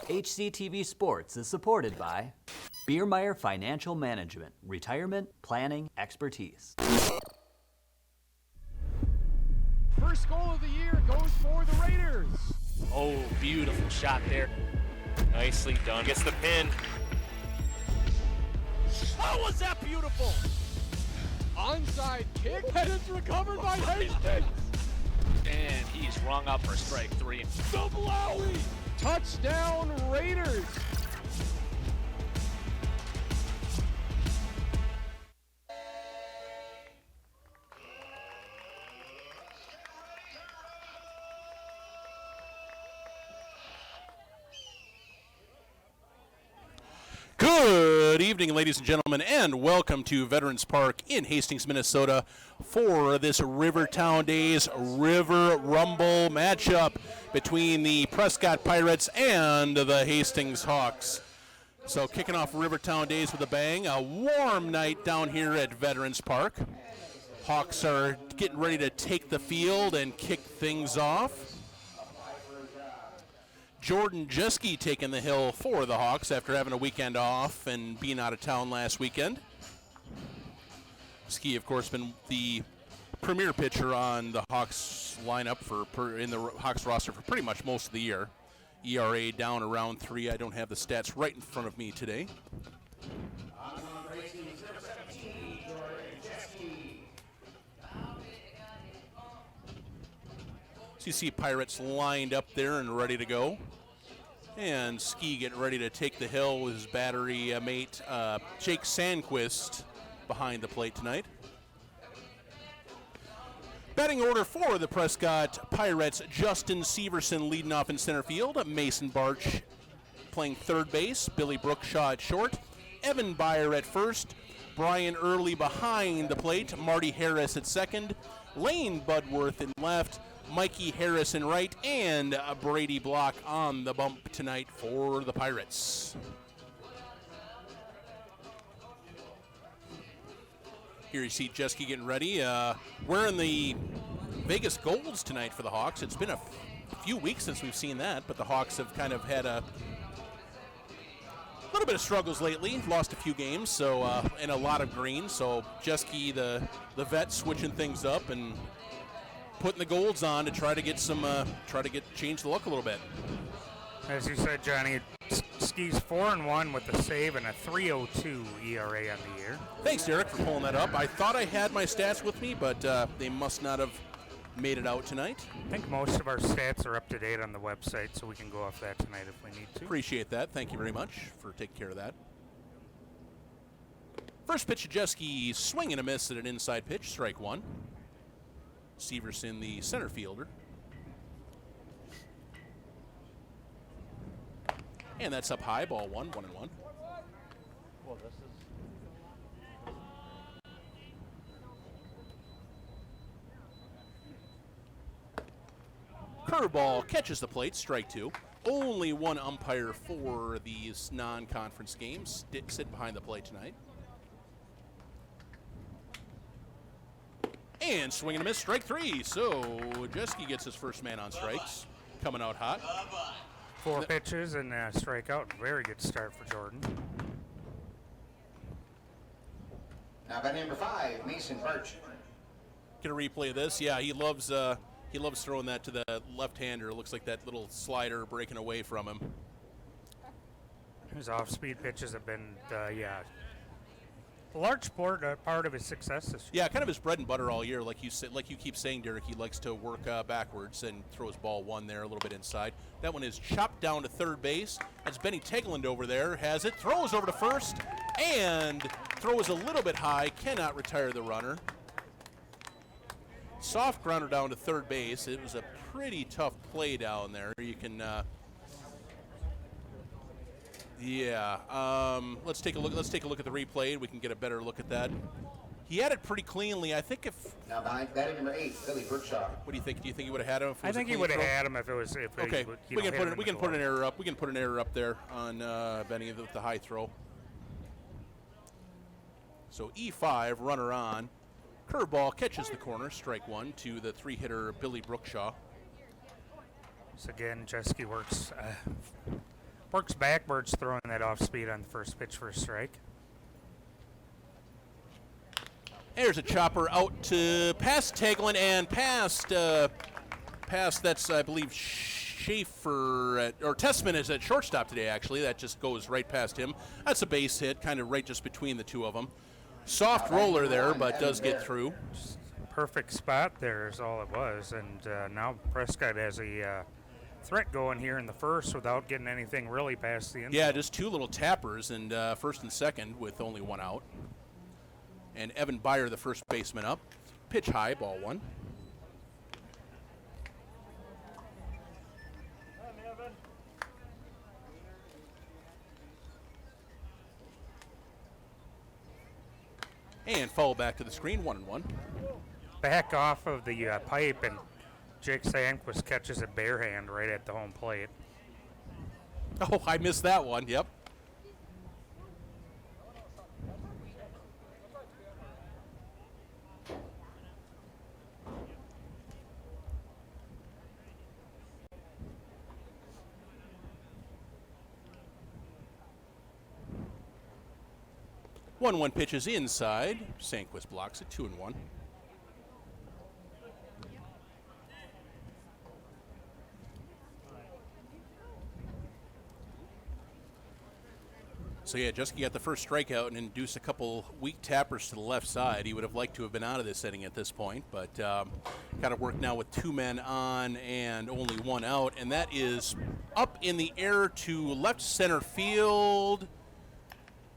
HCTV Sports is supported by Biermeyer Financial Management, retirement planning expertise. First goal of the year goes for the Raiders. Oh, beautiful shot there. Nicely done. Gets the pin. Oh, was that beautiful? Onside kick, and it's recovered by Hastings. And he's rung up for strike 3. Double alley. Touchdown Raiders. Good evening, ladies and gentlemen, and welcome to Veterans Park in Hastings, Minnesota for this Rivertown Days River Rumble matchup between the Prescott Pirates and the Hastings Hawks. So kicking off Rivertown Days with a bang, a warm night down here at Veterans Park. Hawks are getting ready to take the field and kick things off. Jordan Jeske taking the hill for the Hawks after having a weekend off and being out of town last weekend. Jeske, of course, been the premier pitcher on the Hawks lineup in the Hawks roster for pretty much most of the year. ERA down around 3. I don't have the stats right in front of me today. So you see Pirates lined up there and ready to go. And Ski getting ready to take the hill with his battery mate, Jake Sandquist, behind the plate tonight. Batting order for the Prescott Pirates, Justin Severson leading off in center field, Mason Barch playing third base, Billy Brookshaw at short, Evan Byer at first, Brian Early behind the plate, Marty Harris at second, Lane Budworth in left, Mikey Harris in right, and Brady Block on the bump tonight for the Pirates. Here you see Jeske getting ready. Wearing the Vegas Golds tonight for the Hawks. It's been a few weeks since we've seen that, but the Hawks have kind of had a little bit of struggles lately. Lost a few games, so and a lot of green. So Jeske, the vet, switching things up and putting the golds on to try to get change the look a little bit. As you said, Johnny, Ski's 4-1 with a save and a 3.02 ERA on the year. Thanks, Derek, for pulling that up. I thought I had my stats with me, but they must not have made it out tonight. I think most of our stats are up to date on the website, so we can go off that tonight if we need to. Appreciate that. Thank you very much for taking care of that. First pitch to Jeske, swing and a miss at an inside pitch, strike 1. Severson, the center fielder. And that's up high, ball 1, 1-1. Well, this is... Curveball catches the plate, strike 2. Only one umpire for these non-conference games. Sit behind the plate tonight. And swing and a miss, strike 3. So Jeske gets his first man on strikes. Coming out hot. 4 pitches and a strikeout. Very good start for Jordan. Now by number 5, Mason Birch. Get a replay of this. Yeah, he loves throwing that to the left-hander. It looks like that little slider breaking away from him. His off-speed pitches have been, a large part of his success this year. Yeah, kind of his bread and butter all year. Like you keep saying, Derek, he likes to work backwards and throws ball 1 there, a little bit inside. That one is chopped down to third base. That's Benny Tegeland over there. Has it, throws over to first, and throws a little bit high. Cannot retire the runner. Soft grounder down to third base. It was a pretty tough play down there. You can... let's take a look. Let's take a look at the replay. We can get a better look at that. He had it pretty cleanly. I think if now behind batting number 8, Billy Brookshaw. What do you think? Do you think he would have had him? If it was I think he would have had him if it was. Okay, we can put an error up. We can put an error up there on Benny with the high throw. So E5, runner on. Curveball catches the corner, strike 1 to the 3-hitter Billy Brookshaw. So again, Jeske works Works backwards, throwing that off speed on the first pitch for a strike. There's a chopper out to past Taglin and past that's, I believe, Schaefer, or Testman is at shortstop today, actually. That just goes right past him. That's a base hit, kind of right just between the two of them. Soft roller there, but does get through. Perfect spot there is all it was. And now Prescott has a threat going here in the first without getting anything really past the infield. Yeah, just two little tappers, and first and second with only one out. And Evan Byer, the first baseman, up. Pitch high, ball one. And foul back to the screen, 1-1. Back off of the pipe, and Jake Sandquist catches a bare hand right at the home plate. Oh, I missed that one, yep. One pitches inside. Sandquist blocks it, 2-1. So yeah, Jusky got the first strikeout and induced a couple weak tappers to the left side. He would have liked to have been out of this inning at this point, but got to work now with two men on and only one out, and that is up in the air to left center field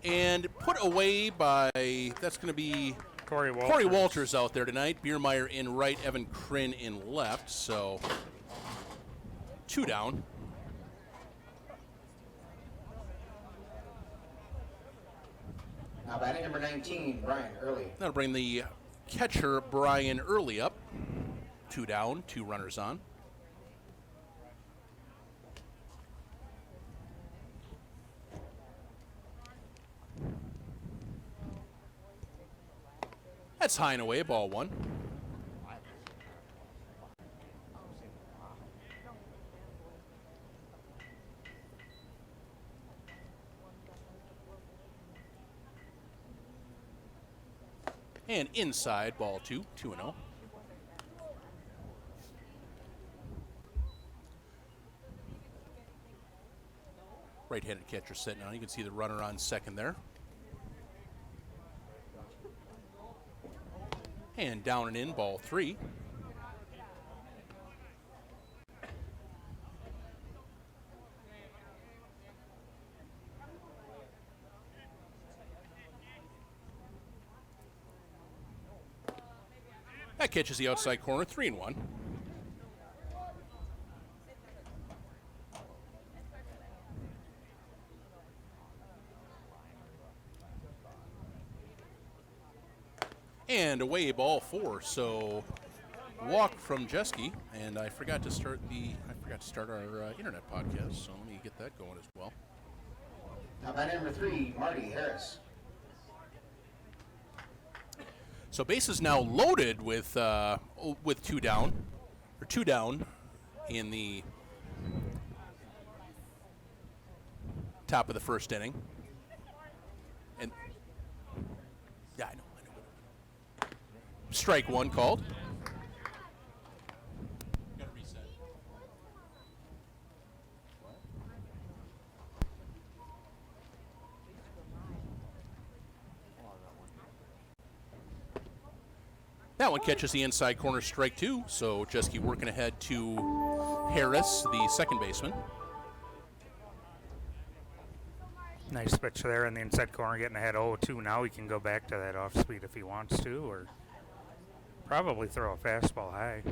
and put away by, that's going to be Corey Walters out there tonight. Biermeyer in right, Evan Kryn in left, so two down. Now batting number 19, Brian Early. That'll bring the catcher, Brian Early, up. Two down, two runners on. That's high and away, ball one. And inside, ball two, 2-0. Right-handed catcher sitting on. You can see the runner on second there. And down and in, ball three. That catches the outside corner, 3-1. And away, ball four. So walk from Jeske, and I forgot to start our internet podcast. So let me get that going as well. Now batting number 3, Marty Harris. So bases now loaded with two down in the top of the first inning. And yeah, I know. Strike one called. Gotta reset. That one catches the inside corner, strike two. So Jeske working ahead to Harris, the second baseman. Nice pitch there in the inside corner, getting ahead 0-2. Now he can go back to that off speed if he wants to, or probably throw a fastball high.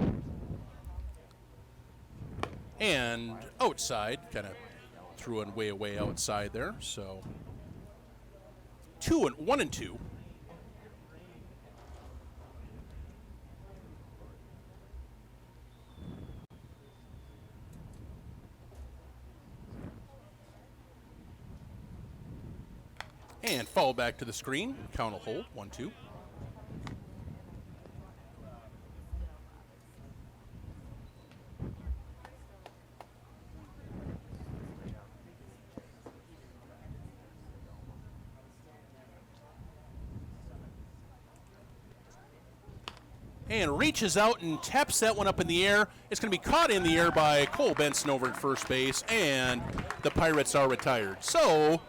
And outside, kind of threw it way outside there. So 1-2. And fall back to the screen. Count will hold. 1-2. and reaches out and taps that one up in the air. It's going to be caught in the air by Cole Benson over at first base, and the Pirates are retired. So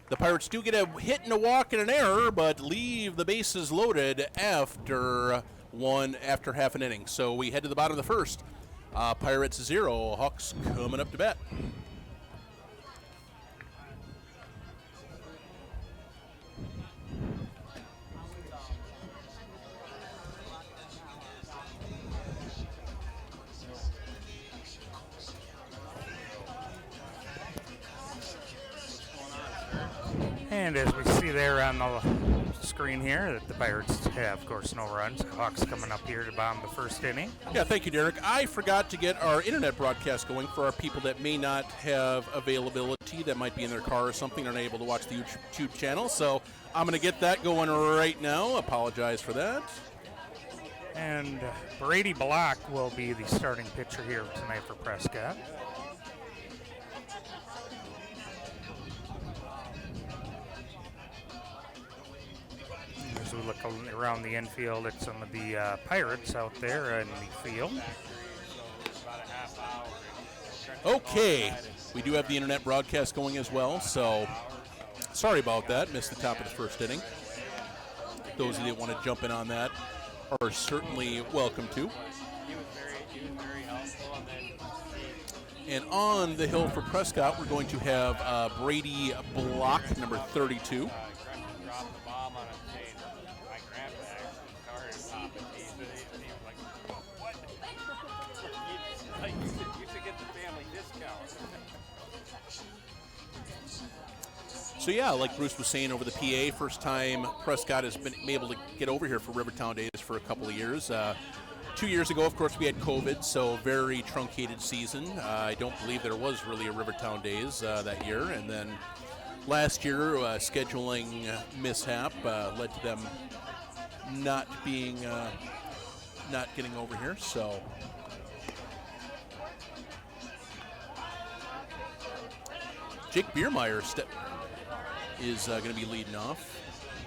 the Pirates do get a hit and a walk and an error, but leave the bases loaded after half an inning. So we head to the bottom of the first. Pirates 0, Hawks coming up to bat. And as we see there on the screen here, that the Pirates have, of course, no runs. Hawks coming up here to bomb the first inning. Yeah, thank you, Derek. I forgot to get our internet broadcast going for our people that may not have availability, that might be in their car or something, and unable to watch the YouTube channel. So I'm going to get that going right now. Apologize for that. And Brady Block will be the starting pitcher here tonight for Prescott. As we look around the infield at some of the Pirates out there in the field. Okay, we do have the internet broadcast going as well, so sorry about that. Missed the top of the first inning. Those of you that want to jump in on that are certainly welcome to. And on the hill for Prescott, we're going to have Brady Block, number 32. So yeah, like Bruce was saying over the PA, first time Prescott has been able to get over here for Rivertown Days for a couple of years. 2 years ago, of course, we had COVID, so very truncated season. I don't believe there was really a Rivertown Days that year. And then last year, scheduling mishap led to them not getting over here. So Jake Biermeyer is going to be leading off.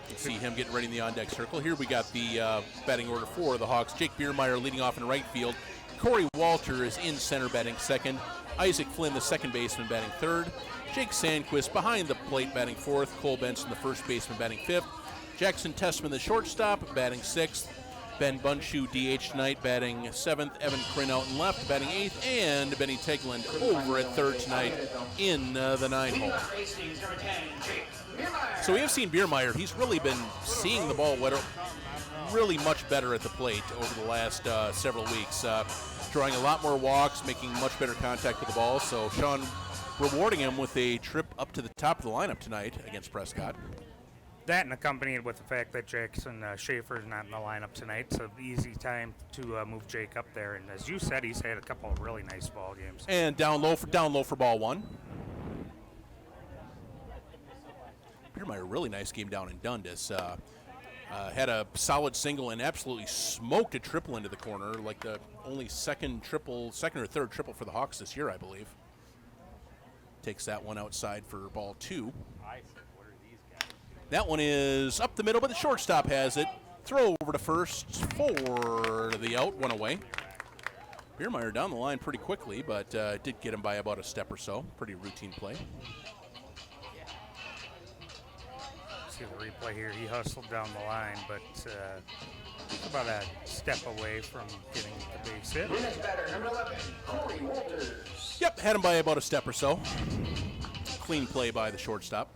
You see him getting ready in the on-deck circle. Here we got the batting order for the Hawks. Jake Biermeyer leading off in right field. Corey Walter is in center batting second. Isaac Flynn, the second baseman, batting third. Jake Sandquist behind the plate batting fourth. Cole Benson, the first baseman, batting fifth. Jackson Tessman, the shortstop, batting sixth. Ben Bunshu, DH tonight, batting seventh. Evan Kryn out in left, batting eighth. And Benny Tegland over at third tonight in the 9-hole. So we have seen Biermeyer. He's really been seeing the ball really much better at the plate over the last several weeks. Drawing a lot more walks, making much better contact with the ball. So Sean rewarding him with a trip up to the top of the lineup tonight against Prescott. That and accompanied with the fact that Jackson Schaefer is not in the lineup tonight, so easy time to move Jake up there. And as you said, he's had a couple of really nice ball games. And down low for ball one. Biermeyer, really nice game down in Dundas. Had a solid single and absolutely smoked a triple into the corner, like the only second or third triple for the Hawks this year, I believe. Takes that one outside for ball two. That one is up the middle, but the shortstop has it. Throw over to first for the out, one away. Biermeyer down the line pretty quickly, but did get him by about a step or so. Pretty routine play. See the replay here. He hustled down the line, but about a step away from getting the base hit. Next batter, number 11, Corey Walters. Yep, had him by about a step or so. Clean play by the shortstop.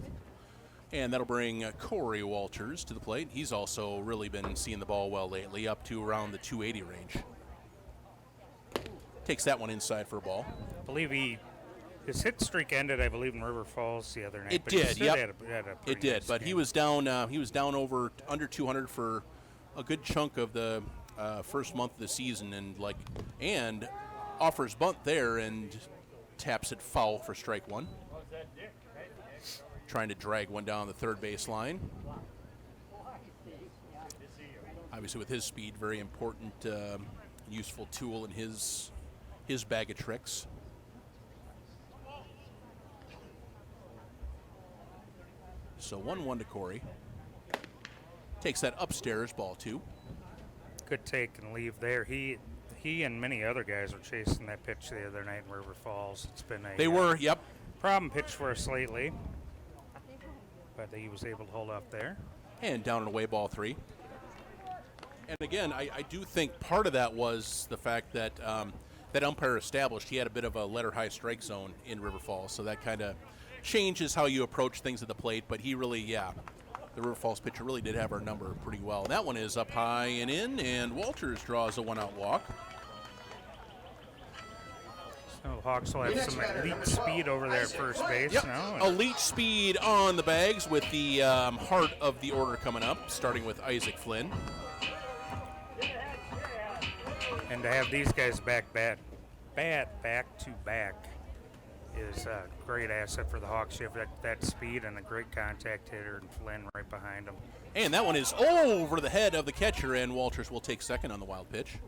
And that'll bring Corey Walters to the plate. He's also really been seeing the ball well lately, up to around the 280 range. Takes that one inside for a ball. I believe his hit streak ended, I believe, in River Falls the other night. It but he did, still yep. had a pretty It did, nice but game. he was down over under 200 for a good chunk of the first month of the season, and offers bunt there and taps it foul for strike one. Trying to drag one down the third base line. Obviously, with his speed, very important, useful tool in his bag of tricks. So 1-1 to Corey. Takes that upstairs, ball two. Good take and leave there. He and many other guys were chasing that pitch the other night in River Falls. It's been a They were, yep. problem pitch for us lately, but he was able to hold off there. And down and away, ball 3. And again, I do think part of that was the fact that that umpire established he had a bit of a letter-high strike zone in River Falls, so that kind of changes how you approach things at the plate. But he really, the River Falls pitcher really did have our number pretty well. That one is up high and in, and Walters draws a one-out walk. So Hawks will have some elite speed over there at first base now. Elite speed on the bags with the heart of the order coming up, starting with Isaac Flynn. And to have these guys back to back is a great asset for the Hawks. You have that speed and a great contact hitter and Flynn right behind them. And that one is over the head of the catcher, and Walters will take second on the wild pitch.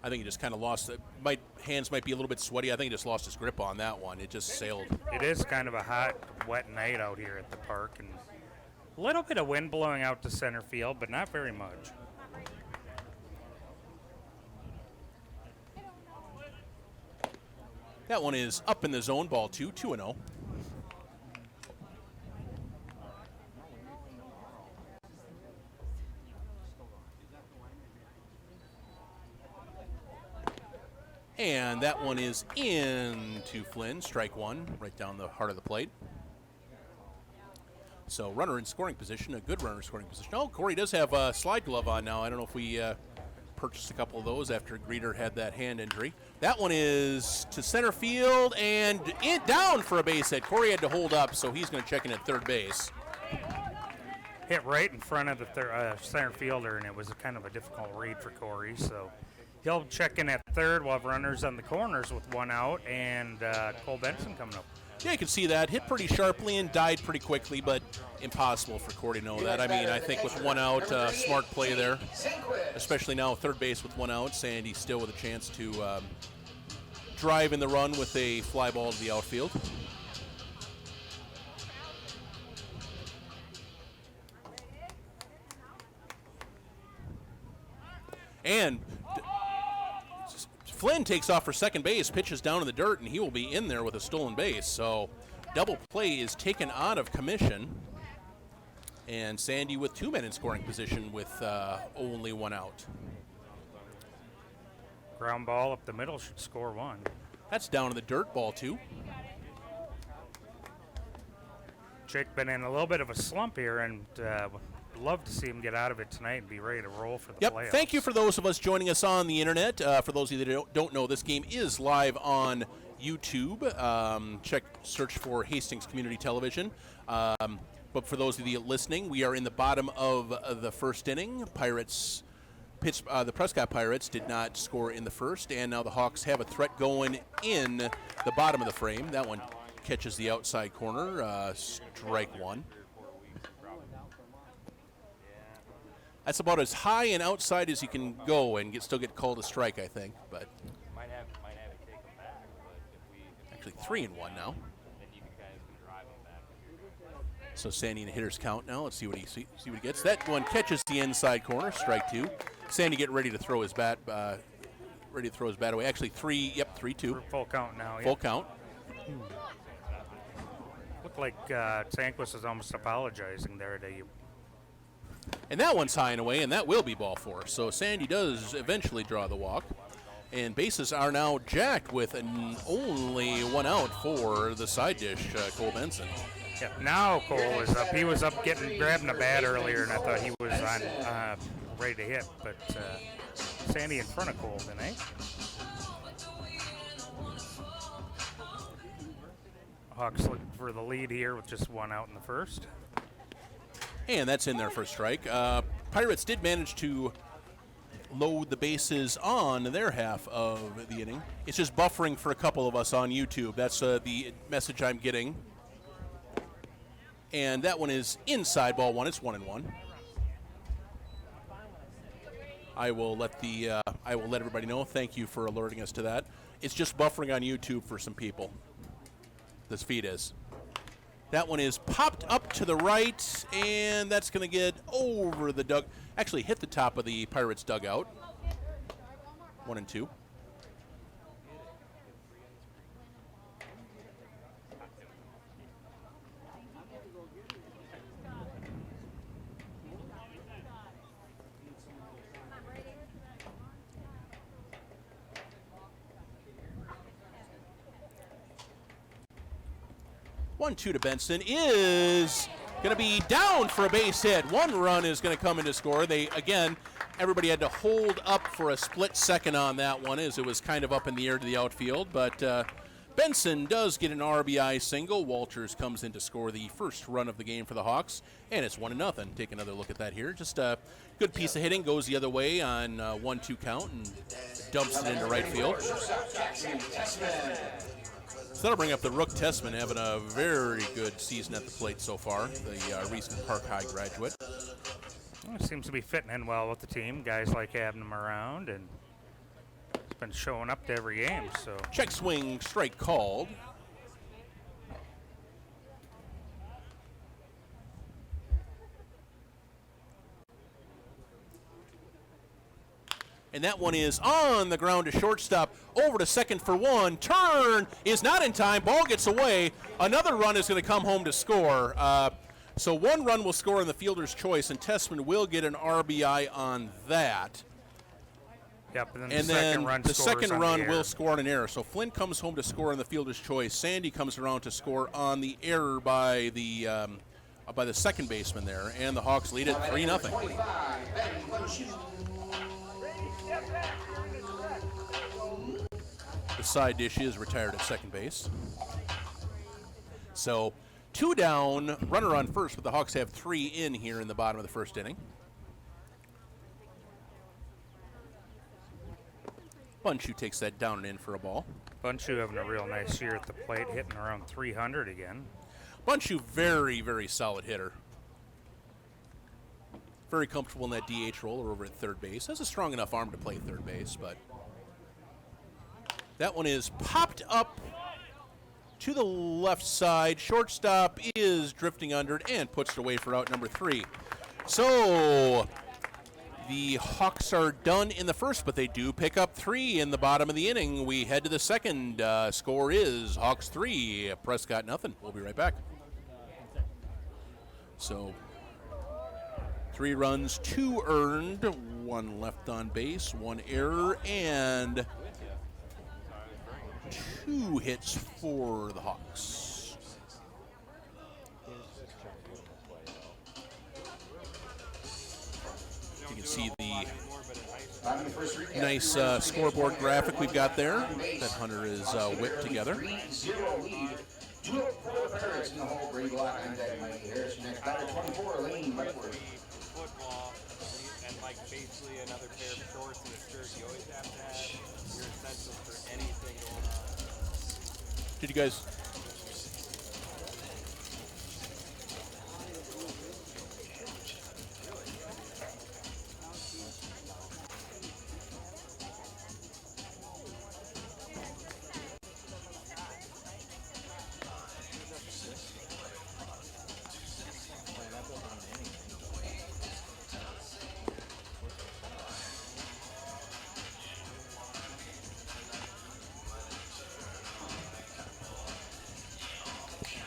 I think he just kind of lost it. Hands might be a little bit sweaty. I think he just lost his grip on that one. It just sailed. It is kind of a hot, wet night out here at the park, and a little bit of wind blowing out to center field, but not very much. That one is up in the zone, ball 2, 2-0. And that one is into Flynn, strike 1, right down the heart of the plate. So runner in scoring position, a good runner in scoring position. Oh, Corey does have a slide glove on now. I don't know if we purchased a couple of those after Greeter had that hand injury. That one is to center field and down for a base hit. Corey had to hold up, so he's going to check in at third base. Hit right in front of the center fielder, and it was kind of a difficult read for Corey. So he'll check in at third. We'll have runners on the corners with one out, and Cole Benson coming up. Yeah, you can see that. Hit pretty sharply and died pretty quickly, but impossible for Corey to know that. I mean, I think with one out, smart play there, especially now third base with one out. Sandy still with a chance to drive in the run with a fly ball to the outfield. And Flynn takes off for second base, pitches down in the dirt, and he will be in there with a stolen base. So double play is taken out of commission. And Sandy with 2 men in scoring position with only one out. Ground ball up the middle should score one. That's down in the dirt, ball 2. Jake been in a little bit of a slump here, and love to see him get out of it tonight and be ready to roll for the playoffs. Thank you for those of us joining us on the internet. For those of you that don't know, this game is live on YouTube. Search for Hastings Community Television. But for those of you listening, we are in the bottom of the first inning. The Prescott Pirates did not score in the first, and now the Hawks have a threat going in the bottom of the frame. That one catches the outside corner, strike 1. That's about as high and outside as you can go and still get called a strike, I think. But Might have it take him back, but if we actually 3-1 now. then you guys can drive him back. So Sandy in a hitter's count now. Let's see what he gets. That one catches the inside corner, strike 2. Sandy getting ready to throw his bat. Away. Actually 3-2. Full count now. Full count. Looked like Sanquist is almost apologizing there to you. And that one's high and away, and that will be ball 4. So Sandy does eventually draw the walk. And bases are now jacked with only one out for the side dish, Cole Benson. Yeah, now Cole is up. He was up grabbing a bat earlier, and I thought he was on ready to hit. But Sandy in front of Cole, didn't he? Hawks looking for the lead here with just one out in the first. And that's in there for a strike. Pirates did manage to load the bases on their half of the inning. It's just buffering for a couple of us on YouTube. That's the message I'm getting. And that one is inside, ball 1. It's 1-1. I will let everybody know. Thank you for alerting us to that. It's just buffering on YouTube for some people. This feed is. That one is popped up to the right, and that's going to get over the actually hit the top of the Pirates dugout. 1-2. One-two to Benson is going to be down for a base hit. One run is going to come in to score. Everybody had to hold up for a split second on that one as it was kind of up in the air to the outfield. But Benson does get an RBI single. Walters comes in to score the first run of the game for the Hawks, and it's 1-0. Take another look at that here. Just a good piece of hitting. Goes the other way on 1-2 count and dumps it into right field. So that'll bring up the Rook Tessman, having a very good season at the plate so far, the recent Park High graduate. Well, seems to be fitting in well with the team. Guys like having him around, and he's been showing up to every game. So check swing, strike called. And that one is on the ground to shortstop, over to second for one. Turn is not in time. Ball gets away. Another run is going to come home to score. So one run will score in the fielder's choice, and Tessman will get an RBI on that. Yep, and then the second run will score on an error. So Flynn comes home to score in the fielder's choice. Sandy comes around to score on the error by the second baseman there, and the Hawks lead it 3-0. The side dish is retired at second base. So 2 down, runner on first, but the Hawks have 3 in here in the bottom of the first inning. Bunchu takes that down and in for a ball. Bunchu having a real nice year at the plate, hitting around 300 again. Bunchu, very, very solid hitter. Very comfortable in that DH role or over at third base. Has a strong enough arm to play third base, but that one is popped up to the left side. Shortstop is drifting under it and puts it away for out number 3. So the Hawks are done in the first, but they do pick up 3 in the bottom of the inning. We head to the second. Score is Hawks 3, Prescott nothing. We'll be right back. So 3 runs, 2 earned, 1 left on base, 1 error, and 2 hits for the Hawks. You can see the nice scoreboard graphic we've got there that Hunter is whipped together. 3-0 lead. 2 Pirates in the whole green block. I'm Mikey Harrison. Next batter, 24, Lane Butler. Football and like basically another pair of shorts and a shirt. You always have to have your essentials for anything going on. Did you guys?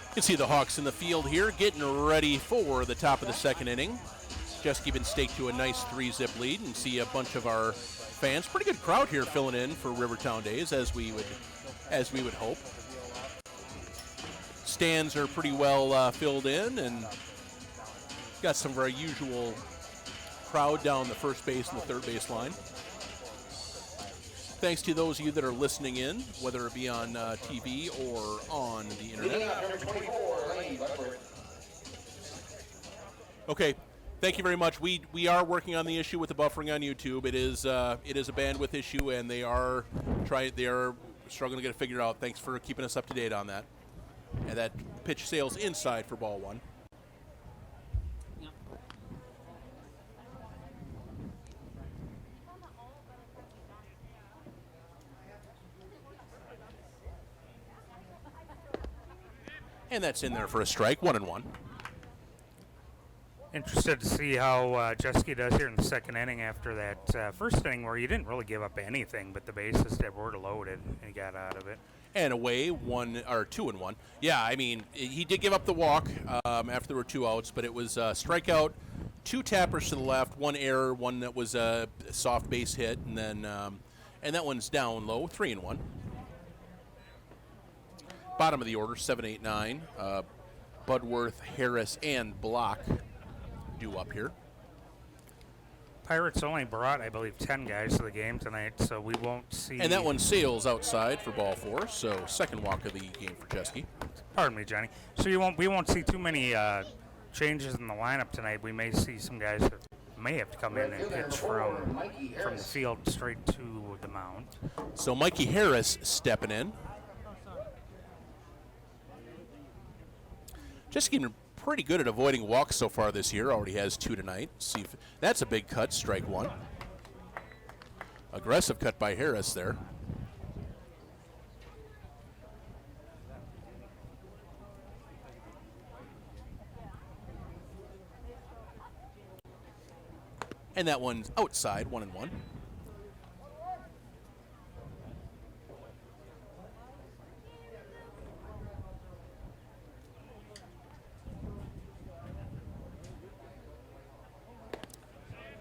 You can see the Hawks in the field here getting ready for the top of the second inning. Just keeping stake to a nice 3-zip lead, and see a bunch of our fans. Pretty good crowd here filling in for Rivertown Days, as we would hope. Stands are pretty well filled in, and got some of our usual crowd down the first base and the third base line. Thanks to those of you that are listening in, whether it be on TV or on the internet. Okay, thank you very much. We are working on the issue with the buffering on YouTube. It is a bandwidth issue, and they are struggling to get it figured out. Thanks for keeping us up to date on that. And that pitch sails inside for ball 1. And that's in there for a strike, 1-1. Interested to see how Jeske does here in the second inning after that first inning where you didn't really give up anything, but the bases that were loaded and he got out of it. And away, 2-1. Yeah, I mean, he did give up the walk after there were 2 outs, but it was strikeout, 2 tappers to the left, 1 error, 1 that was a soft base hit, and then and that one's down low, 3-1. Bottom of the order, 7, 8, 9. Budworth, Harris, and Block due up here. Pirates only brought, I believe, 10 guys to the game tonight, so we won't see. And that one sails outside for ball 4, so second walk of the game for Jeske. Pardon me, Johnny. So we won't see too many changes in the lineup tonight. We may see some guys that may have to come in and pitch from the field straight to the mound. So Mikey Harris stepping in. Jeske been pretty good at avoiding walks so far this year. Already has 2 tonight. See if that's a big cut, strike 1. Aggressive cut by Harris there. And that one's outside, 1-1.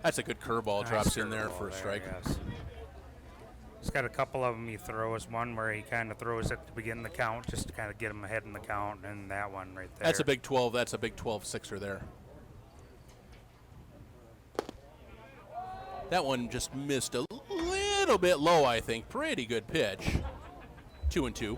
That's a good curveball, Nice drops in there curveball for a strike. Yes. He's got a couple of them he throws. One where he kind of throws it to begin the count, just to kind of get him ahead in the count, and that one right there. That's a big 12. That's a big 12-6er there. That one just missed a little bit low, I think. Pretty good pitch. 2-2.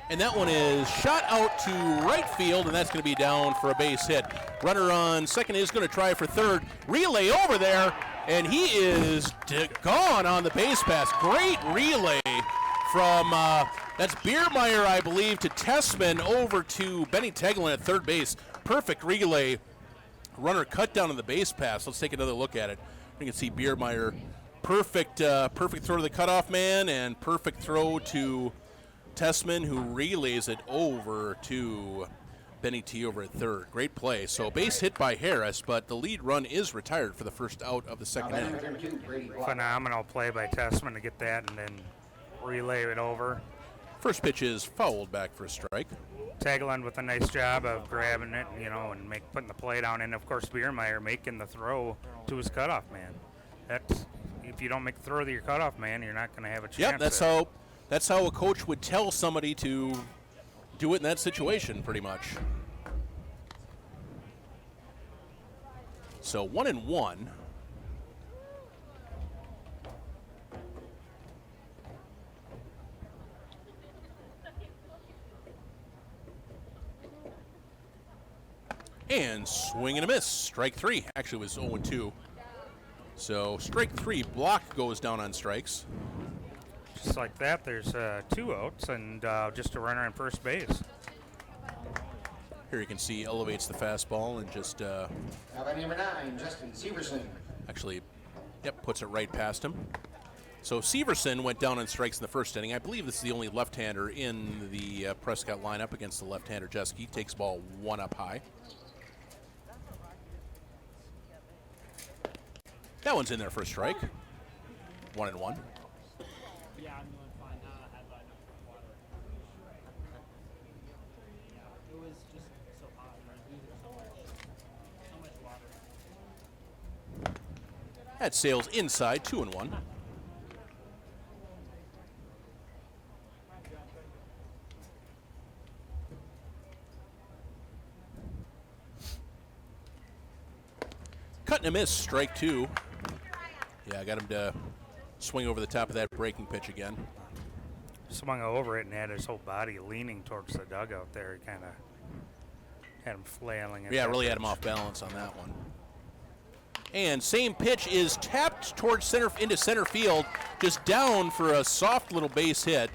And that one is shot out to right field, and that's going to be down for a base hit. Runner on second is going to try for third. Relay over there, and he is gone on the base pass. Great relay from, that's Biermeyer, I believe, to Tessman over to Benny Tegelin at third base. Perfect relay. Runner cut down on the base pass. Let's take another look at it. You can see Biermeyer. Perfect throw to the cutoff man, and perfect throw to Tessman, who relays it over to Benny T over at third. Great play. So base hit by Harris, but the lead run is retired for the first out of the second inning. Phenomenal play by Tessman to get that and then relay it over. First pitch is fouled back for a strike. Tegelin with a nice job of grabbing it, and putting the play down, and of course Biermeyer making the throw to his cutoff man. That's, if you don't make the throw to your cutoff man, you're not going to have a chance. Yep, that's how a coach would tell somebody to do it in that situation, pretty much. So 1-1. And swing and a miss. Strike 3. Actually, it was 0-2. So strike 3. Block goes down on strikes. Just like that, there's 2 outs and just a runner on first base. Here you can see elevates the fastball and just Now by number 9, Justin Severson. actually, puts it right past him. So Severson went down on strikes in the first inning. I believe this is the only left-hander in the Prescott lineup against the left-hander Jeske. Takes ball 1 up high. That one's in there for a strike. 1-1. Yeah, I'm doing fine now. I had water. It was just so hot. Right? So much water. That sails inside, 2-1. Cut and a miss, strike 2. Yeah, I got him to swing over the top of that breaking pitch again. Swung over it and had his whole body leaning towards the dugout there. He kind of had him flailing. Yeah, really had him off balance on that one. And same pitch is tapped towards into center field, just down for a soft little base hit.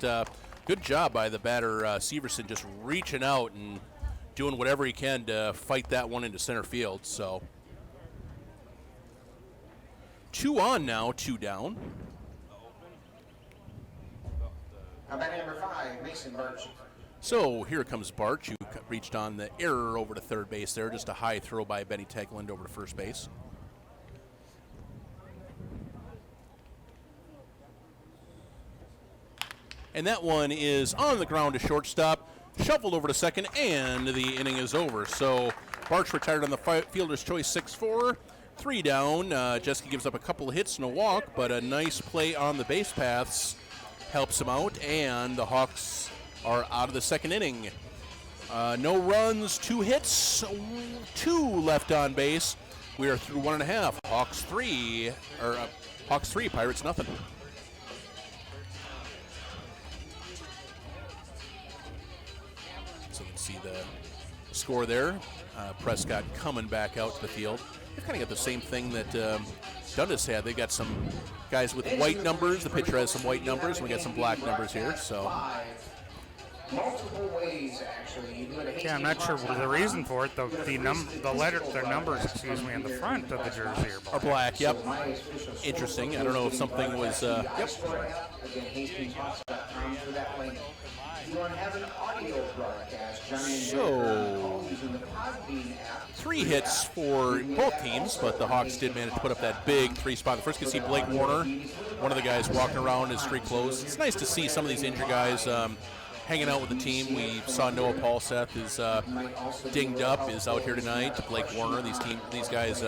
Good job by the batter, Severson, just reaching out and doing whatever he can to fight that one into center field. So 2 on now, 2 down. How about number 5, Mason Birch? So here comes Barch, who reached on the error over to third base there. Just a high throw by Benny Tegland over to first base. And that one is on the ground to shortstop, shuffled over to second, and the inning is over. So Barch retired on the fielder's choice 6-4, 3 down. Jeske gives up a couple of hits and a walk, but a nice play on the base paths helps him out, and the Hawks are out of the second inning. No runs, 2 hits, 2 left on base. We are through 1.5. Hawks 3, Pirates nothing. So you can see the score there. Prescott coming back out to the field. They've kind of got the same thing that Dundas had. They got some guys with white numbers. The pitcher has some white numbers. We got some black numbers here. So multiple ways, actually. You do it Yeah, I'm not sure the reason for it. Their numbers, on the front of the jersey are black. Yep. Interesting. I don't know if something was. Yep. Again, HastingsHawks.com for that link. You want to have an audio broadcast, Johnny, So, using the Podbean app. 3 hits for both teams, but the Hawks did manage to put up that big 3 spot. The first you can see Blake Warner, one of the guys walking around his street clothes. It's nice to see some of these injured guys hanging out with the team. We saw Noah Paulseth is dinged up, is out here tonight. Blake Warner, these guys.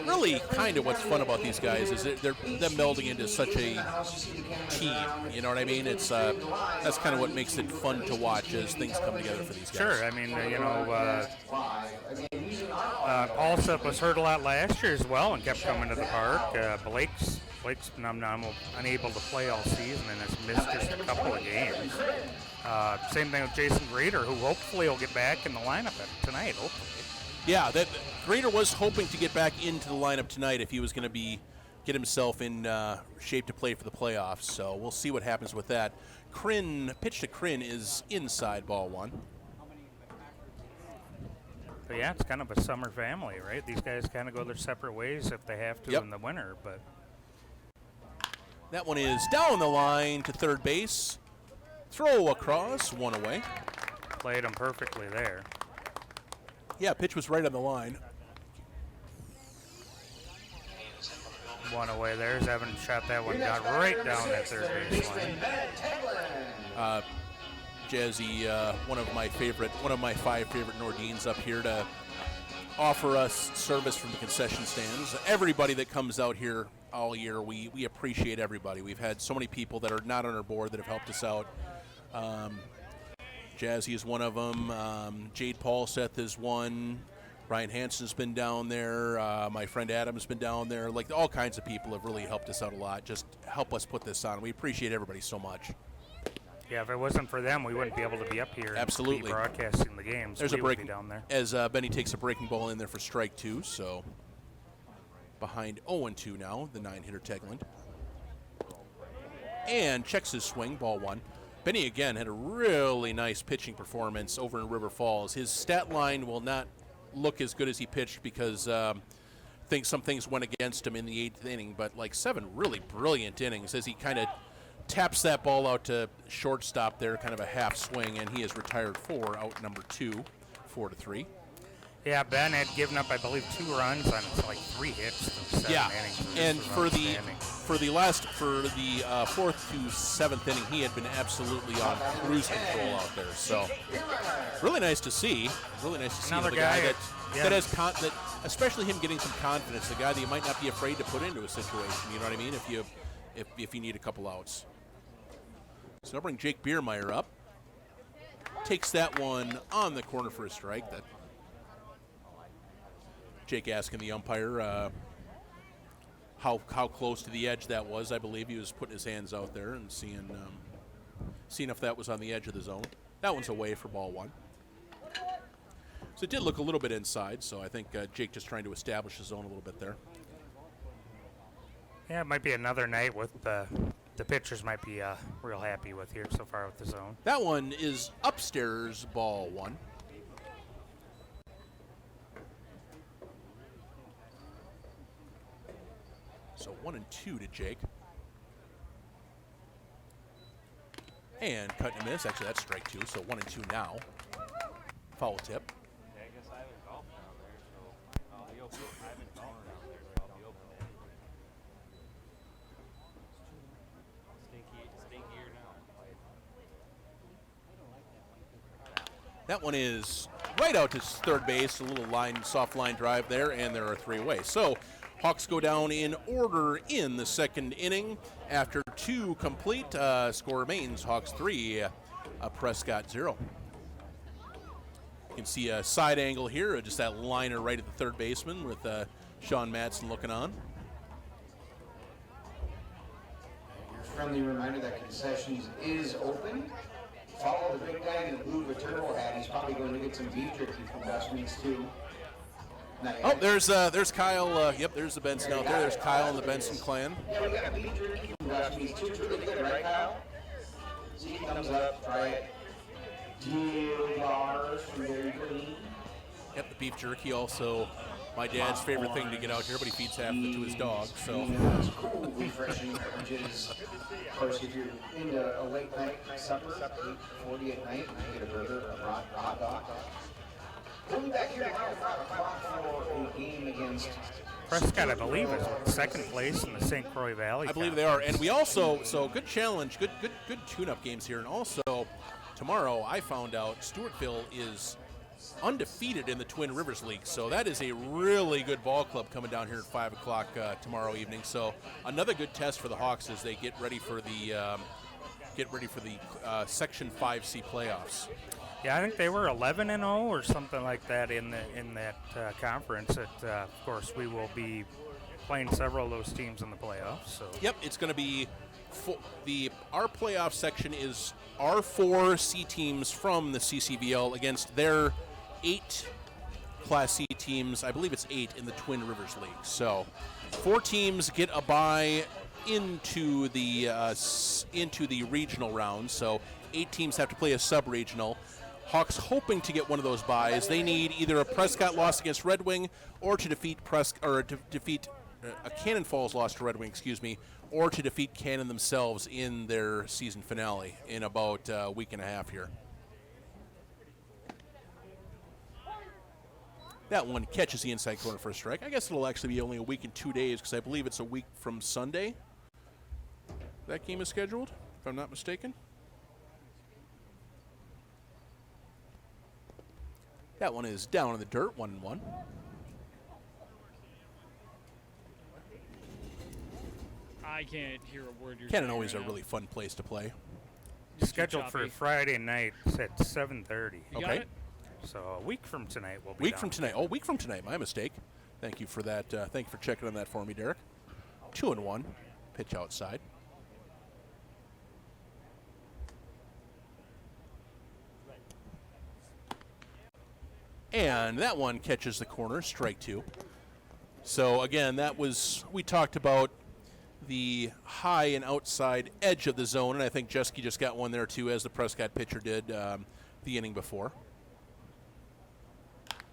Really, kind of what's fun about these guys is they're melding into such a team. You know what I mean? It's that's kind of what makes it fun to watch as things come together for these guys. Sure. I mean, Paulseth was hurt a lot last year as well and kept coming to the park. Blake's unable to play all season and has missed just a couple of games. Same thing with Jason Grader, who hopefully will get back in the lineup tonight. Hopefully. Yeah, that Grader was hoping to get back into the lineup tonight if he was going to get himself in shape to play for the playoffs. So we'll see what happens with that. Pitch to Kryn is inside, ball 1. But yeah, it's kind of a summer family, right? These guys kind of go their separate ways if they have to in the winter. But that one is down the line to third base. Throw across, 1 away. Played him perfectly there. Yeah, pitch was right on the line. 1 away there. Evan shot that one down right down that third baseline. Jazzy, one of my 5 favorite Nordines up here to offer us service from the concession stands. Everybody that comes out here all year, we appreciate everybody. We've had so many people that are not on our board that have helped us out. Jazzy is one of them. Jade Paulseth is one. Ryan Hansen's been down there. My friend Adam's been down there. Like, all kinds of people have really helped us out a lot. Just help us put this on. We appreciate everybody so much. Yeah, if it wasn't for them, we wouldn't be able to be up here. Absolutely. And be broadcasting the games. There's we a would break be down there. as Benny takes a breaking ball in there for strike 2. So behind 0-2 now, the 9-hitter Tegland. And checks his swing, ball 1. Benny again had a really nice pitching performance over in River Falls. His stat line will not look as good as he pitched because some things went against him in the 8th inning, but like 7 really brilliant innings as he kind of taps that ball out to shortstop there, kind of a half swing, and he is retired 4, out number 2, 4-3. Yeah, Ben had given up, I believe, 2 runs on like 3 hits through 7 innings. And for the 4th to 7th inning, he had been absolutely on cruise control out there. So really nice to see. Really nice to see Another the guy that has that, especially him getting some confidence. The guy that you might not be afraid to put into a situation. You know what I mean? If you need a couple outs. So I'll bring Jake Biermeyer up. Takes that one on the corner for a strike. That Jake asking the umpire how close to the edge that was. I believe he was putting his hands out there and seeing if that was on the edge of the zone. That one's away for ball 1. So it did look a little bit inside, so I think Jake just trying to establish his zone a little bit there. Yeah, it might be another night with the pitchers might be real happy with here so far with the zone. That one is upstairs, ball 1. So 1 and 2 to Jake. And cut and miss. Actually, that's strike 2, so 1 and 2 now. Foul tip. Yeah, I guess I haven't golfed down there, so I'll be open. I haven't golfed down there, so I'll be open. Stinkier now. That one is right out to third base. A little soft line drive there, and there are 3 away. So Hawks go down in order in the second inning. After 2 complete, score remains Hawks 3, Prescott 0. You can see a side angle here, just that liner right at the third baseman with Sean Madsen looking on. Friendly reminder that concessions is open. Follow the big guy in the blue with turtle hat. He's probably going to get some beef jerky from Dust Meats too. Oh, there's Kyle. Yep, there's the Benson out there. There's Kyle and the Benson clan. Yeah, we got a beef jerky from Dust Meats too. It's really good, right, Kyle? See, thumbs up, try it. Deal bars from Dairy Queen. Yep, the beef jerky also my dad's favorite thing to get out here, but he feeds half of it to his dog. So It's cool, refreshing beverages. Of course, if you're into a late night supper, 8:40 at night, you get a burger, a hot dog. We'll be back here tomorrow at 5 o'clock for a game against Prescott, I believe, is second place in the St. Croix Valley. I believe they are, and we also good challenge, good tune-up games here, and also tomorrow I found out Stewartville is undefeated in the Twin Rivers League, so that is a really good ball club coming down here at 5 o'clock tomorrow evening. So another good test for the Hawks as they get ready for the Section 5C playoffs. Yeah, I think they were 11-0 or something like that in that conference. Of course, we will be playing several of those teams in the playoffs. So yep, it's going to be our playoff section is our 4 C teams from the CCVL against their 8 Class C teams. I believe it's 8 in the Twin Rivers League. So 4 teams get a bye into the regional round. So 8 teams have to play a sub-regional. Hawks hoping to get one of those byes. They need either a Prescott loss against Red Wing or to defeat a Cannon Falls loss to Red Wing, or to defeat Cannon themselves in their season finale in about a week and a half here. That one catches the inside corner for a strike. I guess it'll actually be only a week and 2 days because I believe it's a week from Sunday. That game is scheduled, if I'm not mistaken. That one is down in the dirt, 1-1. I can't hear a word you're saying. Cannon always a really fun place to play. scheduled for Friday night at 7:30. You got it? So a week from tonight we'll be Week down. from tonight. Oh, week from tonight. My mistake. Thank you for that. Thank you for checking on that for me, Derek. 2-1. Pitch outside. And that one catches the corner, strike two. So again, that was, we talked about the high and outside edge of the zone, and I think Jeske just got one there too, as the Prescott pitcher did the inning before.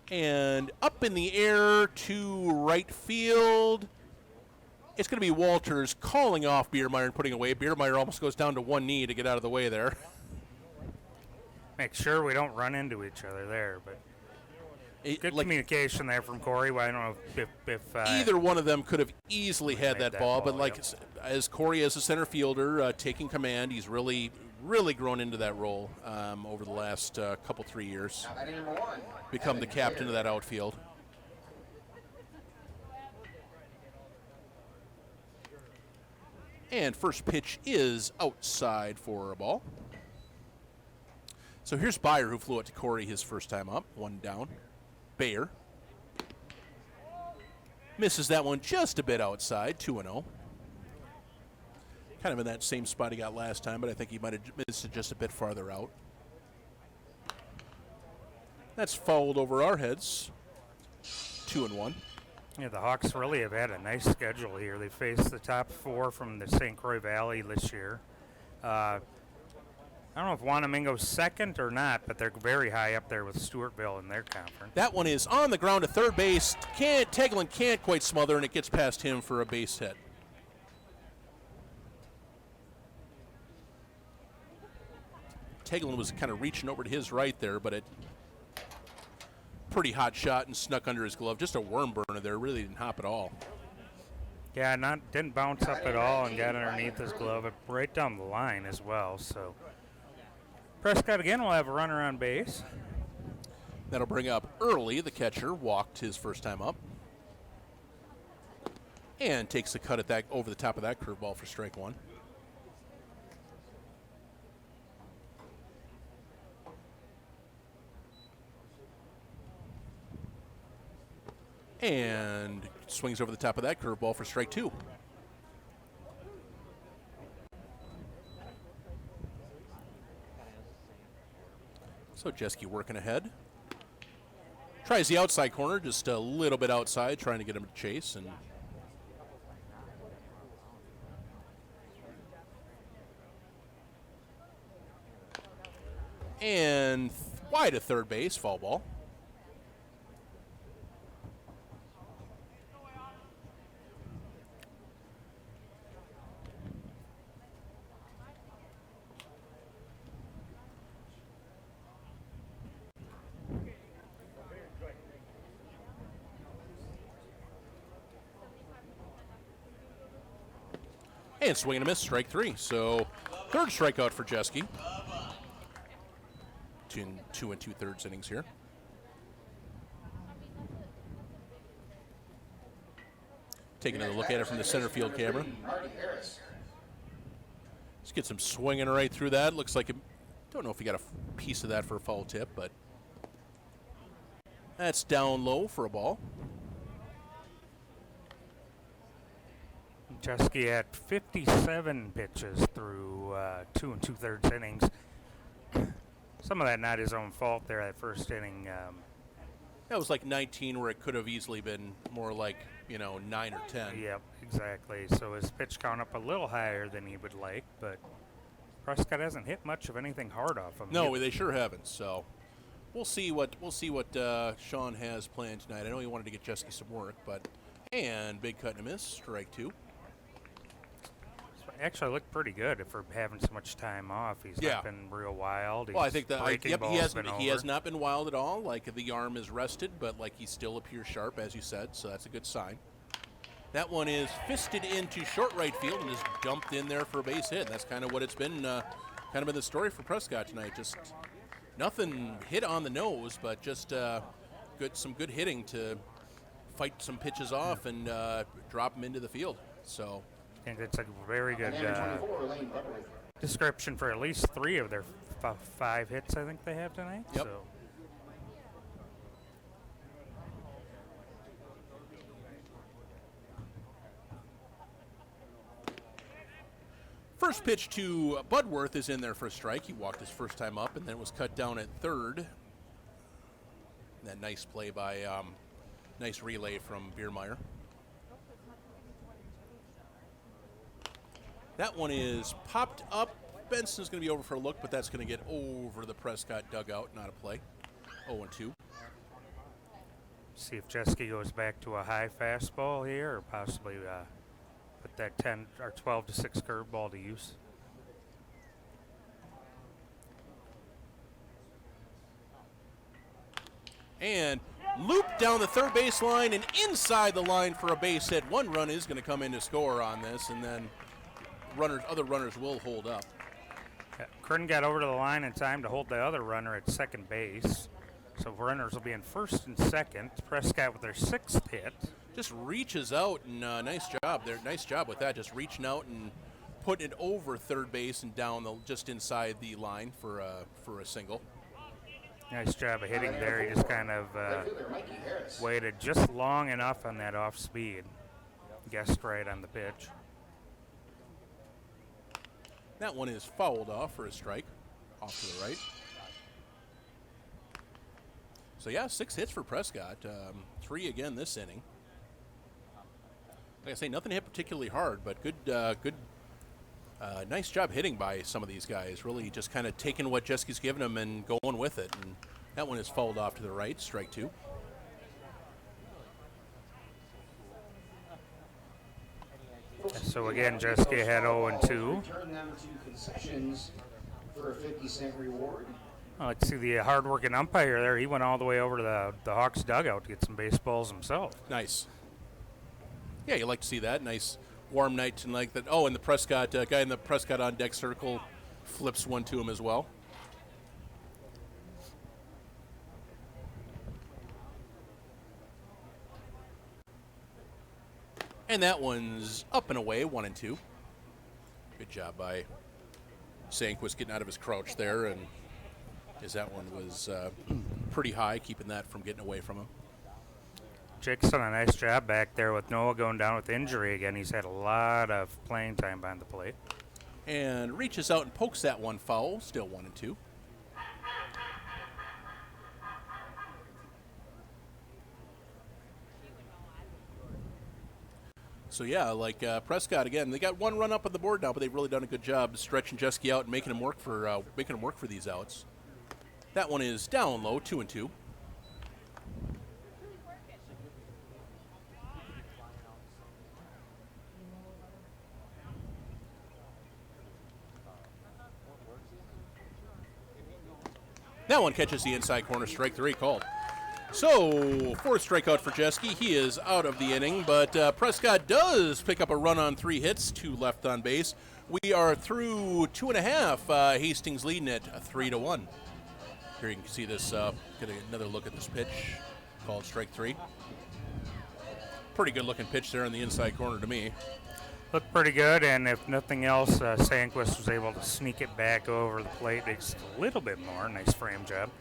And up in the air to right field. It's going to be Walters calling off Biermeyer and putting away. Biermeyer almost goes down to one knee to get out of the way there. Make sure we don't run into each other there, but good communication there from Corey. Well, I don't know if either one of them could have easily had that ball, but like yep. as Corey as a center fielder taking command, he's really grown into that role over the last couple 3 years. Become the captain of that outfield. And first pitch is outside for a ball. So here's Beyer, who flew it to Corey his first time up. One down. Bayer misses that one just a bit outside, 2-0. Kind of in that same spot he got last time, but I think he might have missed it just a bit farther out. That's fouled over our heads, 2-1. Yeah, the Hawks really have had a nice schedule here. They faced the top 4 from the St. Croix Valley this year. I don't know if Wanamingo's second or not, but they're very high up there with Stewartville in their conference. That one is on the ground to third base. Tegelin can't quite smother, and it gets past him for a base hit. Tegelin was kind of reaching over to his right there, but it pretty hot shot and snuck under his glove. Just a worm burner there. Really didn't hop at all. Yeah, didn't bounce up at all and got underneath his glove, right down the line as well. So Prescott again will have a runner on base. That'll bring up Early, the catcher, walked his first time up. And takes a cut at that over the top of that curveball for strike one. And swings over the top of that curveball for strike two. So Jeske working ahead. Tries the outside corner, just a little bit outside, trying to get him to chase. And wide of third base, foul ball. And swing and a miss, strike three. So third strikeout for Jeske. 2 2/3 innings here. Taking another look at it from the center field camera. Let's get some swinging right through that. Looks like, don't know if he got a piece of that for a foul tip, but that's down low for a ball. Jeske had 57 pitches through 2 2/3 innings. Some of that not his own fault there, that first inning. That was like 19, where it could have easily been more like, 9 or 10. Yep, exactly. So his pitch count up a little higher than he would like, but Prescott hasn't hit much of anything hard off him. No, they sure haven't. So we'll see what Sean has planned tonight. I know he wanted to get Jeske some work, and big cut and a miss, strike two. Actually looked pretty good for having so much time off. He's not been real wild. Well, I think that he has over. not been wild at all. Like, the arm is rested, but like he still appears sharp, as you said. So that's a good sign. That one is fisted into short right field and just dumped in there for a base hit. And that's kind of what it's been. Kind of been the story for Prescott tonight. Just nothing hit on the nose, but just some good hitting to fight some pitches off and drop them into the field. So. I think that's a very good description for at least 3 of their 5 hits I think they have tonight. Yep. So. First pitch to Budworth is in there for a strike. He walked his first time up and then was cut down at third. And that nice play by, nice relay from Biermeyer. That one is popped up. Benson's going to be over for a look, but that's going to get over the Prescott dugout, not a play. 0-2. See if Jeske goes back to a high fastball here, or possibly put that 10 or 12-6 curveball to use. And loop down the third base line and inside the line for a base hit. One run is going to come in to score on this, and then other runners will hold up. Yeah, Curtin got over to the line in time to hold the other runner at second base. So runners will be in first and second. Prescott with their 6th hit. Just reaches out, and nice job there. Nice job with that, just reaching out and putting it over third base and down just inside the line for a single. Nice job of hitting there. He just kind of waited just long enough on that off speed. Guessed right on the pitch. That one is fouled off for a strike, off to the right. So, 6 hits for Prescott. 3 again this inning. Like I say, nothing hit particularly hard, but good, nice job hitting by some of these guys. Really just kind of taking what Jeski's given them and going with it. And that one is fouled off to the right, strike 2. So again, Jeski had 0-2. Turn them to concessions for a 50-cent reward. Let's see the hard-working umpire there. He went all the way over to the Hawks dugout to get some baseballs himself. Nice. Yeah, you like to see that. Nice warm night and like that. Oh, and the Prescott guy in the Prescott on deck circle flips one to him as well. And that one's up and away, 1-2. Good job by Sanquist getting out of his crouch there, and as that one was pretty high, keeping that from getting away from him. Jake's done a nice job back there with Noah going down with injury again. He's had a lot of playing time behind the plate. And reaches out and pokes that one foul, still 1-2. So yeah, like Prescott again, they got one run up on the board now, but they've really done a good job stretching Jeski out and making him work for these outs. That one is down low, 2-2. That one catches the inside corner, strike 3 called. So, fourth strikeout for Jeski. He is out of the inning, but Prescott does pick up a run on 3 hits, 2 left on base. We are through 2.5. Hastings leading it 3-1. Here you can see this, get another look at this pitch, called strike 3. Pretty good looking pitch there in the inside corner to me. Looked pretty good, and if nothing else, Sanquist was able to sneak it back over the plate just a little bit more. Nice frame job.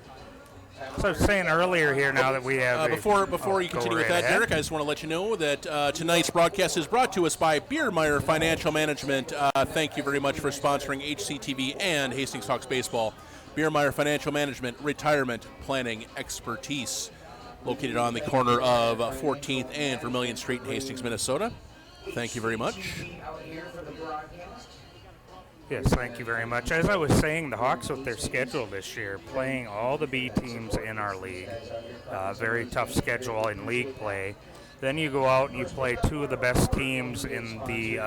So I was saying earlier here now that we have... Before you continue with that, Derek, I just want to let you know that tonight's broadcast is brought to us by Biermeyer Financial Management. Thank you very much for sponsoring HCTV and Hastings Hawks Baseball. Biermeyer Financial Management, retirement planning expertise. Located on the corner of 14th and Vermilion Street in Hastings, Minnesota. Thank you very much. Yes, thank you very much. As I was saying, the Hawks with their schedule this year, playing all the B teams in our league, very tough schedule in league play. Then you go out and you play 2 of the best teams in the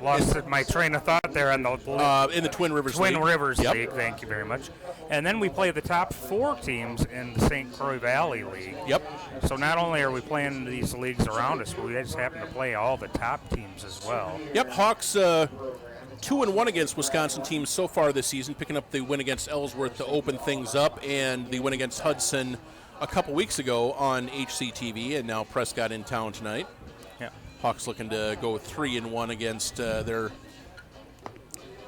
lost my train of thought there on the in the Twin Rivers League. League. Thank you very much. And then we play the top 4 teams in the St. Croix Valley League. Yep. So not only are we playing these leagues around us, but we just happen to play all the top teams as well. Yep. Hawks 2-1 against Wisconsin teams so far this season, picking up the win against Ellsworth to open things up, and the win against Hudson a couple weeks ago on HCTV, and now Prescott in town tonight. Yeah. Hawks looking to go 3-1 against their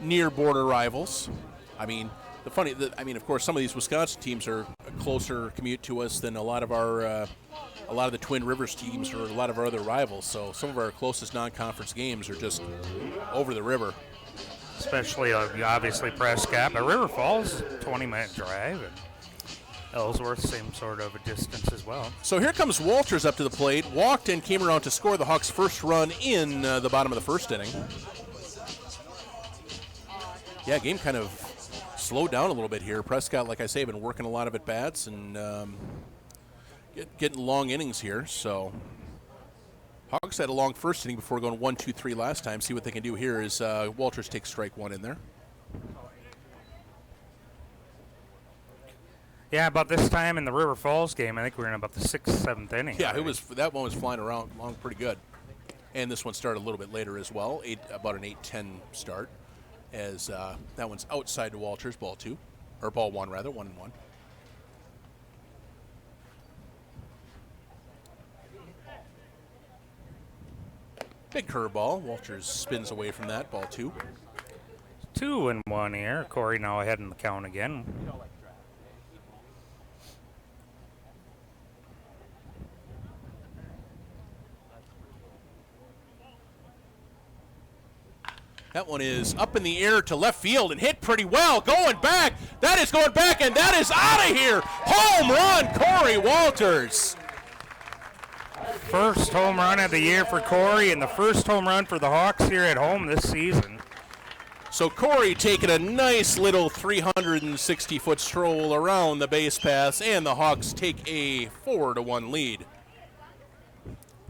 near border rivals. Of course, some of these Wisconsin teams are a closer commute to us than a lot of the Twin Rivers teams or a lot of our other rivals. So some of our closest non-conference games are just over the river. Especially, obviously, Prescott, but River Falls, 20-minute drive, and Ellsworth, same sort of a distance as well. So here comes Walters up to the plate, walked and came around to score the Hawks' first run in the bottom of the first inning. Yeah, game kind of slowed down a little bit here. Prescott, like I say, been working a lot of at-bats and getting long innings here. So Hawks had a long first inning before going 1-2-3 last time. See what they can do here as Walters takes strike 1 in there. Yeah, about this time in the River Falls game, I think we were in about the 6th, 7th inning. Yeah, that one was flying around along pretty good. And this one started a little bit later as well, about an 8-10 start, as that one's outside to Walters, ball 1, 1-1. Big curveball. Walters spins away from that, ball 2. 2-1 here. Corey now ahead in the count again. That one is up in the air to left field and hit pretty well. Going back. That is going back, and that is out of here. Home run, Corey Walters. First home run of the year for Corey and the first home run for the Hawks here at home this season. So Corey taking a nice little 360-foot stroll around the base pass, and the Hawks take a 4-1 lead.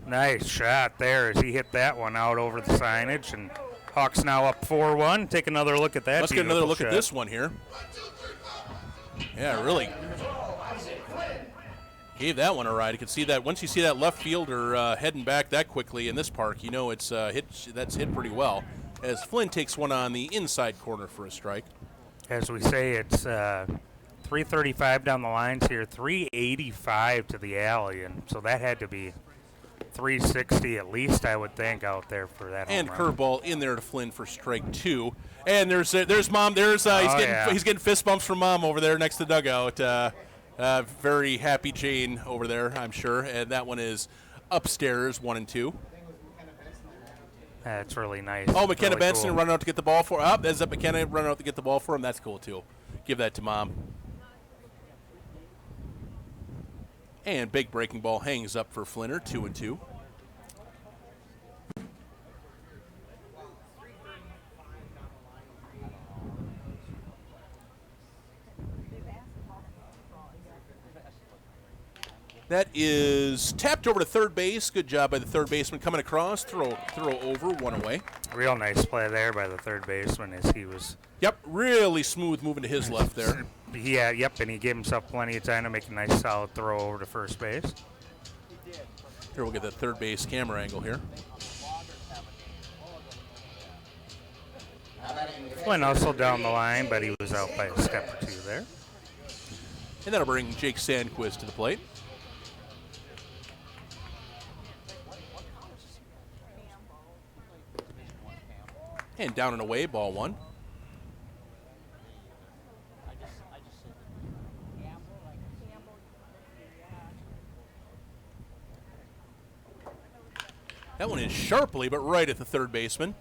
Nice shot there as he hit that one out over the signage, and Hawks now up 4-1. Take another look at that. Let's get another look at this one here. Yeah, really gave that one a ride. You can see that once you see that left fielder heading back that quickly in this park, you know it's that's hit pretty well. As Flynn takes one on the inside corner for a strike. As we say, it's 335 down the lines here, 385 to the alley, and so that had to be 360 at least, I would think, out there for that home And run. curveball in there to Flynn for strike 2. And there's Mom. He's getting fist bumps from Mom over there next to the dugout. Very happy Jane over there, I'm sure. And that one is upstairs, 1 and 2. That's really nice. Oh, McKenna really Benson cool. running out to get the ball for. Oh, there's McKenna running out to get the ball for him. That's cool too. Give that to Mom. And big breaking ball hangs up for Flinner, 2 and 2. That is tapped over to third base. Good job by the third baseman coming across. Throw over, 1 away. Real nice play there by the third baseman as he was. Yep, really smooth moving to his left there. Yeah, yep, and he gave himself plenty of time to make a nice solid throw over to first base. Here we'll get that third base camera angle here. Flynn hustled down the line, but he was out by a step or two there. And that'll bring Jake Sandquist to the plate. And down and away, ball 1. That one is sharply, but right at the third baseman.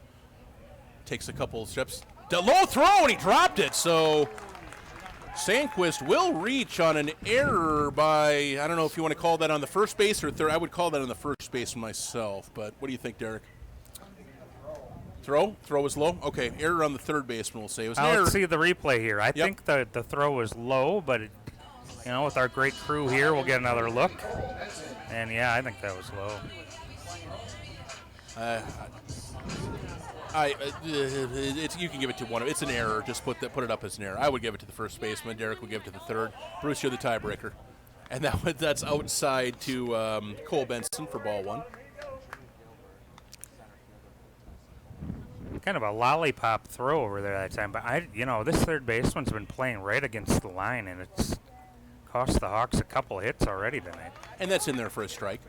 Takes a couple of steps. The low throw, and he dropped it. So Sandquist will reach on an error by, I don't know if you want to call that on the first base or third. I would call that on the first base myself. But what do you think, Derek? Throw was low? Okay, error on the third baseman, we'll say. It was an error. Let's see the replay here. I think the throw was low, but, with our great crew here, we'll get another look. And, yeah, I think that was low. You can give it to one. It's an error. Just put it up as an error. I would give it to the first baseman. Derek would give it to the third. Bruce, you're the tiebreaker. And that's outside to Cole Benson for ball 1. Kind of a lollipop throw over there that time, but this third baseman's been playing right against the line, and it's cost the Hawks a couple hits already tonight. And that's in there for a strike.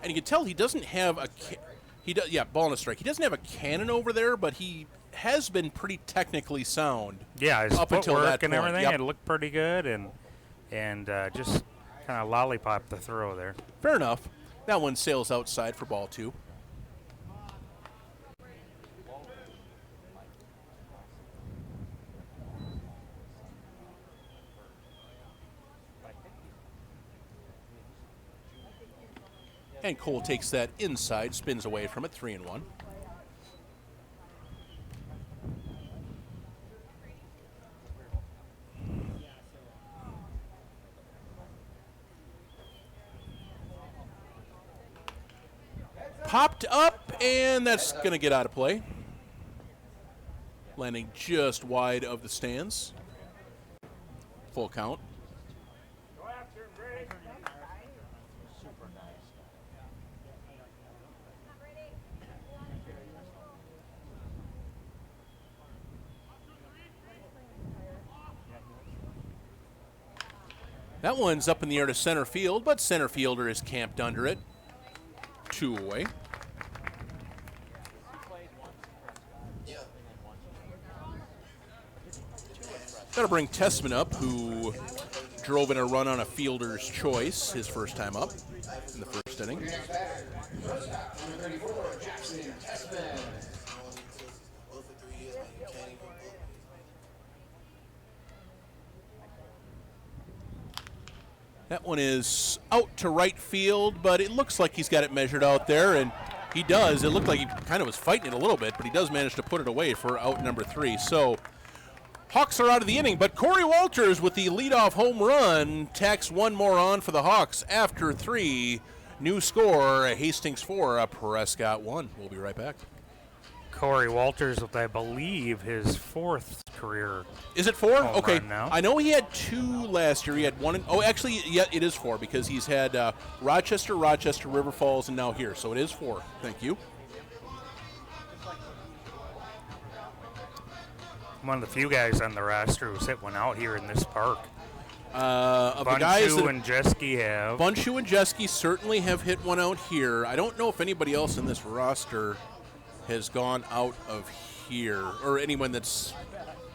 And you can tell he doesn't have ball and a strike. He doesn't have a cannon over there, but he has been pretty technically sound. Yeah, his up until footwork that and point. everything, Yep. it looked pretty good, and just kind of lollipop the throw there. Fair enough. That one sails outside for ball 2. And Cole takes that inside, spins away from it, 3 and 1. Popped up, and that's going to get out of play. Landing just wide of the stands. Full count. That one's up in the air to center field, but center fielder is camped under it. 2 away. That'll bring Tessman up, who drove in a run on a fielder's choice his first time up in the first inning. That one is out to right field, but it looks like he's got it measured out there, and he does. It looked like he kind of was fighting it a little bit, but he does manage to put it away for out number 3. So Hawks are out of the inning, but Corey Walters with the leadoff home run tacks one more on for the Hawks after 3. New score, Hastings 4, Prescott 1. We'll be right back. Corey Walters with, I believe, his 4th career. Is it 4? home Okay. run now. I know he had 2 last year. He had 1. Actually, yeah, it is 4 because he's had Rochester, River Falls, and now here. So it is 4. Thank you. One of the few guys on the roster who's hit one out here in this park. Of the guys Bunchu that and Jeske have. Bunchu and Jeske certainly have hit one out here. I don't know if anybody else in this roster has gone out of here, or anyone that's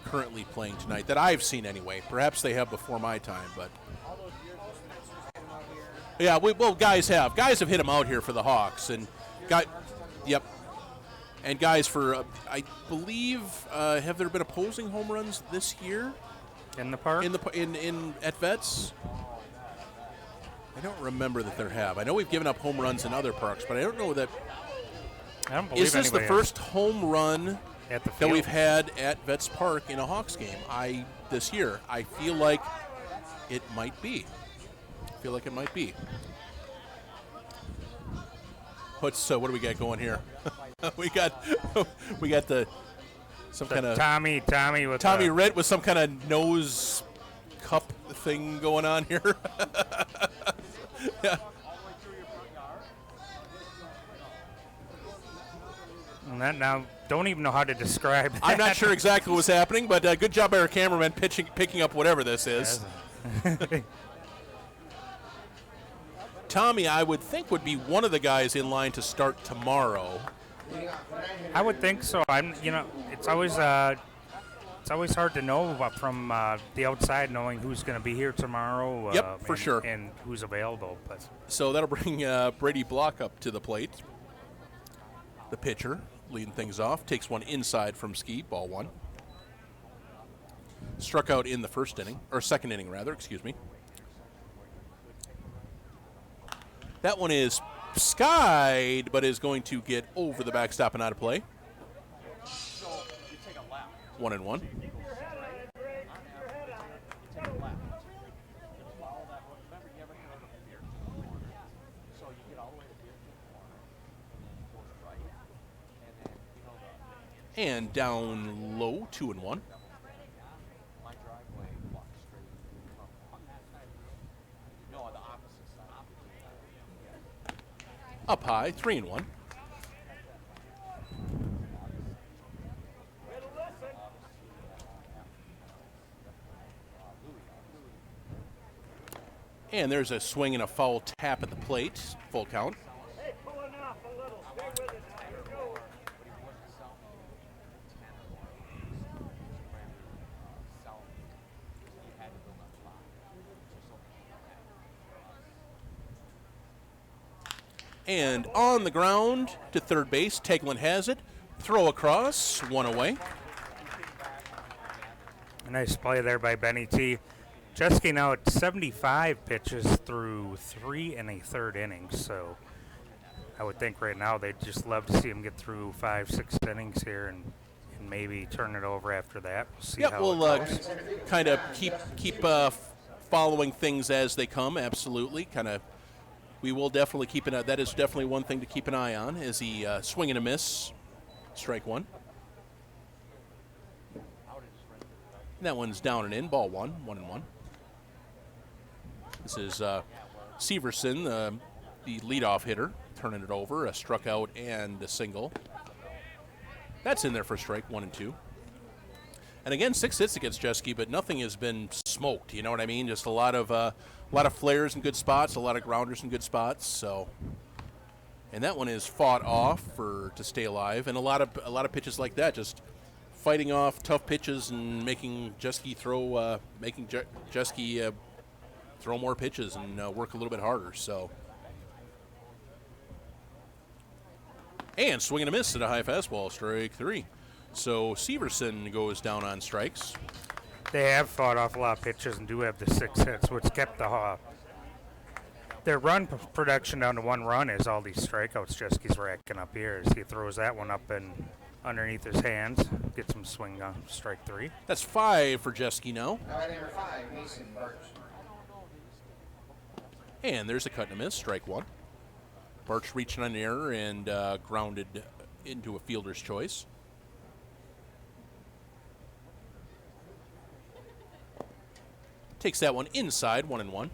currently playing tonight that I've seen anyway. Perhaps they have before my time, but yeah, guys have hit them out here for the Hawks, and yep, and guys for I believe have there been opposing home runs this year In the park? in at Vets? I don't remember that there have. I know we've given up home runs in other parks, but I don't know that. I don't believe Is this the anybody first home run at the that field. we've had at Vets Park in a Hawks game this year? I feel like it might be. What do we got going here? we got Tommy with Tommy the, Ritt with some kind of nose cup thing going on here. Yeah. and that now don't even know how to describe that. I'm not sure exactly what's happening, but good job by our cameraman picking up whatever this is. Tommy, I would think, would be one of the guys in line to start tomorrow. I would think so. It's always hard to know from the outside, knowing who's going to be here tomorrow. Yep, for sure. And who's available. But So that'll bring Brady Block up to the plate. The pitcher leading things off. Takes one inside from Ski, ball 1. Struck out in the second inning, excuse me. That one is skied, but is going to get over the backstop and out of play. 1-1. And down low, 2-1. Up high, 3-1. And there's a swing and a foul tap at the plate. Full count. And on the ground to third base, Teglin has it. Throw across, 1 away. a nice play there by Benny T. Jeske now at 75 pitches through 3 1/3 innings. So I would think right now they'd just love to see him get through 5-6 innings here and maybe turn it over after that. We'll see how we'll it goes. kind of keep following things as they come. Absolutely, we will definitely keep an eye. That is definitely one thing to keep an eye on. Is he swing and a miss? Strike 1. And that one's down and in. Ball 1, 1-1. This is Severson, the leadoff hitter, turning it over. A struck out and a single. That's in there for strike 1 and 2. And again, 6 hits against Jeske, but nothing has been smoked. You know what I mean? Just a lot of flares in good spots, a lot of grounders in good spots. So, and that one is fought off to stay alive, and a lot of pitches like that, just fighting off tough pitches and making Jeske throw more pitches and work a little bit harder. So. And swing and a miss at a high fastball, strike 3. So Severson goes down on strikes. They have fought off a lot of pitches and do have the 6 hits, which kept the Their run production down to 1 run is all these strikeouts Jeske's racking up here. As he throws that one up and underneath his hands, gets him swing on strike 3. That's 5 for Jeske now. Number 5, Mason Birch. And there's a cut and a miss, strike 1. Birch reaching on an error and grounded into a fielder's choice. Takes that one inside, 1-1.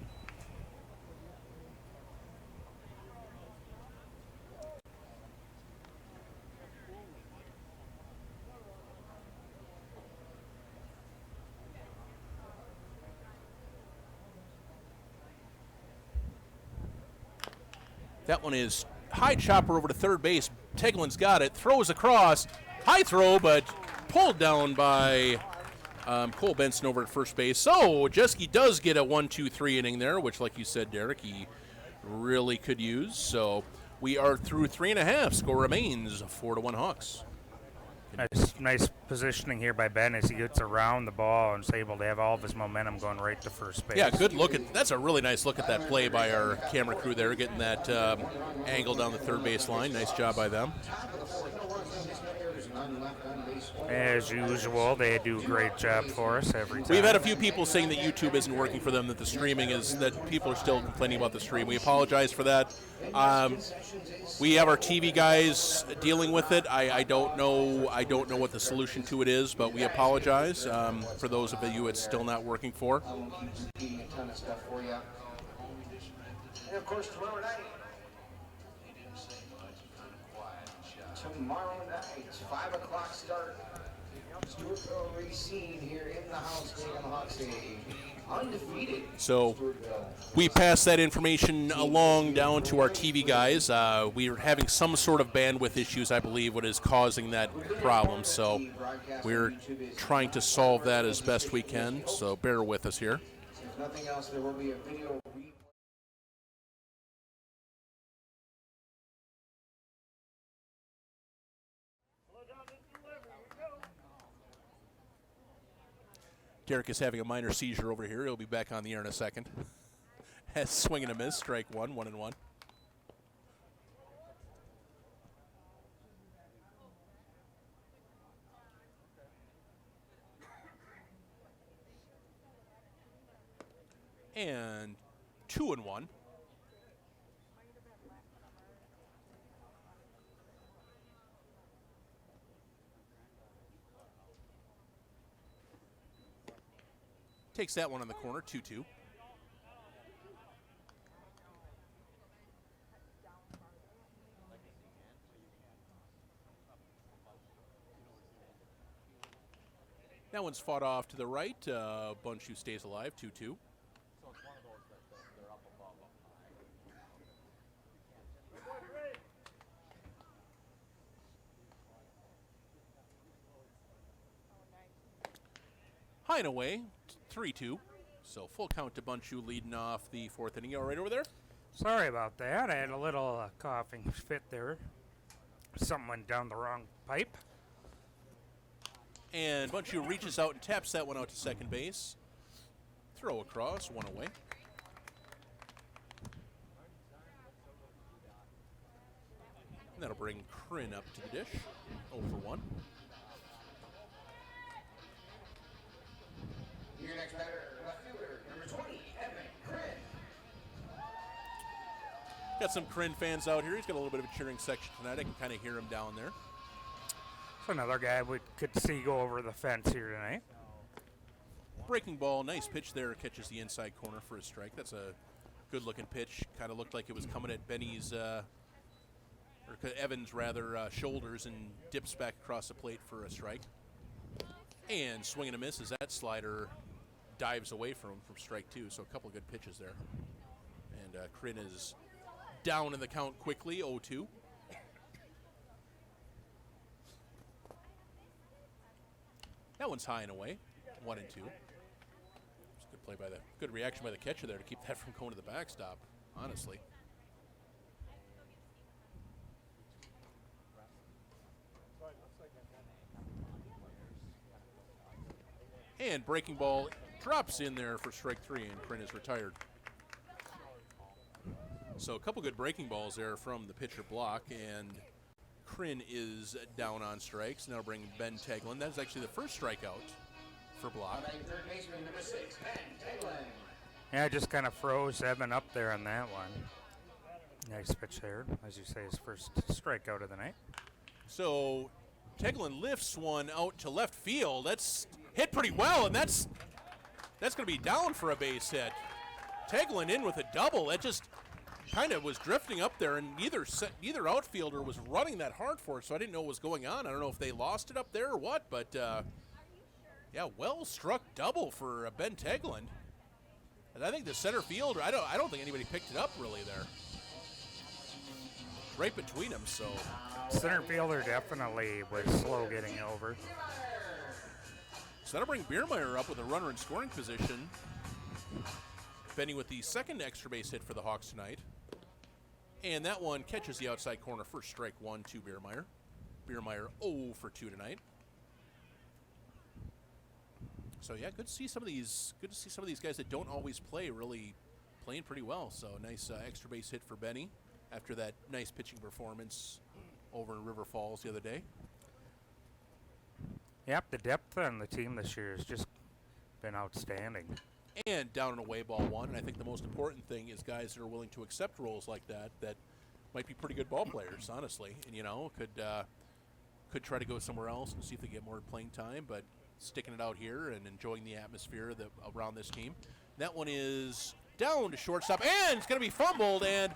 That one is high chopper over to third base. Teglin's got it, throws across, high throw, but pulled down by Cole Benson over at first base. So Jeske does get a 1-2-3 inning there, which, like you said, Derek, he really could use. So we are through 3.5. Score remains 4-1 Hawks. Nice positioning here by Ben as he gets around the ball and is able to have all of his momentum going right to first base. Yeah, good look at that's a really nice look at that play by our camera crew there, getting that angle down the third base line. Nice job by them. As usual, they do a great job for us every time. We've had a few people saying that YouTube isn't working for them, that the streaming is, that people are still complaining about the stream. We apologize for that. We have our TV guys dealing with it. I don't know what the solution to it is, but we apologize for those of you it's still not working for. And of course, tomorrow night, 5 o'clock start. Stewartville Racine here in the house, taking the Hawks undefeated. So we pass that information along down to our TV guys. We are having some sort of bandwidth issues, I believe, what is causing that problem. So we're trying to solve that as best we can. So bear with us here. If nothing else, there will be a video replay. Derek is having a minor seizure over here. He'll be back on the air in a second. Has swing and a miss, strike 1-1. And 2-1. Takes that one on the corner, 2-2. That one's fought off to the right. Bunchu stays alive, 2-2. High and away, 3-2. So full count to Bunchu leading off the fourth inning. You all right over there? Sorry about that. I had a little coughing fit there. Something went down the wrong pipe. And Bunchu reaches out and taps that one out to second base. Throw across, one away. And that'll bring Kryn up to the dish. 0 for 1. Your next batter, left fielder, number 20, Evan Kryn. Got some Kryn fans out here. He's got a little bit of a cheering section tonight. I can kind of hear him down there. So another guy we could see go over the fence here tonight. Breaking ball, nice pitch there. Catches the inside corner for a strike. That's a good-looking pitch. Kind of looked like it was coming at Benny's, or Evans' rather, shoulders, and dips back across the plate for a strike. And swing and a miss as that slider dives away from strike 2. So a couple of good pitches there. And Kryn is down in the count quickly, 0-2. That one's high and away, 1-2. It's a good play by the good reaction by the catcher there to keep that from going to the backstop, honestly. And breaking ball drops in there for strike 3, and Kryn is retired. So a couple good breaking balls there from the pitcher block, and Kryn is down on strikes. Now bring Ben Teglin. That's actually the first strikeout for block. Third baseman number 6, Ben Teglin. Yeah, just kind of froze Evan up there on that one. Nice pitch there, as you say, his first strikeout of the night. So Teglin lifts one out to left field. That's hit pretty well, and that's going to be down for a base hit. Teglin in with a double. That just kind of was drifting up there, and neither outfielder was running that hard for it, so I didn't know what was going on. I don't know if they lost it up there or what, but yeah, well struck double for Ben Teglin. And I think the center fielder, I don't think anybody picked it up really there. Right between them, so. Center fielder definitely was slow getting over. So that'll bring Biermeyer up with a runner in scoring position. Benny with the second extra base hit for the Hawks tonight. And that one catches the outside corner. First strike 1 to Biermeyer. Biermeyer 0 for 2 tonight. So yeah, good to see some of these guys that don't always play really playing pretty well. So nice extra base hit for Benny after that nice pitching performance over in River Falls the other day. Yep, the depth on the team this year has just been outstanding. And down and away ball 1. And I think the most important thing is guys that are willing to accept roles like that might be pretty good ball players, honestly. And, you know, could try to go somewhere else and see if they get more playing time, but sticking it out here and enjoying the atmosphere around this team. That one is down to shortstop, and it's going to be fumbled, and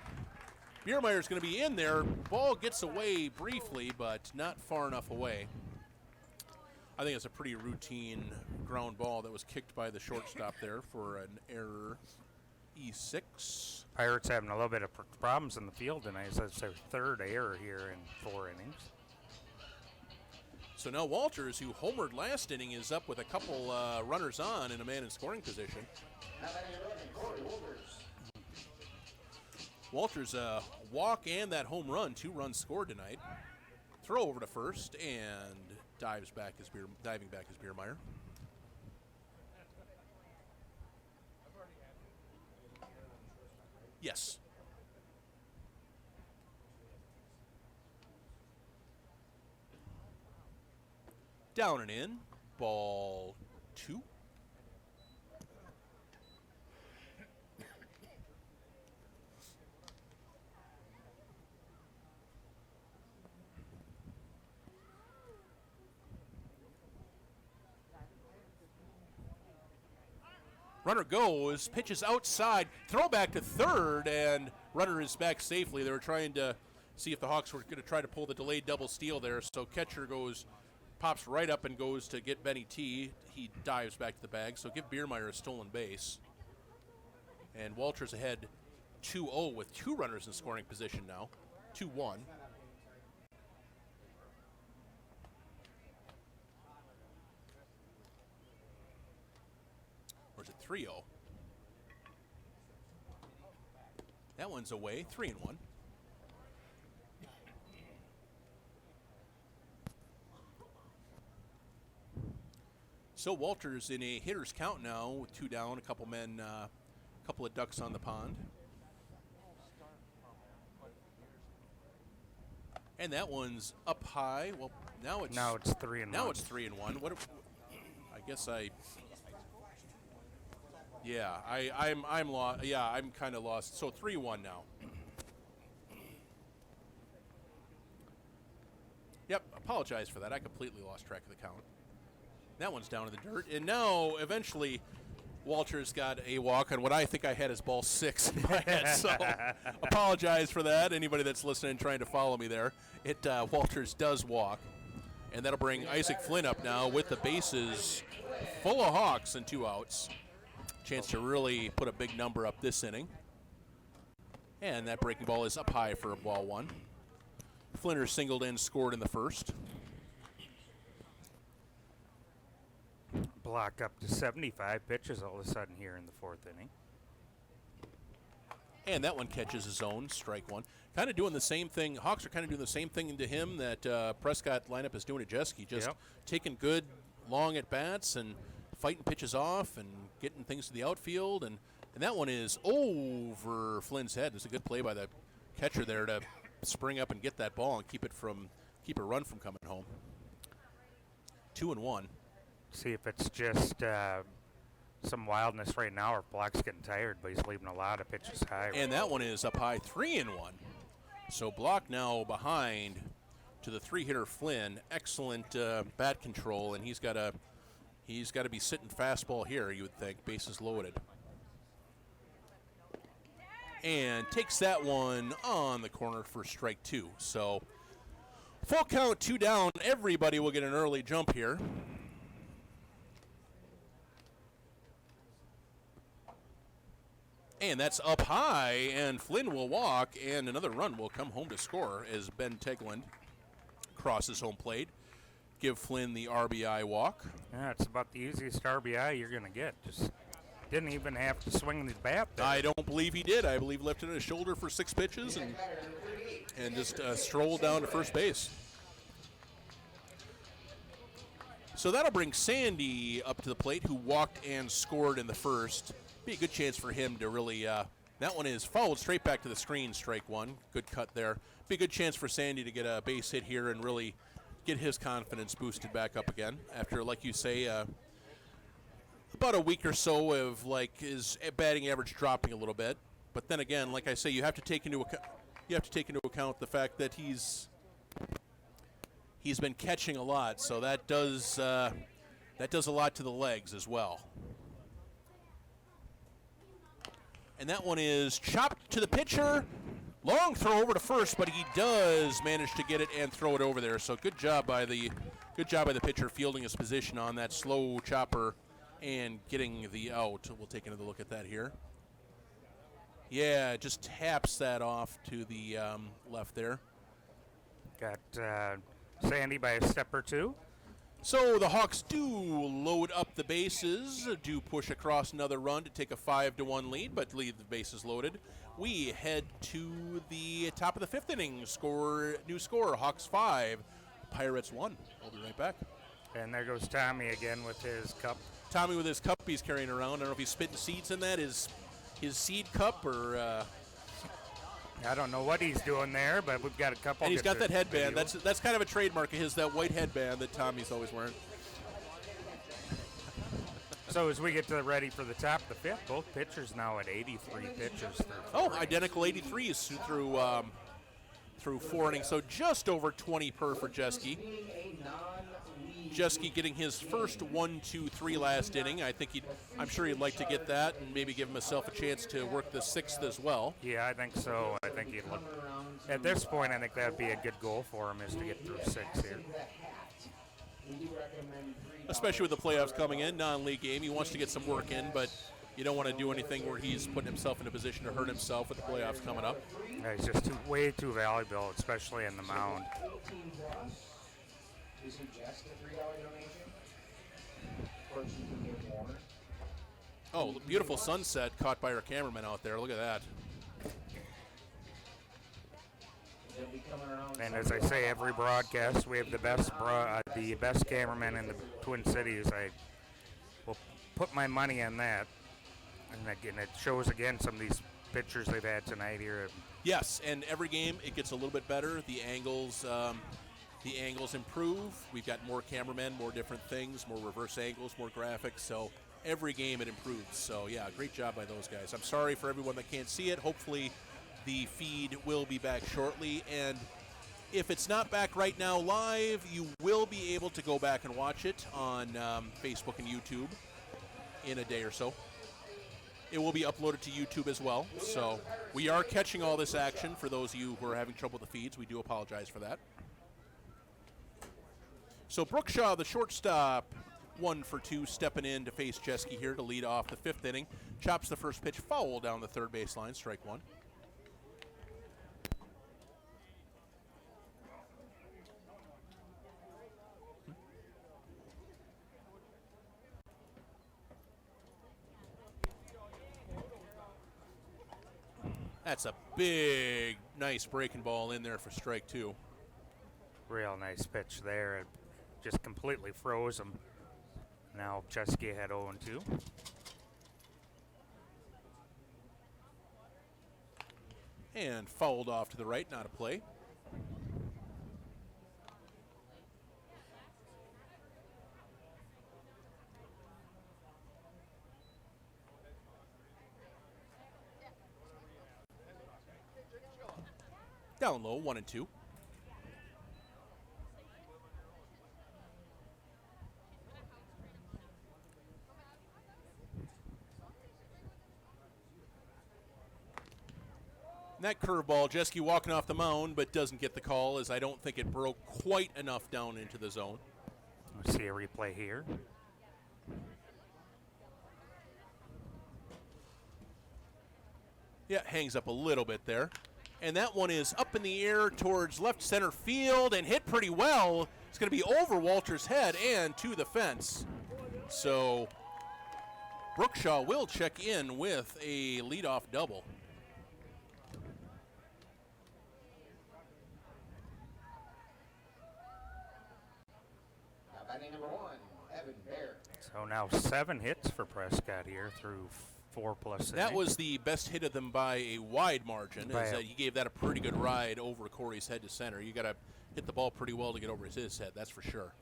Biermeyer's going to be in there. Ball gets away briefly, but not far enough away. I think it's a pretty routine ground ball that was kicked by the shortstop there for an error. E6. Pirates having a little bit of problems in the field tonight. So it's their third error here in 4 innings. So now Walters, who homered last inning, is up with a couple runners on and a man in scoring position. Walters walk and that home run, 2 runs scored tonight. Throw over to first and diving back as Biermeyer. Yes. Down and in. Ball 2. Runner goes, pitches outside, throw back to third, and runner is back safely. They were trying to see if the Hawks were going to try to pull the delayed double steal there. So catcher pops right up and goes to get Benny T. He dives back to the bag. So give Biermeyer a stolen base. And Walters ahead 2-0 with 2 runners in scoring position now. 2-1. Or is it 3-0? That one's away, 3-1. So Walters in a hitter's count now with 2 down, a couple men, a couple of ducks on the pond. And that one's up high. Well, now it's 3-1. Now it's 3-1. What? I guess Yeah, I'm lost. Yeah, I'm kind of lost. So 3-1 now. Yep, apologize for that. I completely lost track of the count. That one's down in the dirt. And now, eventually, Walters got a walk on what I think I had as ball 6 in my head. So apologize for that. Anybody that's listening trying to follow me there. Walters does walk. And that'll bring Isaac Flynn up now with the bases full of Hawks and 2 outs. Chance to really put a big number up this inning. And that breaking ball is up high for ball 1. Flinner singled in, scored in the first. Block up to 75 pitches all of a sudden here in the 4th inning. And that one catches his own, strike 1. Kind of doing the same thing. Hawks are kind of doing the same thing to him that Prescott lineup is doing to Jeske. Just taking good long at-bats and fighting pitches off and getting things to the outfield. And And that one is over Flynn's head. It's a good play by the catcher there to spring up and get that ball and keep a run from coming home. 2-1. See if it's just some wildness right now, or Block's getting tired, but he's leaving a lot of pitches high. And that one is up high, 3-1. So Block now behind to the 3-hitter Flynn. Excellent bat control, and he's got to be sitting fastball here, you would think. Bases loaded. And takes that one on the corner for strike 2. So full count, 2 down. Everybody will get an early jump here. And that's up high, and Flynn will walk, and another run will come home to score as Ben Tegland crosses home plate. Give Flynn the RBI walk. Yeah, it's about the easiest RBI you're going to get. Just didn't even have to swing the bat there. I don't believe he did. I believe lifted his shoulder for 6 pitches and just strolled down to first base. So that'll bring Sandy up to the plate, who walked and scored in the first. Be a good chance for him to really, that one is fouled straight back to the screen, strike 1. Good cut there. Be a good chance for Sandy to get a base hit here and really get his confidence boosted back up again after, like you say, about a week or so of his batting average dropping a little bit. But then again, like I say, you have to take into account the fact that he's been catching a lot, so that does a lot to the legs as well. And that one is chopped to the pitcher. Long throw over to first, but he does manage to get it and throw it over there. So good job by the pitcher fielding his position on that slow chopper and getting the out. We'll take another look at that here. Yeah, just taps that off to the left there. Got Sandy by a step or two. So the Hawks do load up the bases, do push across another run to take a 5-1 lead, but leave the bases loaded. We head to the top of the 5th inning. New score, Hawks 5, Pirates 1. We'll be right back. And there goes Tommy again with his cup. Tommy with his cup he's carrying around. I don't know if he's spitting seeds in that, his seed cup, or... I don't know what he's doing there, but we've got a couple. And he's got that headband. That's kind of a trademark of his, that white headband that Tommy's always wearing. So as we get ready for the top of the 5th, both pitchers now at 83 pitches. Identical 83s through 4 innings. So just over 20 per for Jeske. Jeske getting his first 1-2-3 last inning. I'm sure he'd like to get that and maybe give himself a chance to work the 6th as well. Yeah, I think so. I think he'd look. At this point, I think that'd be a good goal for him, is to get through 6 here. Especially with the playoffs coming in, non-league game. He wants to get some work in, but you don't want to do anything where he's putting himself in a position to hurt himself with the playoffs coming up. Yeah, he's just way too valuable, especially in the mound. We suggest a $3 donation. Of course, you can give more. Oh, beautiful sunset caught by our cameraman out there. Look at that. And as I say every broadcast, we have the best cameraman in the Twin Cities. I will put my money on that. And again, it shows again some of these pictures they've had tonight here. Yes, and every game it gets a little bit better. The angles improve. We've got more cameramen, more different things, more reverse angles, more graphics. So every game it improves. So yeah, great job by those guys. I'm sorry for everyone that can't see it. Hopefully the feed will be back shortly. And if it's not back right now live, you will be able to go back and watch it on Facebook and YouTube in a day or so. It will be uploaded to YouTube as well. So we are catching all this action. For those of you who are having trouble with the feeds, we do apologize for that. So Brookshaw, the shortstop, 1 for 2, stepping in to face Jeske here to lead off the 5th inning. Chops the first pitch foul down the third baseline, strike 1. That's a big, nice breaking ball in there for strike 2. Real nice pitch there. It just completely froze him. Now Jeske had 0-2. And fouled off to the right, not a play. Down low, 1-2. And that curveball, Jeske walking off the mound, but doesn't get the call, as I don't think it broke quite enough down into the zone. Let's see a replay here. Yeah, hangs up a little bit there. And that one is up in the air towards left center field and hit pretty well. It's going to be over Walter's head and to the fence. So Brookshaw will check in with a leadoff double. Batting number 1, Evan Bear. So now 7 hits for Prescott here through 4+ innings. That was the best hit of them by a wide margin. As he gave that a pretty good ride over Corey's head to center. You got to hit the ball pretty well to get over his head, that's for sure.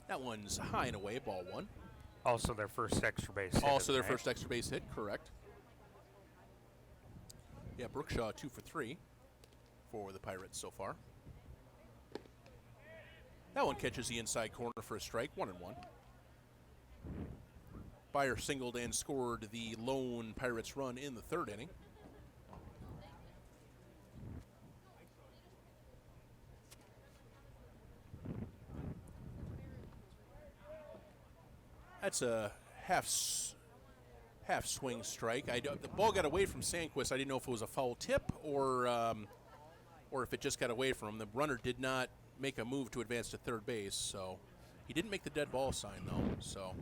That one's high and away, ball 1. Also their first extra base hit. Also their right? first extra base hit, correct. Yeah, Brookshaw 2 for 3 for the Pirates so far. That one catches the inside corner for a strike, 1-1. Byer singled and scored the lone Pirates run in the 3rd inning. That's a half swing strike. The ball got away from Sandquist. I didn't know if it was a foul tip or if it just got away from him. The runner did not make a move to advance to third base, so he didn't make the dead ball sign though. So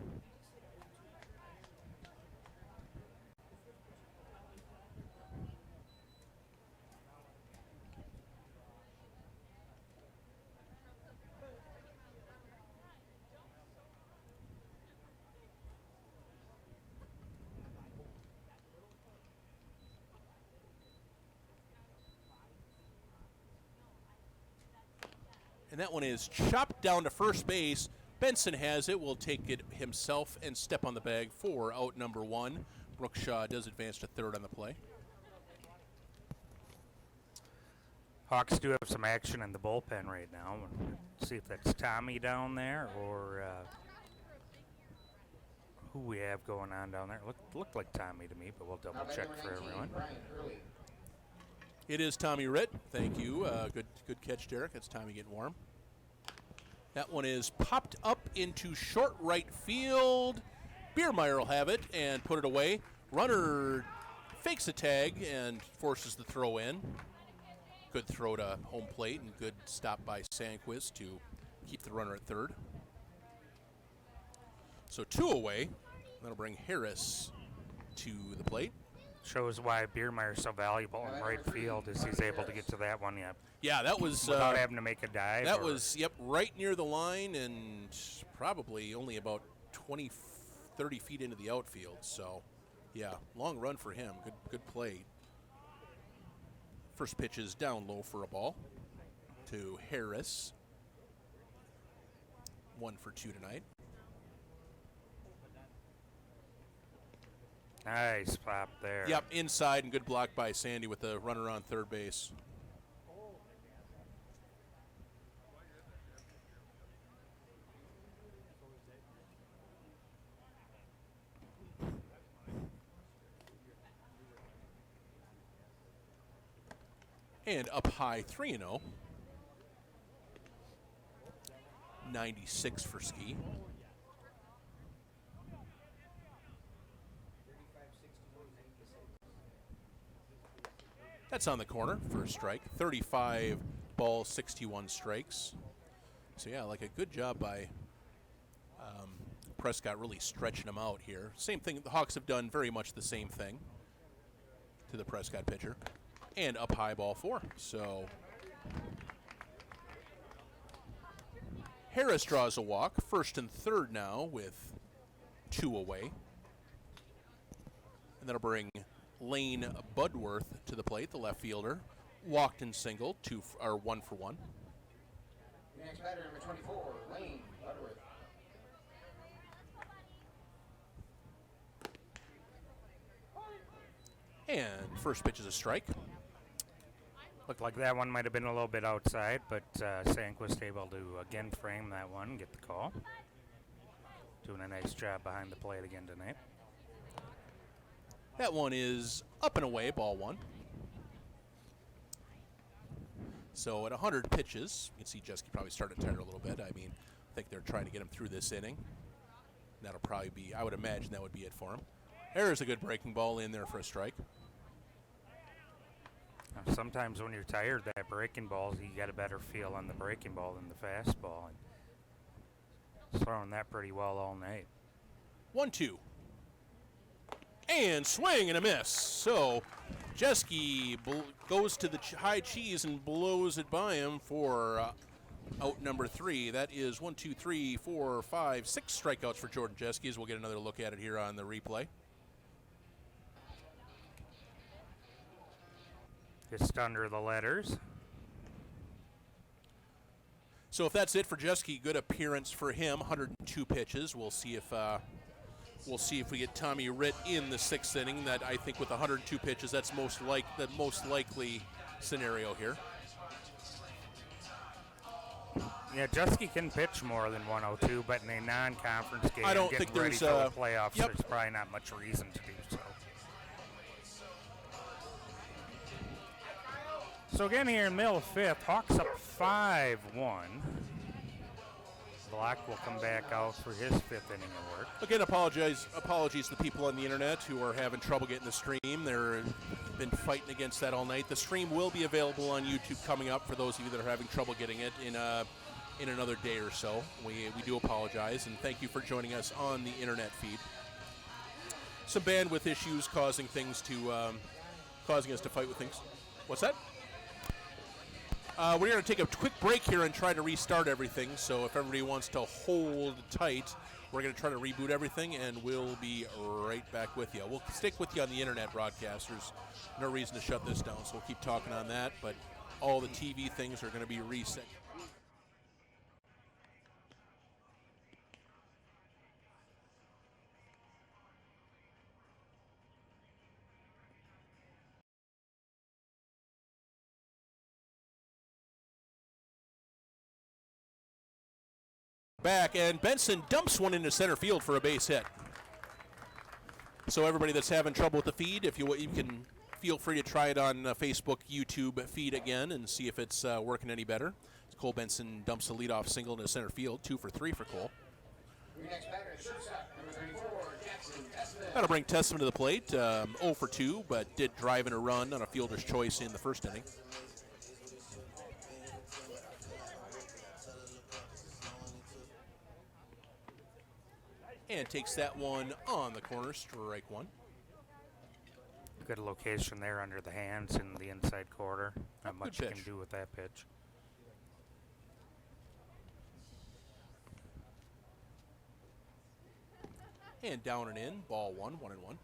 and that one is chopped down to first base. Benson has it, will take it himself and step on the bag for out number 1. Brookshaw does advance to third on the play. Hawks do have some action in the bullpen right now. Let's see if that's Tommy down there or who we have going on down there. Looked like Tommy to me, but we'll double check for everyone. It is Tommy Ritt. Thank you. Good catch, Derek. That's Tommy getting warm. That one is popped up into short right field. Biermeyer will have it and put it away. Runner fakes a tag and forces the throw in. Good throw to home plate and good stop by Sandquist to keep the runner at third. So 2 away. That'll bring Harris to the plate. Shows why Biermeyer's so valuable in right field is he's able to get to that one yet. Yeah, that was without having to make a dive. That was right near the line and probably only about 20-30 feet into the outfield. So, yeah, long run for him. Good play. First pitch is down low for a ball to Harris. 1 for 2 tonight. Nice pop there. Yep, inside and good block by Sandy with the runner on third base. And up high, 3-0. 96 for Ski. That's on the corner for a strike. 35 balls, 61 strikes. So, yeah, like a good job by Prescott really stretching him out here. Same thing, the Hawks have done very much the same thing to the Prescott pitcher. And up high, ball 4. So Harris draws a walk. First and third now with 2 away. And that'll bring Lane Budworth to the plate, the left fielder. Walked and singled, 1 for 1. Your next batter, number 24, Lane Budworth. And first pitch is a strike. Looked like that one might have been a little bit outside, but Sandquist able to again frame that one and get the call. Doing a nice job behind the plate again tonight. That one is up and away, ball 1. So at 100 pitches, you can see Jeske probably started tired a little bit. I mean, I think they're trying to get him through this inning. That'll probably be, I would imagine that would be it for him. There's a good breaking ball in there for a strike. Sometimes when you're tired, that breaking ball, you get a better feel on the breaking ball than the fastball. And he's throwing that pretty well all night. 1-2. And swing and a miss. So Jeske goes to the high cheese and blows it by him for out number 3. That is 1, 2, 3, 4, 5, 6 strikeouts for Jordan Jeske, as we'll get another look at it here on the replay. Just under the letters. So if that's it for Jeske, good appearance for him. 102 pitches. We'll see if we get Tommy Ritt in the 6th inning. That, I think, with 102 pitches, that's the most likely scenario here. Yeah, Jeske can pitch more than 102, but in a non-conference game, I don't getting think ready there's for the playoffs, yep. there's probably not much reason to do so. So again here in middle of 5th, Hawks up 5-1. Black will come back out for his 5th inning of work. Again, apologies to the people on the internet who are having trouble getting the stream. They've been fighting against that all night. The stream will be available on YouTube coming up for those of you that are having trouble getting it in another day or so. We do apologize, and thank you for joining us on the internet feed. Some bandwidth issues causing us to fight with things. What's that? We're going to take a quick break here and try to restart everything. So if everybody wants to hold tight, we're going to try to reboot everything, and we'll be right back with you. We'll stick with you on the internet broadcast. There's no reason to shut this down, so we'll keep talking on that. But all the TV things are going to be reset. Back, and Benson dumps one into center field for a base hit. So everybody that's having trouble with the feed, if you can feel free to try it on Facebook, YouTube feed again and see if it's working any better. Cole Benson dumps a leadoff single into center field, 2 for 3 for Cole. Your next batter is shortstop, number 34, Jackson Tessman. That'll bring Tessman to the plate, 0 for 2, but did drive in a run on a fielder's choice in the 1st inning. And takes that one on the corner, strike 1. Good location there under the hands in the inside quarter. Not much you can do with that pitch. And down and in, ball 1, 1-1.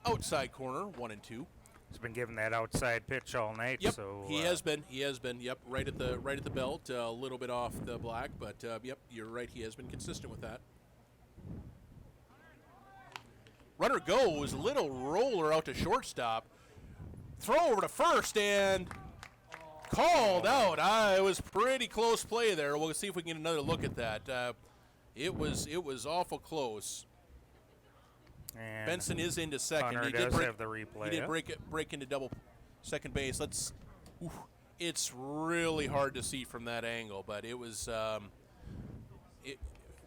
Outside corner, 1-2. He's been given that outside pitch all night. Yep, so he has been. Yep, right at the belt, a little bit off the black, but yep, you're right. He has been consistent with that. Runner goes, little roller out to shortstop. Throw over to first and called out. It was pretty close play there. We'll see if we can get another look at that. It was awful close. And Benson is into second. Hunter does have the replay. He did break into double second base. It's really hard to see from that angle, but it was.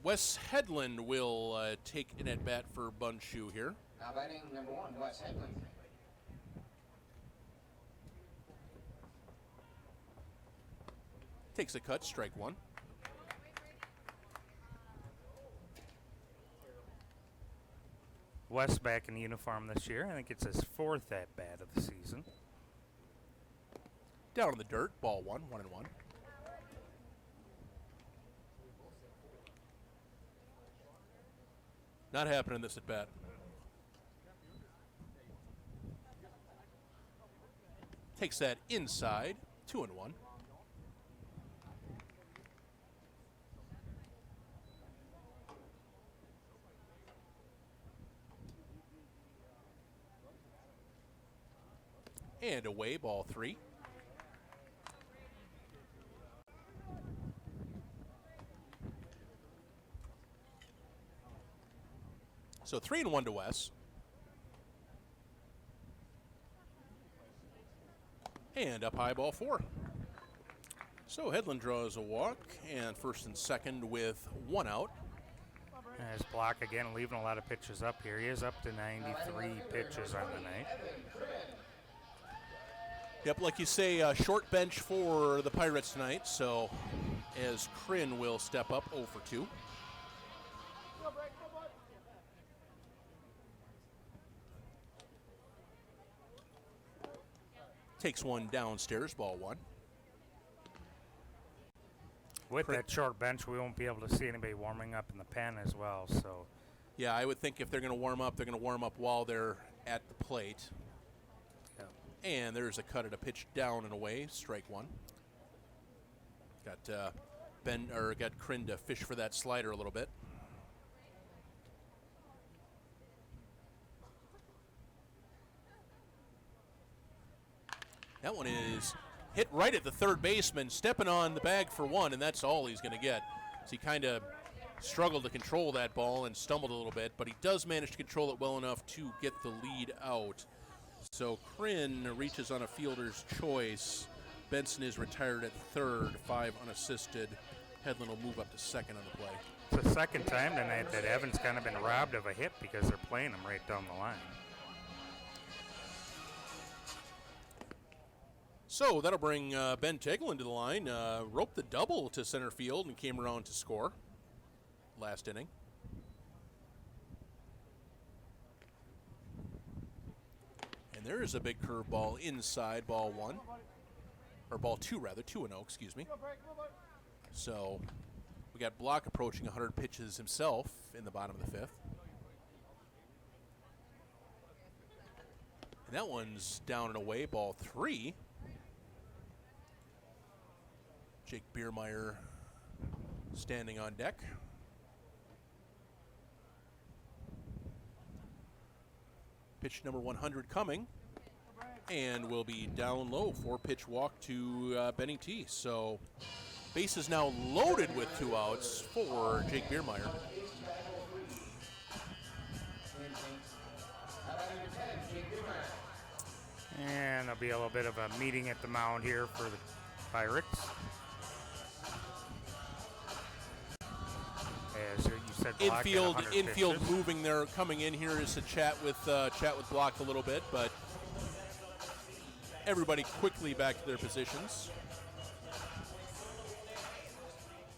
Wes Hedlund will take an at bat for Bundschuh here. Now batting number 1, Wes Hedlund. Takes a cut, strike 1. Wes back in uniform this year. I think it's his 4th at-bat of the season. Down in the dirt, ball 1, 1-1. Not happening this at bat. Takes that inside, 2-1. And away, ball 3. So 3-1 to Wes. And up high, ball 4. So Headland draws a walk, and first and second with 1 out. His block again, leaving a lot of pitches up here. He is up to 93 pitches on the night. Yep, like you say, short bench for the Pirates tonight, so as Kryn will step up 0 for 2. Takes one downstairs, ball 1. With that short bench, we won't be able to see anybody warming up in the pen as well. So, yeah, I would think if they're going to warm up, they're going to warm up while they're at the plate. Yeah. And there's a cut at a pitch down and away, strike 1. Got got Kryn to fish for that slider a little bit. That one is hit right at the third baseman, stepping on the bag for 1, and that's all he's going to get. So he kind of struggled to control that ball and stumbled a little bit, but he does manage to control it well enough to get the lead out. So Kryn reaches on a fielder's choice. Benson is retired at third, 5 unassisted. Headland will move up to second on the play. It's the second time tonight that Evans kind of been robbed of a hit because they're playing him right down the line. So that'll bring Ben Tegelin to the line. Roped the double to center field and came around to score last inning. And there is a big curveball inside, ball 1. Or ball 2, rather. 2-0, excuse me. So we got Block approaching 100 pitches himself in the bottom of the 5th. And that one's down and away, ball 3. Jake Biermeyer standing on deck. Pitch number 100 coming, and will be down low. 4-pitch walk to Benny T. So base is now loaded with 2 outs for Jake Biermeyer. And there'll be a little bit of a meeting at the mound here for the Pirates. As you said, infield moving there, coming in here is to chat with Block a little bit, but everybody quickly back to their positions.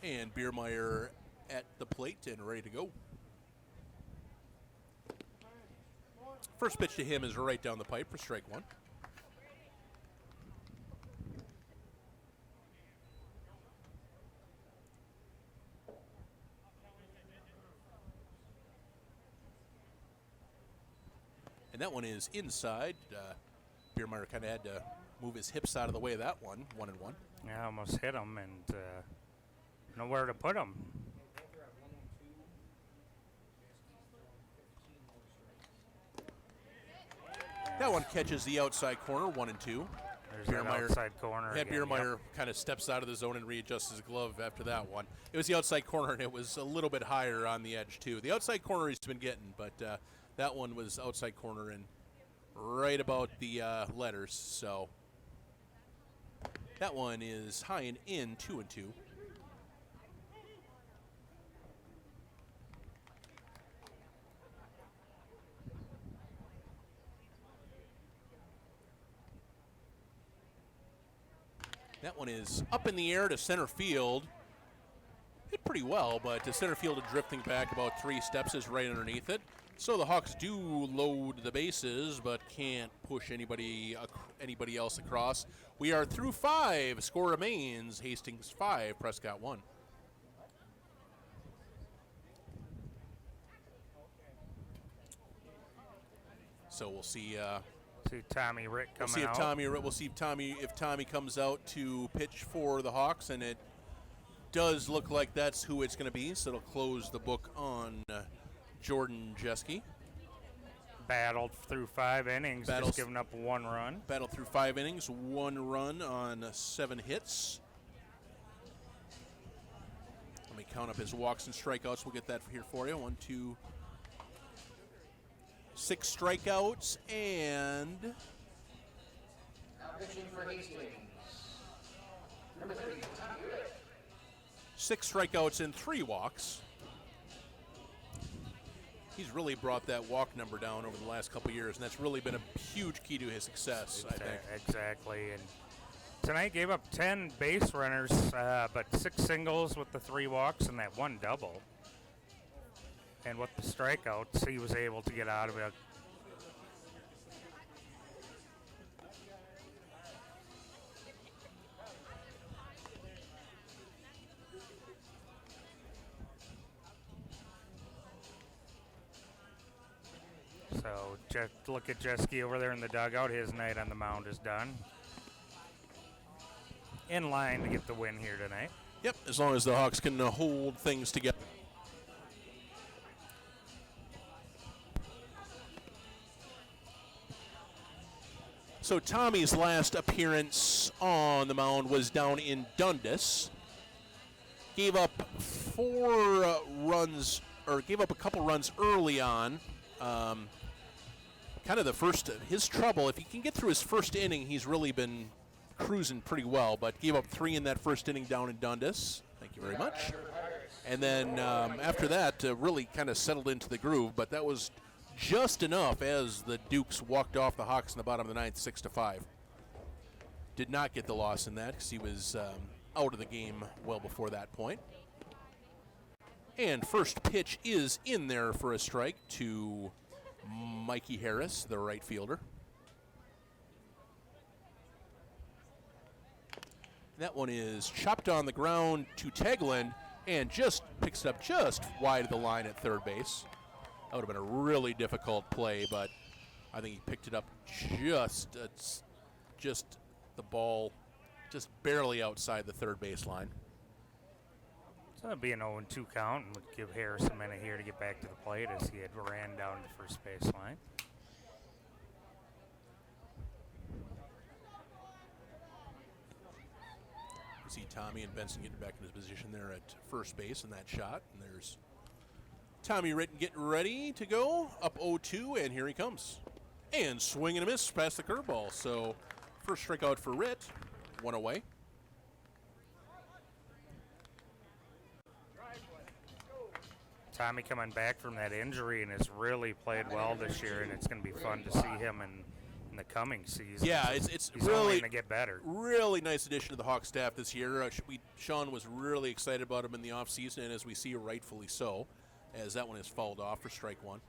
And Biermeyer at the plate and ready to go. First pitch to him is right down the pipe for strike 1. And that one is inside. Biermeyer kind of had to move his hips out of the way of that one. 1-1. Yeah, almost hit him and nowhere to put him. That one catches the outside corner, 1-2. There's that outside corner. Yeah, again, Biermeyer kind of steps out of the zone and readjusts his glove after that one. It was the outside corner, and it was a little bit higher on the edge, too. The outside corner he's been getting, but that one was outside corner and right about the letters. So that one is high and in, 2-2. That one is up in the air to center field. It hit pretty well, but the center fielder drifting back about 3 steps is right underneath it. So the Hawks do load the bases, but can't push anybody else across. We are through 5. Score remains Hastings 5, Prescott 1. So we'll see. See Tommy Ritt We'll coming see out. if Tommy comes out to pitch for the Hawks, and it does look like that's who it's going to be. So it'll close the book on Jordan Jeske. Battled through 5 innings, just giving up 1 run. Battled through 5 innings, 1 run on 7 hits. Let me count up his walks and strikeouts. We'll get that here for you. 1, 2, 6 strikeouts and Now pitching for Hastings. Number 3, Tommy Ritt. 6 strikeouts and 3 walks. He's really brought that walk number down over the last couple of years, and that's really been a huge key to his success, I think. Exactly. And tonight gave up 10 base runners, but 6 singles with the 3 walks and that 1 double. And with the strikeouts, he was able to get out of it. So just look at Jeske over there in the dugout. His night on the mound is done. In line to get the win here tonight. Yep, as long as the Hawks can hold things together. So Tommy's last appearance on the mound was down in Dundas. Gave up 4 runs, or gave up a couple runs early on. Kind of the first, his trouble, if he can get through his first inning, he's really been cruising pretty well, but gave up 3 in that first inning down in Dundas. Thank you very much. And then after that, really kind of settled into the groove, but that was just enough as the Dukes walked off the Hawks in the bottom of the 9th, 6-5. Did not get the loss in that because he was out of the game well before that point. And first pitch is in there for a strike to Mikey Harris, the right fielder. That one is chopped on the ground to Teglin and just picks it up just wide of the line at third base. That would have been a really difficult play, but I think he picked it up just the ball just barely outside the third base line. So that'd be an 0-2 count and would give Harris a minute here to get back to the plate as he had ran down the first base line. You see Tommy and Benson getting back in his position there at first base in that shot. And there's Tommy Ritt getting ready to go, up 0-2, and here he comes. And swing and a miss past the curveball. So first strikeout for Ritt, 1 away. Tommy coming back from that injury and has really played well this year, and it's going to be fun to see him in the coming season. Yeah, it's He's really only going to get better. Really nice addition to the Hawks staff this year. Sean was really excited about him in the offseason, and as we see, rightfully so, as that one is fouled off for strike 1.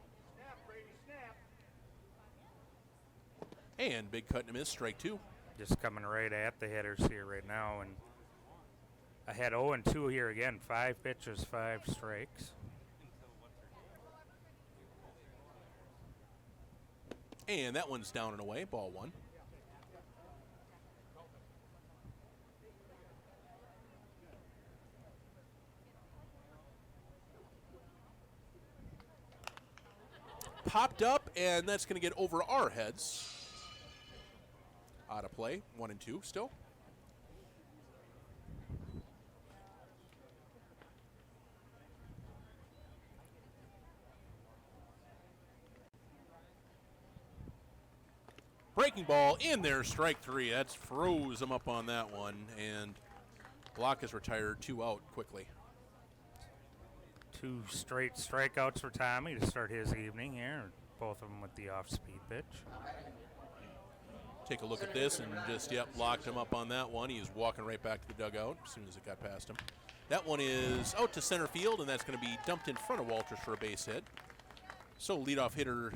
And big cut and a miss, strike 2. Just coming right at the hitters here right now, and ahead 0-2 here again. 5 pitches, 5 strikes. And that one's down and away, ball 1. Popped up, and that's going to get over our heads. Out of play, 1-2 still. Breaking ball in there, strike 3. That's froze him up on that one, and Block is retired, 2 out quickly. 2 straight strikeouts for Tommy to start his evening here. Both of them with the off-speed pitch. Take a look at this and just, locked him up on that one. He was walking right back to the dugout as soon as it got past him. That one is out to center field, and that's going to be dumped in front of Walters for a base hit. So leadoff hitter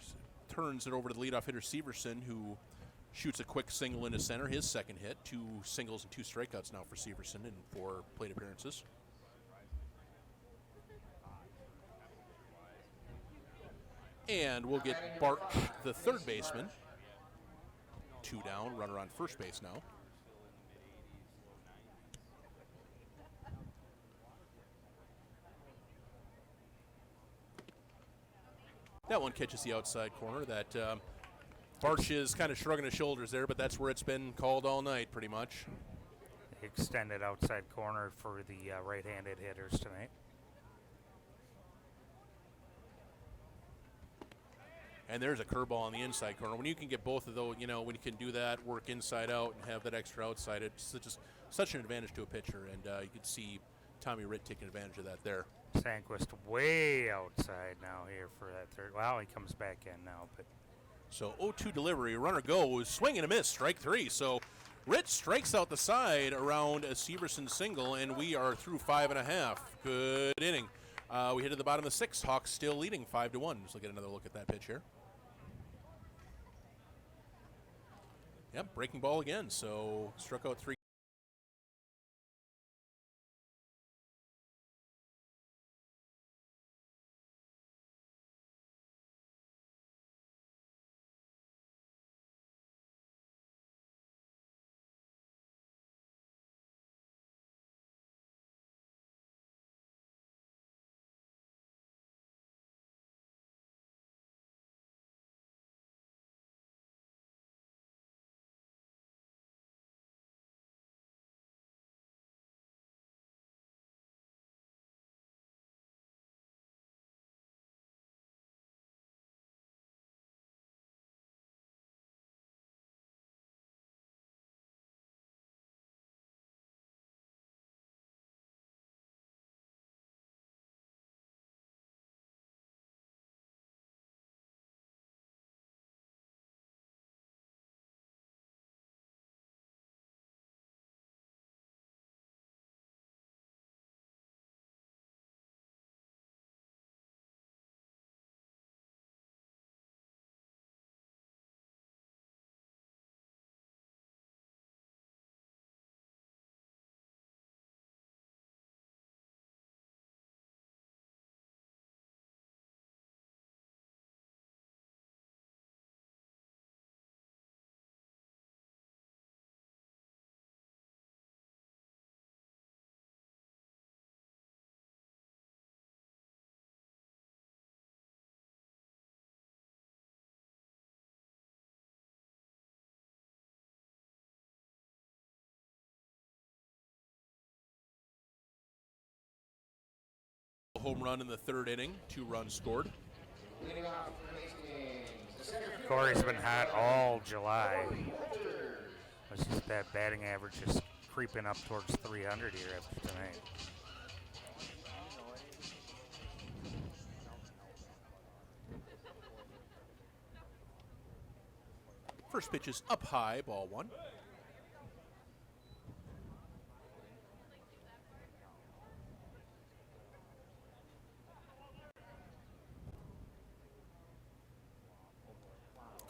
turns it over to the leadoff hitter Severson, who shoots a quick single into center, his second hit. 2 singles and 2 strikeouts now for Severson in 4 plate appearances. And we'll get Bart, the third baseman. 2 down, runner on first base now. That one catches the outside corner. That Barch is kind of shrugging his shoulders there, but that's where it's been called all night, pretty much. Extended outside corner for the right-handed hitters tonight. And there's a curveball on the inside corner. When you can get both of those, when you can do that, work inside out and have that extra outside, it's just such an advantage to a pitcher. And you can see Tommy Ritt taking advantage of that there. Sandquist way outside now here for that third. Well, he comes back in now, but so 0-2 delivery, runner goes, swing and a miss, strike 3. So Ritt strikes out the side around a Severson single, and we are through 5.5. Good inning. We hit to the bottom of the 6th. Hawks still leading 5-1. Let's get another look at that pitch here. Yep, breaking ball again. So struck out 3. Home run in the 3rd inning, 2 runs scored. Corey's been hot all July. It's just that batting average is creeping up towards 300 here after tonight. First pitch is up high, ball 1.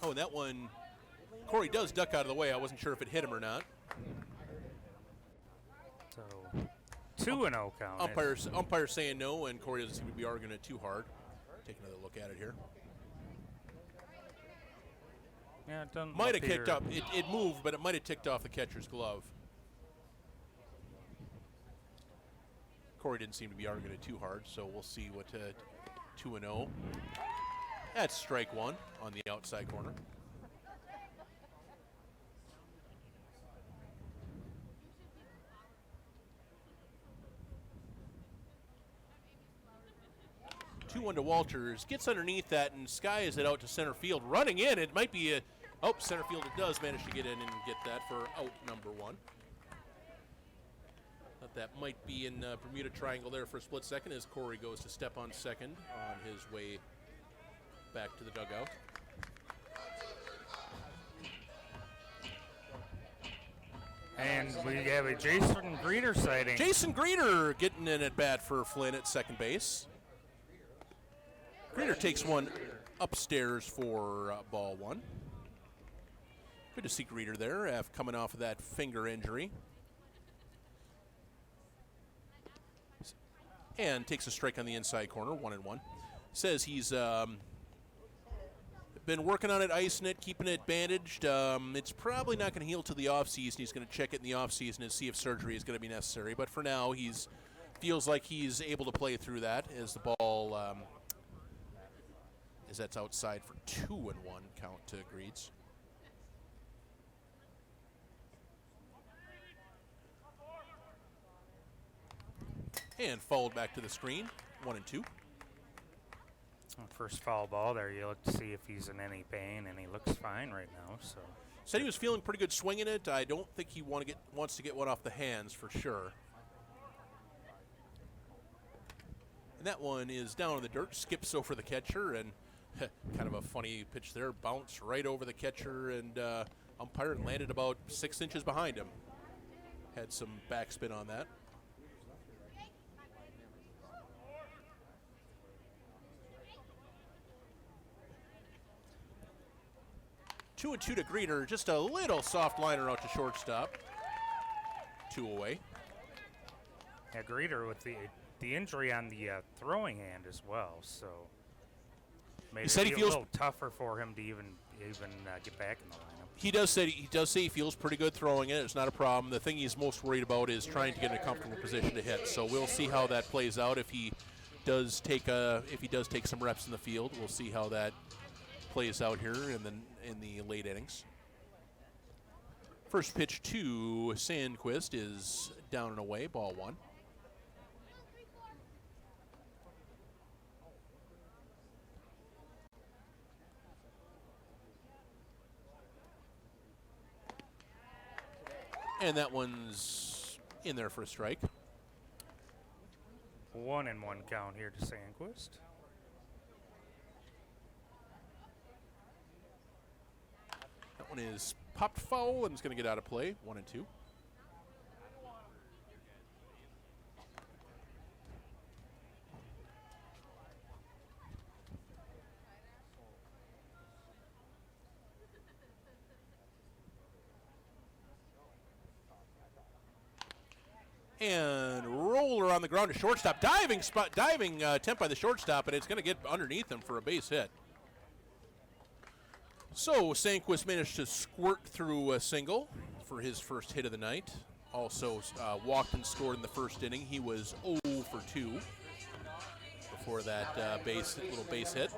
Oh, and that one, Corey does duck out of the way. I wasn't sure if it hit him or not. So 2-0 count. Umpire saying no, and Corey doesn't seem to be arguing it too hard. Take another look at it here. Yeah, it doesn't might have kicked up. It moved, but it might have ticked off the catcher's glove. Corey didn't seem to be arguing it too hard, so we'll see what 2-0. That's strike 1 on the outside corner. Two 1 to Walters. Gets underneath that and skies it out to center field. Running in, it might be a... Oh, center fielder does manage to get in and get that for out number 1. Thought that might be in Bermuda Triangle there for a split second as Corey goes to step on second on his way back to the dugout. And we have a Jason Greeter sighting. Jason Greeter getting in at bat for Flynn at second base. Greeter takes one upstairs for ball one. Good to see Greeter there, coming off of that finger injury. And takes a strike on the inside corner, 1-1. Says he's been working on it, icing it, keeping it bandaged. It's probably not going to heal till the offseason. He's going to check it in the offseason and see if surgery is going to be necessary. But for now, feels like he's able to play through that as the ball, as that's outside for 2-1 count to Greeds. And fouled back to the screen, 1-2. First foul ball there, you look to see if he's in any pain, and he looks fine right now. So said he was feeling pretty good swinging it. I don't think he wants to get one off the hands for sure. And that one is down in the dirt, skips over the catcher, and kind of a funny pitch there, bounced right over the catcher and umpire and landed about 6 inches behind him. Had some backspin on that. Two and two to Greeter, just a little soft liner out to shortstop. 2 away. Yeah, Greeter with the injury on the throwing hand as well, so made he said it he a feels little tougher for him to even get back in the lineup. He does say he feels pretty good throwing it. It's not a problem. The thing he's most worried about is trying to get in a comfortable position to hit. So we'll see how that plays out. If he does take some reps in the field, we'll see how that plays out here in the late innings. First pitch to Sandquist is down and away, ball one. And that one's in there for a strike. 1-1 count here to Sandquist. That one is popped foul and it's going to get out of play. 1-2. And roller on the ground to shortstop. Diving attempt by the shortstop, and it's going to get underneath him for a base hit. So Sandquist managed to squirt through a single for his first hit of the night. Also walked and scored in the first inning. He was 0 for 2 before that little base hit.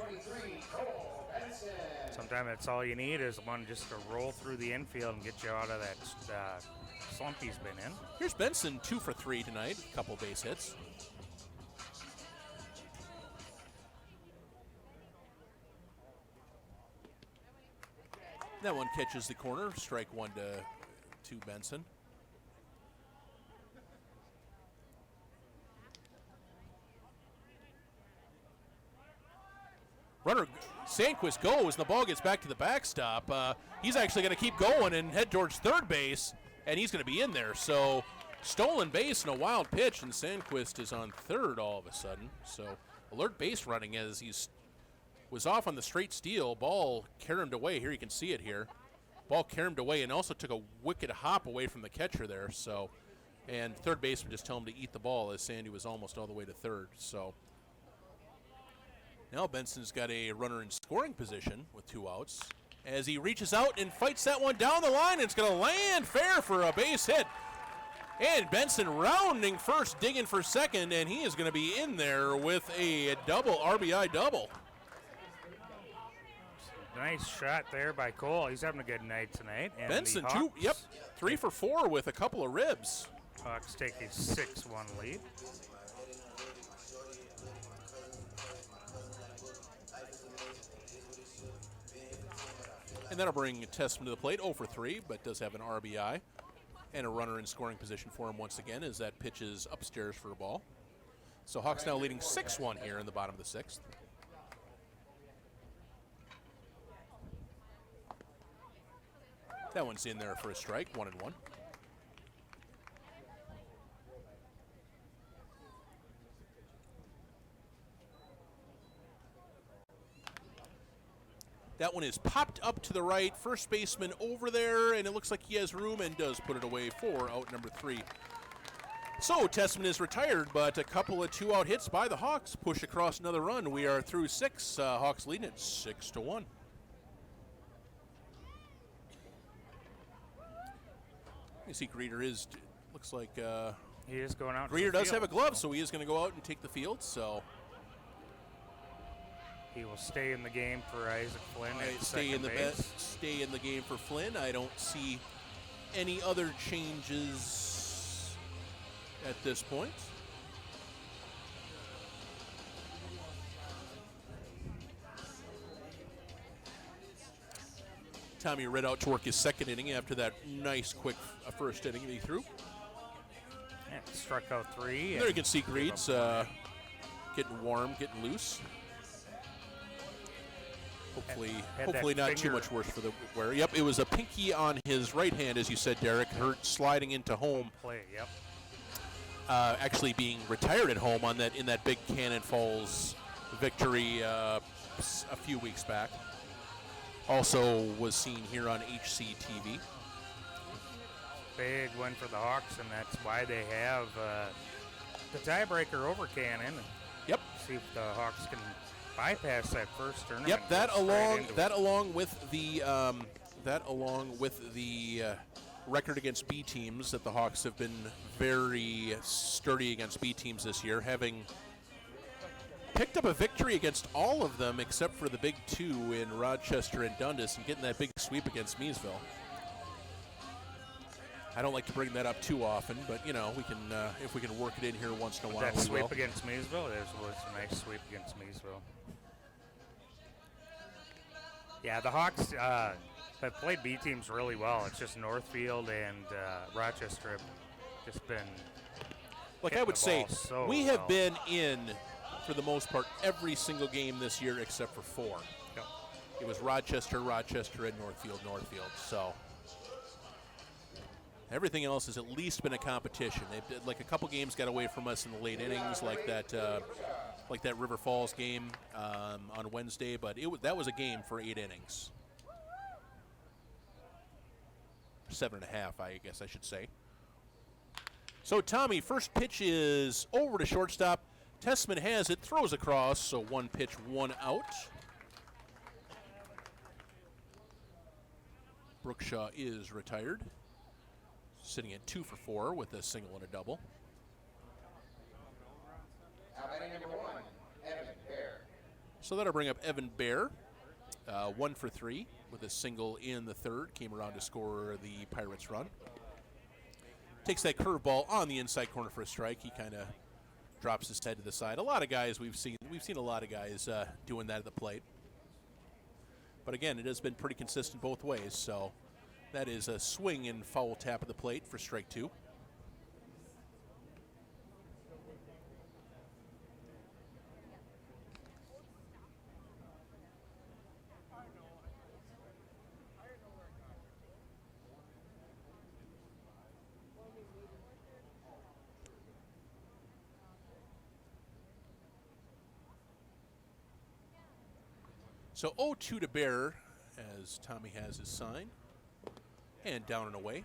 Sometimes that's all you need is one just to roll through the infield and get you out of that slump he's been in. Here's Benson, 2 for 3 tonight, a couple base hits. That one catches the corner, strike one to Benson. Runner Sandquist goes, and the ball gets back to the backstop. He's actually going to keep going and head towards third base, and he's going to be in there. So stolen base and a wild pitch, and Sandquist is on third all of a sudden. So alert base running as he's was off on the straight steal. Ball caromed away. Here you can see it here. Ball caromed away and also took a wicked hop away from the catcher there. So, and third baseman just told him to eat the ball as Sandy was almost all the way to third. So now Benson's got a runner in scoring position with 2 outs as he reaches out and fights that one down the line. It's going to land fair for a base hit. And Benson rounding first, digging for second, and he is going to be in there with a double, RBI double. Nice shot there by Cole. He's having a good night tonight. And Benson, the Hawks, 3 for 4 with a couple of ribs. Hawks take a 6-1 lead. And that'll bring Tessman to the plate, 0 for 3, but does have an RBI. And a runner in scoring position for him once again as that pitch is upstairs for a ball. So Hawks now leading 6-1 here in the bottom of the 6th. That one's in there for a strike, 1-1. That one is popped up to the right. First baseman over there, and it looks like he has room and does put it away for out number 3. So Tessman is retired, but a couple of 2-out hits by the Hawks push across another run. We are through 6. Hawks leading it 6-1. You see Greeter looks like he is going out. Greeter does have a glove, so he is going to go out and take the field. So he will stay in the game for Isaac Flynn. Stay in the game for Flynn. I don't see any other changes at this point. Tommy Red out to work his second inning after that nice, quick first inning that he threw. Yeah, struck out 3. There you can see Greets getting warm, getting loose. Hopefully not too much worse for the wearer. Yep, it was a pinky on his right hand, as you said, Derek. Hurt sliding into home. Play, yep. Actually being retired at home in that big Cannon Falls victory a few weeks back. Also was seen here on HCTV. Big win for the Hawks, and that's why they have the tiebreaker over Cannon. Yep. See if the Hawks can bypass that first tournament. Yep. That along with the record against B teams, that the Hawks have been very sturdy against B teams this year, having picked up a victory against all of them except for the big 2 in Rochester and Dundas, and getting that big sweep against Measville. I don't like to bring that up too often, but we can if we can work it in here once in a while. That sweep will. Against Measville was a nice sweep against Measville. Yeah, the Hawks have played B teams really well. It's just Northfield and Rochester have just been. Like I would say, we have been in, for the most part, every single game this year except for 4. Yep. It was Rochester, and Northfield. So everything else has at least been a competition. They've, like, a couple games got away from us in the late innings, like that River Falls game on Wednesday, but that was a game for 8 innings. 7.5, I guess I should say. So Tommy, first pitch is over to shortstop. Tessman has it, throws across, so 1 pitch, 1 out. Brookshaw is retired, sitting at 2 for 4 with a single and a double. So that'll bring up Evan Bear, 1 for 3 with a single in the third. Came around to score the Pirates run. Takes that curveball on the inside corner for a strike. He kind of drops his head to the side. A lot of guys we've seen a lot of guys doing that at the plate. But again, it has been pretty consistent both ways. So that is a swing and foul tap at the plate for strike 2. So 0-2 to Bear as Tommy has his sign. And down and away.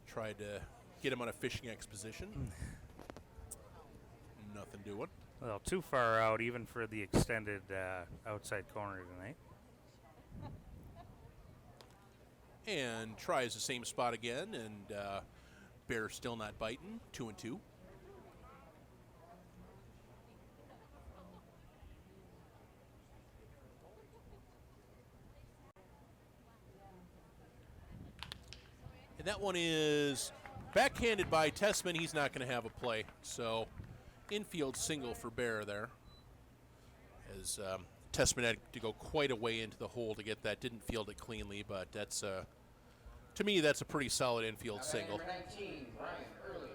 Tried to get him on a fishing exposition. Nothing doing. Well, too far out even for the extended outside corner tonight. And tries the same spot again, and Bear still not biting. 2-2. That one is backhanded by Tessman. He's not going to have a play. So infield single for Bear there. As Tessman had to go quite a way into the hole to get that. Didn't field it cleanly, but that's to me, that's a pretty solid infield single. 19, Brian Early.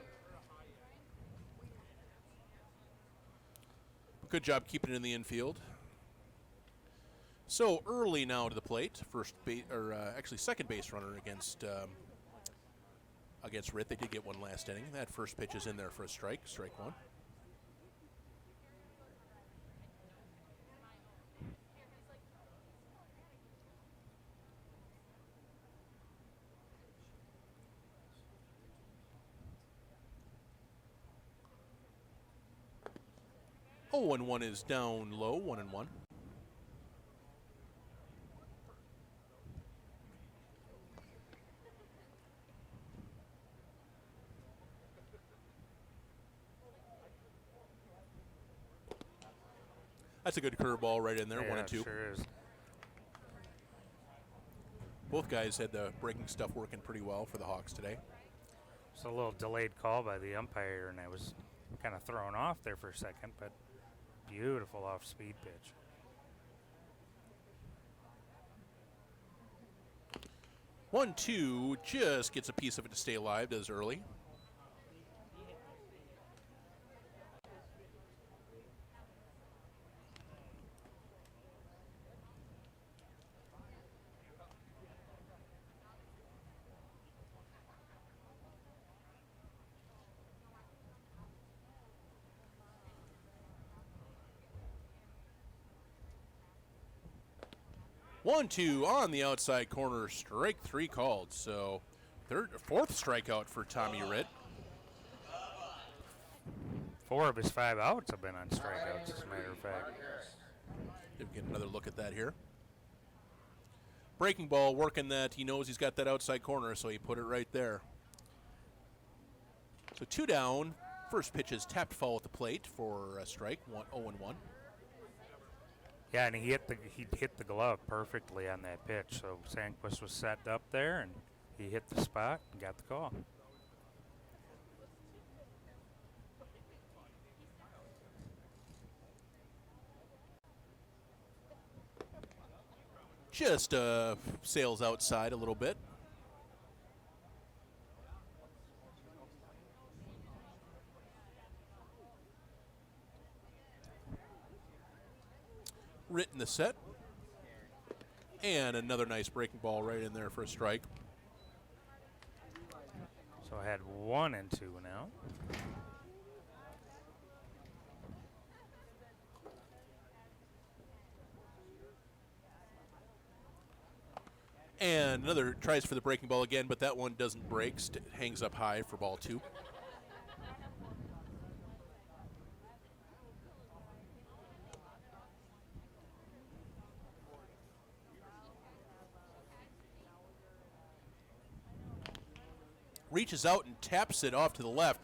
Good job keeping it in the infield. So Early now to the plate. Second base runner against Ritt. They did get one last inning. That first pitch is in there for a strike 1. 0-1 is down low, 1-1. That's a good curveball right in there, Yeah, 1-2. Sure is. Both guys had the breaking stuff working pretty well for the Hawks today. It's a little delayed call by the umpire, and I was kind of thrown off there for a second, but beautiful off-speed pitch. 1-2 just gets a piece of it to stay alive, does early. One, two on the outside corner, strike three called. So fourth strikeout for Tommy Ritt. 4 of his 5 outs have been on strikeouts, as a matter of fact. We'll get another look at that here. Breaking ball working that. He knows he's got that outside corner, so he put it right there. So 2 down. First pitch is tapped foul at the plate for a strike, 0-1. Yeah, and he hit the glove perfectly on that pitch. So Sandquist was set up there, and he hit the spot and got the call. Just sails outside a little bit. Ritt in the set. And another nice breaking ball right in there for a strike. So I had 1 and 2 now. And another tries for the breaking ball again, but that one doesn't break. Hangs up high for ball 2. Reaches out and taps it off to the left.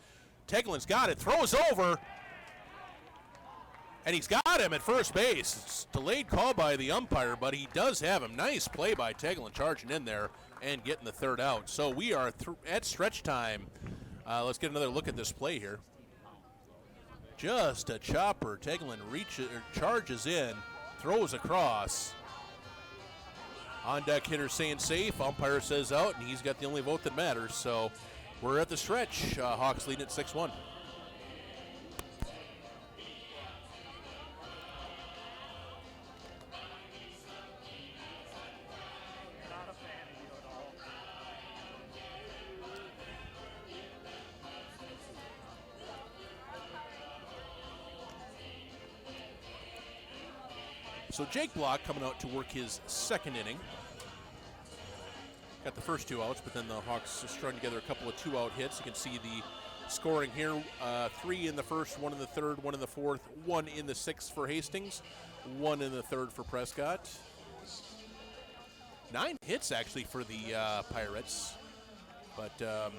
Teglin's got it, throws over, and he's got him at first base. It's delayed call by the umpire, but he does have him. Nice play by Teglin, charging in there and getting the third out. So we are at stretch time. Let's get another look at this play here. Just a chopper. Teglin charges in, throws across. On deck hitter saying safe, umpire says out, and he's got the only vote that matters. So we're at the stretch. Hawks leading at 6-1. So Jake Block coming out to work his second inning. Got the first 2 outs, but then the Hawks just strung together a couple of 2-out hits. You can see the scoring here. 3 in the first, 1 in the third, 1 in the fourth, 1 in the sixth for Hastings, 1 in the third for Prescott. 9 hits actually for the Pirates. But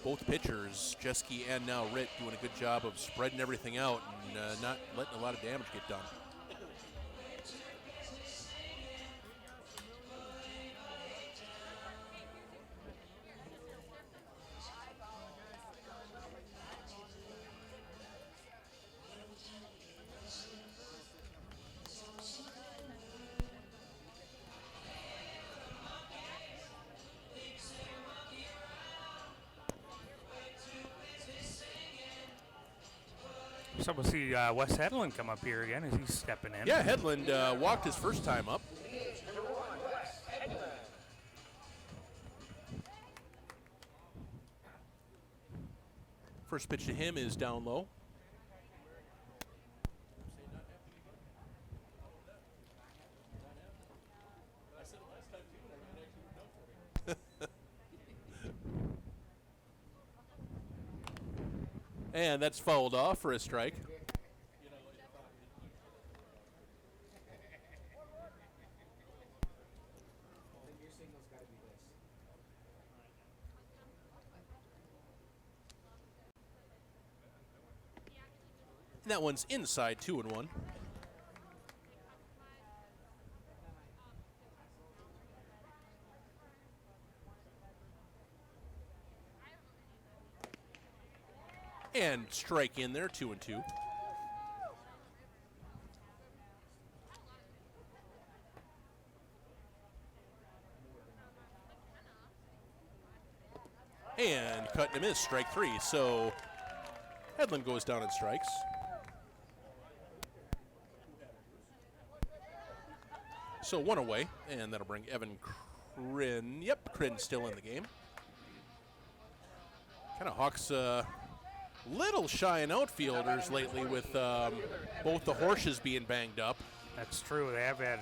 both pitchers, Jeske and now Ritt, doing a good job of spreading everything out and not letting a lot of damage get done. So we'll see Wes Hedlund come up here again as he's stepping in. Yeah, Hedlund walked his first time up. First pitch to him is down low. And that's fouled off for a strike. And that one's inside, 2-1. And strike in there, 2-2. And cut and a miss, strike 3. So Hedlund goes down and strikes. So 1 away, and that'll bring Evan Kryn. Yep, Kryn still in the game. Kind of Hawks little shy in outfielders lately with both the Horseshoes being banged up. That's true. They have had,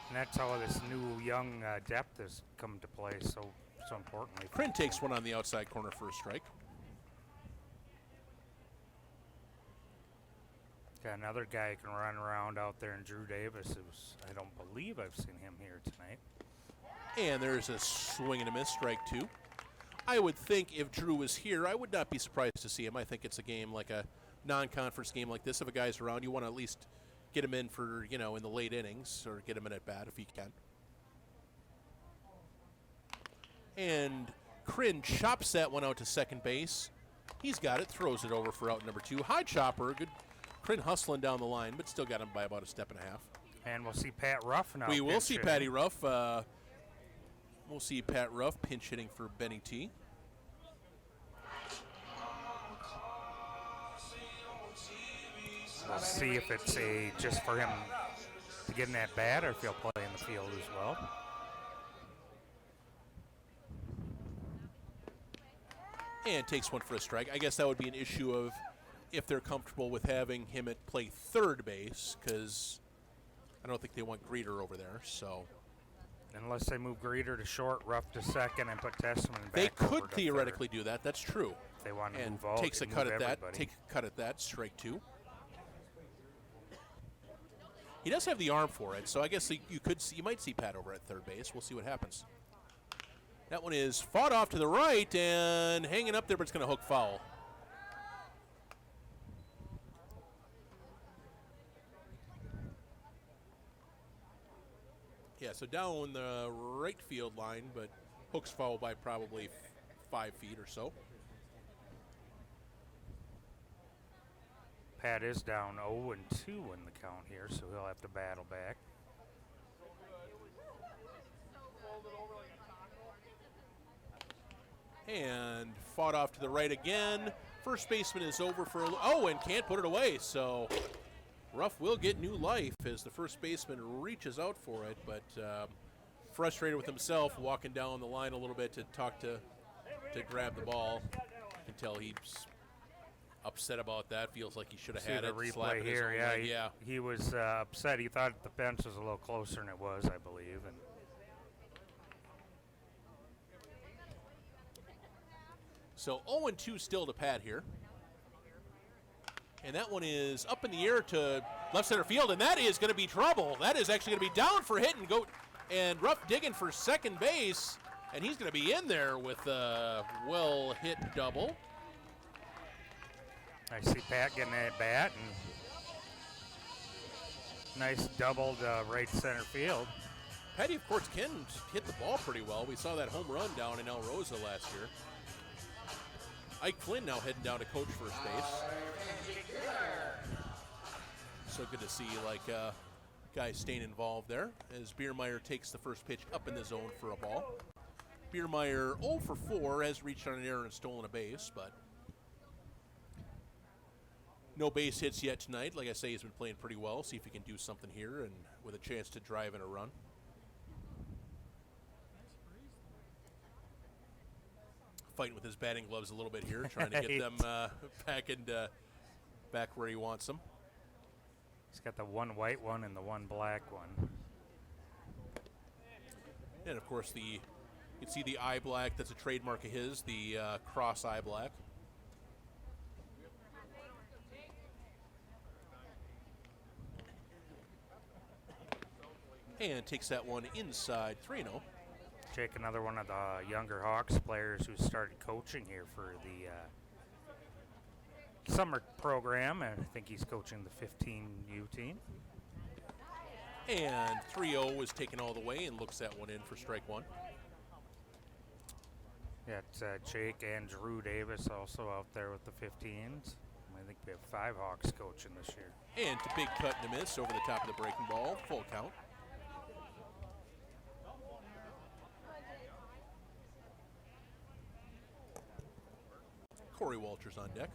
and that's how this new young depth has come to play so importantly. Kryn takes one on the outside corner for a strike. Got another guy who can run around out there in Drew Davis. I don't believe I've seen him here tonight. And there's a swing and a miss, strike 2. I would think if Drew was here, I would not be surprised to see him. I think it's a game like a non-conference game like this. If a guy's around, you want to at least get him in for, in the late innings or get him in at bat if he can. And Kryn chops that one out to second base. He's got it, throws it over for out number 2. High chopper, good. Kryn hustling down the line, but still got him by about a step and a half. And we'll see Pat Ruff now. We will see Patty Ruff. We'll see Pat Ruff pinch hitting for Benny T. We'll see if it's just for him to get in that bat or if he'll play in the field as well. And takes one for a strike. I guess that would be an issue of if they're comfortable with having him at play third base, because I don't think they want Greeter over there. So, unless they move Greeter to short, Ruff to second, and put Testament back. They could theoretically do that. That's true. If they want to and move out, takes a cut at everybody. that. Take a cut at that. Strike 2. He does have the arm for it, so I guess you might see Pat over at third base. We'll see what happens. That one is fought off to the right and hanging up there, but it's going to hook foul. Yeah, so down the right field line, but hooks foul by probably 5 feet or so. Pat is down 0-2 in the count here, so he'll have to battle back. And fought off to the right again. First baseman is over for and can't put it away. So Ruff will get new life as the first baseman reaches out for it, but frustrated with himself, walking down the line a little bit to grab the ball. You can tell he's upset about that. Feels like he should have had the it. Replay here, he was upset. He thought the fence was a little closer than it was, I believe. And so 0-2 still to Pat here. And that one is up in the air to left center field, and that is going to be trouble. That is actually going to be down for hit and Ruff digging for second base, and he's going to be in there with a well-hit double. I see Pat getting that bat, and nice double to right center field. Patty, of course, can hit the ball pretty well. We saw that home run down in El Rosa last year. Ike Flynn now heading down to coach first base. So good to see guys staying involved there as Biermeyer takes the first pitch up in the zone for a ball. Biermeyer 0 for 4 has reached on an error and stolen a base, but no base hits yet tonight. Like I say, he's been playing pretty well. See if he can do something here and with a chance to drive in a run. Fighting with his batting gloves a little bit here, trying to get them back where he wants them. He's got the one white one and the one black one. And of course, you can see the eye black. That's a trademark of his, the cross eye black. And takes that one inside 3-0. Jake, another one of the younger Hawks players who started coaching here for the summer program, and I think he's coaching the 15U team. And 3-0 is taken all the way and looks that one in for strike one. Got Jake and Drew Davis also out there with the 15s. I think we have 5 Hawks coaching this year. And to big cut and a miss over the top of the breaking ball, full count. Corey Walters on deck.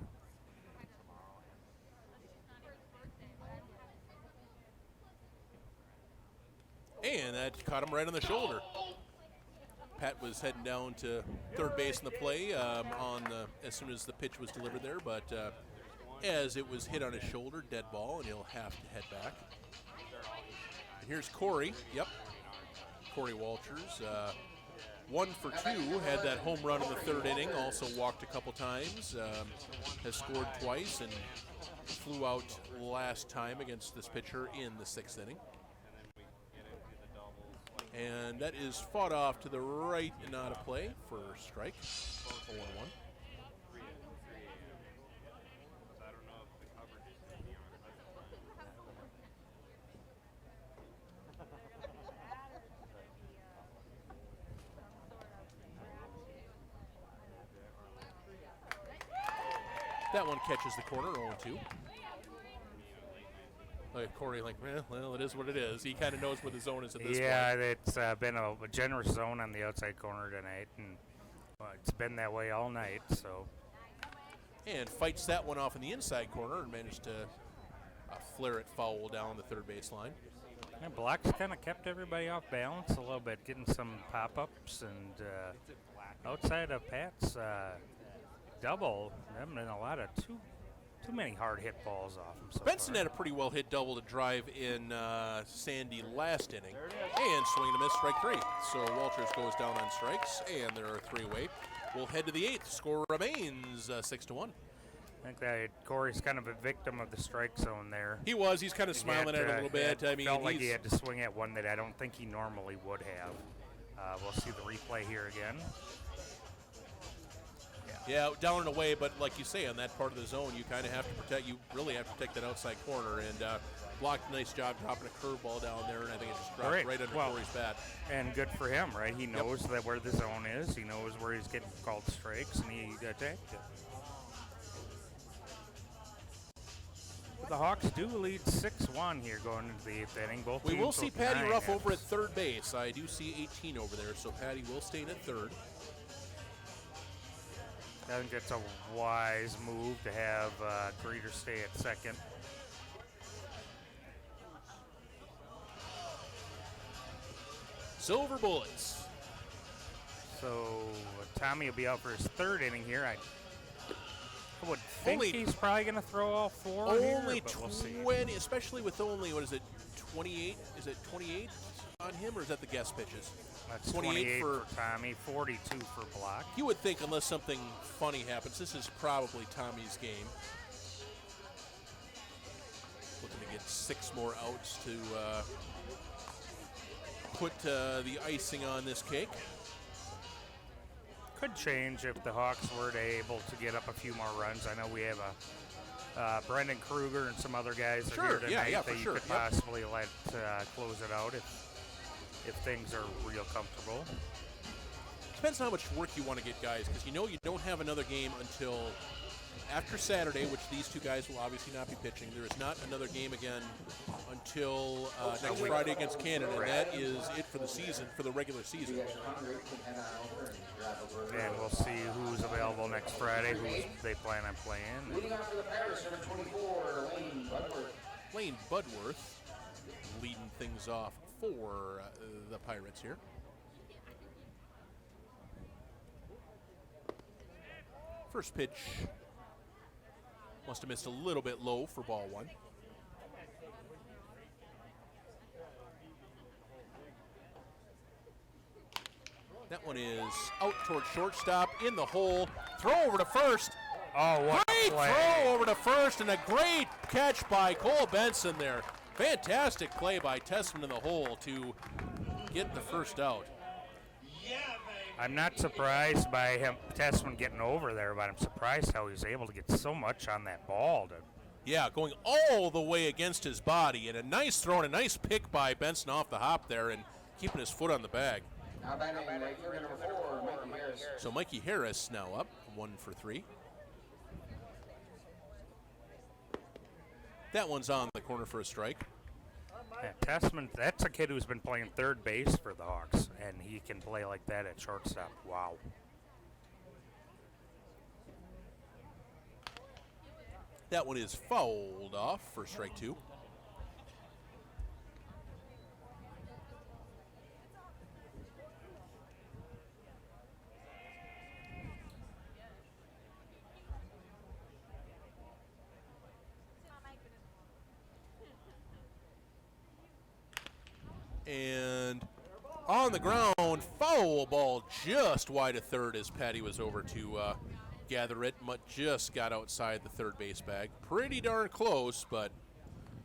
And that caught him right on the shoulder. Pat was heading down to third base in the play as soon as the pitch was delivered there, but as it was hit on his shoulder, dead ball, and he'll have to head back. And here's Corey. Yep, Corey Walters. 1 for 2, had that home run in the third inning, also walked a couple times, has scored twice, and flew out last time against this pitcher in the 6th inning. And that is fought off to the right and out of play for strike. 0-1. That one catches the corner, 0-2. Corey, well, it is what it is. He kind of knows where the zone is at this point. Yeah, it's been a generous zone on the outside corner tonight, and it's been that way all night. So, and fights that one off in the inside corner and managed to flare it foul down the third base line. And Block's kind of kept everybody off balance a little bit, getting some pop-ups, and outside of Pat's double, there haven't been a lot of too many hard hit balls off him so Benson far. had a pretty well hit double to drive in Sandy last inning. And swing and a miss, strike 3. So Walters goes down on strikes, and there are 3 away. We'll head to the 8th. Score remains 6-1. I think that Corey's kind of a victim of the strike zone there. He was. He's kind of smiling at it a little bit. I mean, felt like he had to swing at one that I don't think he normally would have. We'll see the replay here again. Yeah, down and away, but like you say, on that part of the zone, you kind of have to protect. You really have to protect that outside corner, and blocked a nice job dropping a curveball down there, and I think it just dropped right under Corey's bat. And good for him, right? He knows that where the zone is. He knows where he's getting called strikes, and he attacked it. But the Hawks do lead 6-1 here going into the 8th inning. Both we will see Patty Ruff hits. over at third base. I do see 18 over there, so Patty will stay in at third. I think it's a wise move to have Greeter stay at second. Silver Bullets. So Tommy will be out for his 3rd inning here. I would think he's probably going to throw all 4 Only here, but we'll see. 20, especially with only, 28? Is it 28 on him, or is that the guest pitches? That's 28 for Tommy, 42 for Block. You would think, unless something funny happens, this is probably Tommy's game. Looking to get 6 more outs to put the icing on this cake. Could change if the Hawks were able to get up a few more runs. I know we have Brendan Kruger and some other guys that are here tonight that you could possibly let close it out if things are real comfortable. Depends on how much work you want to get guys, because you don't have another game until after Saturday, which these 2 guys will obviously not be pitching. There is not another game again until next Friday against Canada, and that is it for the season, for the regular season. And we'll see who's available next Friday, who they plan on playing. Leading off for the Pirates, number 24, Lane Budworth. Lane Budworth leading things off for the Pirates here. First pitch must have missed a little bit low for ball 1. That one is out toward shortstop, in the hole, throw over to first. Oh, what great play. throw over to first, and a great catch by Cole Benson there. Fantastic play by Tessman in the hole to get the first out. Yeah, baby. I'm not surprised by him, Tessman, getting over there, but I'm surprised how he was able to get so much on that ball. Yeah, going all the way against his body, and a nice throw and a nice pick by Benson off the hop there and keeping his foot on the bag. Now batting right fielder number 4, Mikey Harris. So Mikey Harris now up, 1 for 3. That one's on the corner for a strike. Yeah, Tessman, that's a kid who's been playing third base for the Hawks, and he can play like that at shortstop. Wow. That one is fouled off for strike 2. And on the ground, foul ball just wide of third as Patty was over to gather it. Just got outside the third base bag. Pretty darn close, but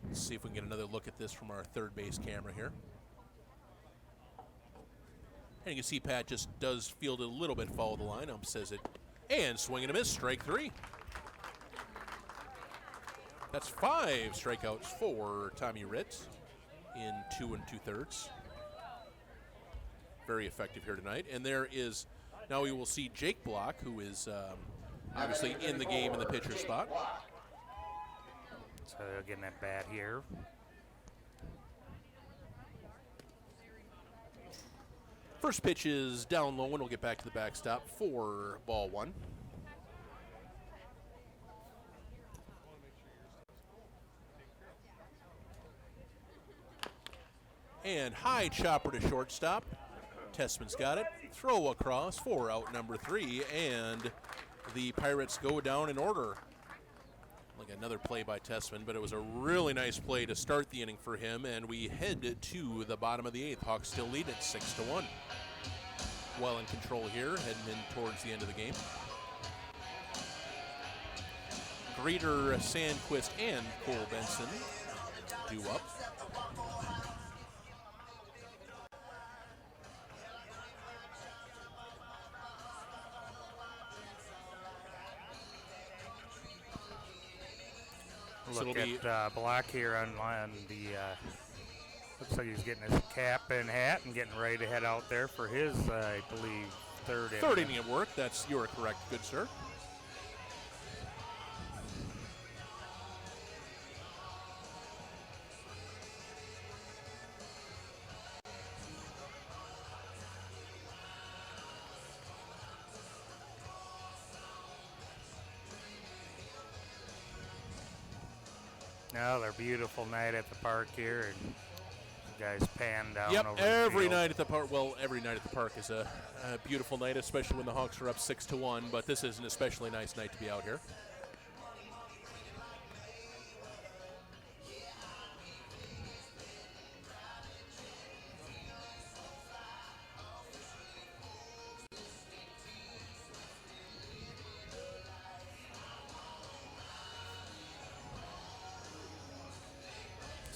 let's see if we can get another look at this from our third base camera here. And you can see Pat just does field it a little bit foul of the line. Says it. And swing and a miss, strike 3. That's 5 strikeouts for Tommy Ritz in 2 2/3. Very effective here tonight. And there is, now we will see Jake Block, who is obviously in the game in the pitcher spot. So getting that bat here. First pitch is down low, and we'll get back to the backstop for ball 1. And high chopper to shortstop. Tessman's got it. Throw across for out number 3, and the Pirates go down in order. Like another play by Tessman, but it was a really nice play to start the inning for him, and we head to the bottom of the 8th. Hawks still lead at 6-1. Well in control here, heading in towards the end of the game. Greeter, Sandquist, and Cole Benson due up. Look at Block here on the, looks like he's getting his cap and hat and getting ready to head out there for his, I believe, third inning of work. You are correct, good sir. Another beautiful night at the park here, and you guys pan down Yep, over every the field. night at the park. Well, every night at the park is a beautiful night, especially when the Hawks are up 6-1. But this is an especially nice night to be out here.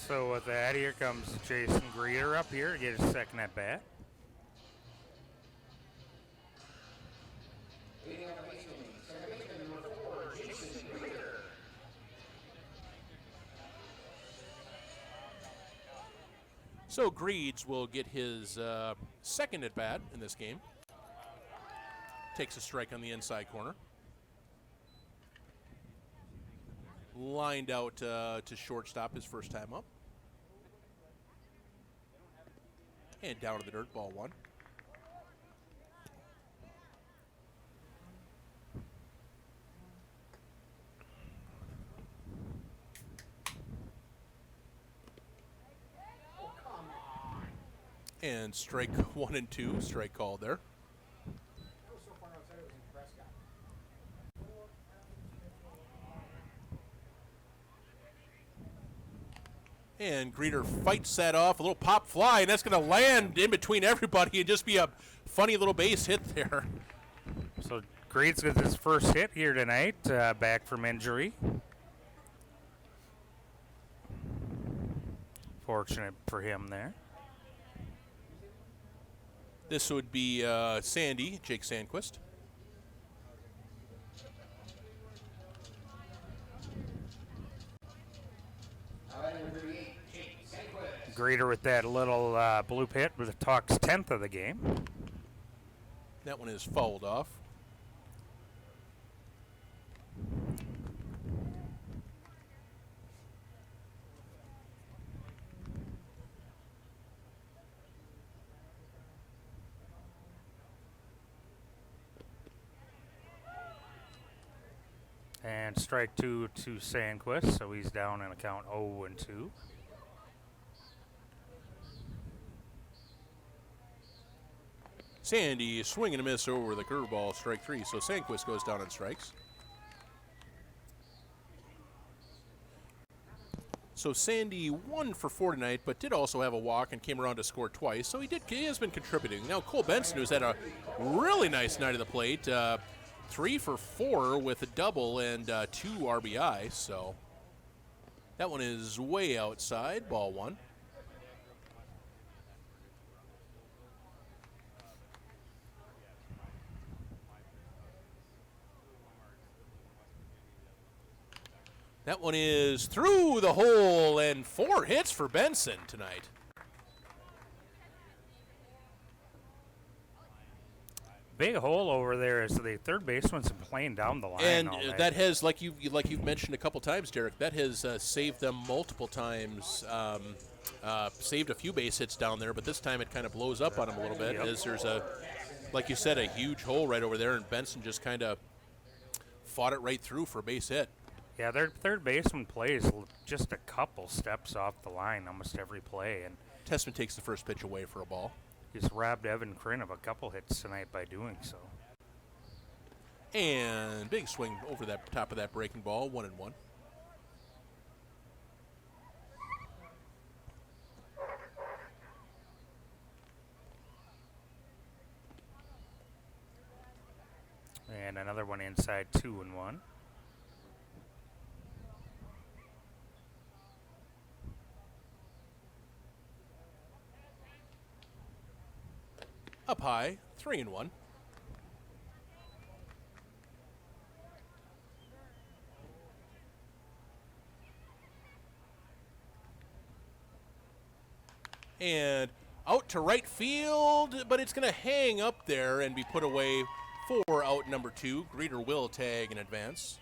So with that, here comes Jason Greeter up here to get his second at bat. So Greeds will get his second at bat in this game. Takes a strike on the inside corner. Lined out to shortstop his first time up. And down to the dirt, ball 1. And strike 1 and 2, strike called there. And Greeter fights that off, a little pop fly, and that's going to land in between everybody and just be a funny little base hit there. So Greets gets his first hit here tonight, back from injury. Fortunate for him there. This would be Sandy, Jake Sandquist. Greeter with that little blue pit with the Talk's 10th of the game. That one is fouled off. And strike 2 to Sandquist, so he's down in a count 0-2. Sandy swing and a miss over the curveball, strike 3. So Sandquist goes down on strikes. So Sandy 1 for 4 tonight, but did also have a walk and came around to score twice. So he has been contributing. Now Cole Benson, who's had a really nice night at the plate, 3 for 4 with a double and 2 RBI. So that one is way outside, ball 1. That one is through the hole, and 4 hits for Benson tonight. Big hole over there as the third baseman's been playing down the line. And all night. that has, like you've mentioned a couple times, Derek, that has saved them multiple times. Saved a few base hits down there, but this time it kind of blows up on them a little bit. As there's like you said, a huge hole right over there, and Benson just kind of fought it right through for a base hit. Yeah, their third baseman plays just a couple steps off the line almost every play, and Tessman takes the first pitch away for a ball. he's robbed Evan Crin of a couple hits tonight by doing so. And big swing over that top of that breaking ball, 1-1. And another one inside, 2-1. Up high, 3-1. And out to right field, but it's going to hang up there and be put away for out number 2. Greeter will tag in advance.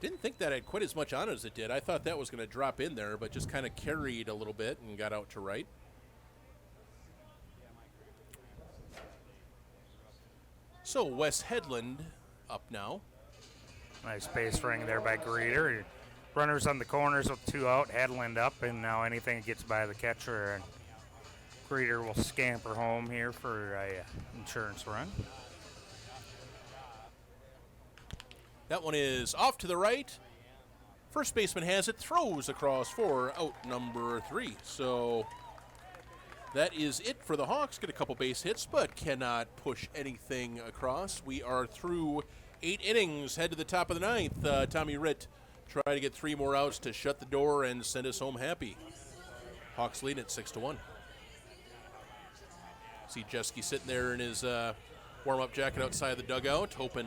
Didn't think that had quite as much on it as it did. I thought that was going to drop in there, but just kind of carried a little bit and got out to right. So Wes Hedlund up now. Nice base ring there by Greeter. Runners on the corners with 2 out, Hedlund up, and now anything that gets by the catcher, and Greeter will scamper home here for a insurance run. That one is off to the right. First baseman has it, throws across for out number 3. So that is it for the Hawks. Get a couple base hits, but cannot push anything across. We are through 8 innings. Head to the top of the 9th. Tommy Ritt try to get 3 more outs to shut the door and send us home happy. Hawks lead at 6-1. See Jeske sitting there in his warm-up jacket outside the dugout, hoping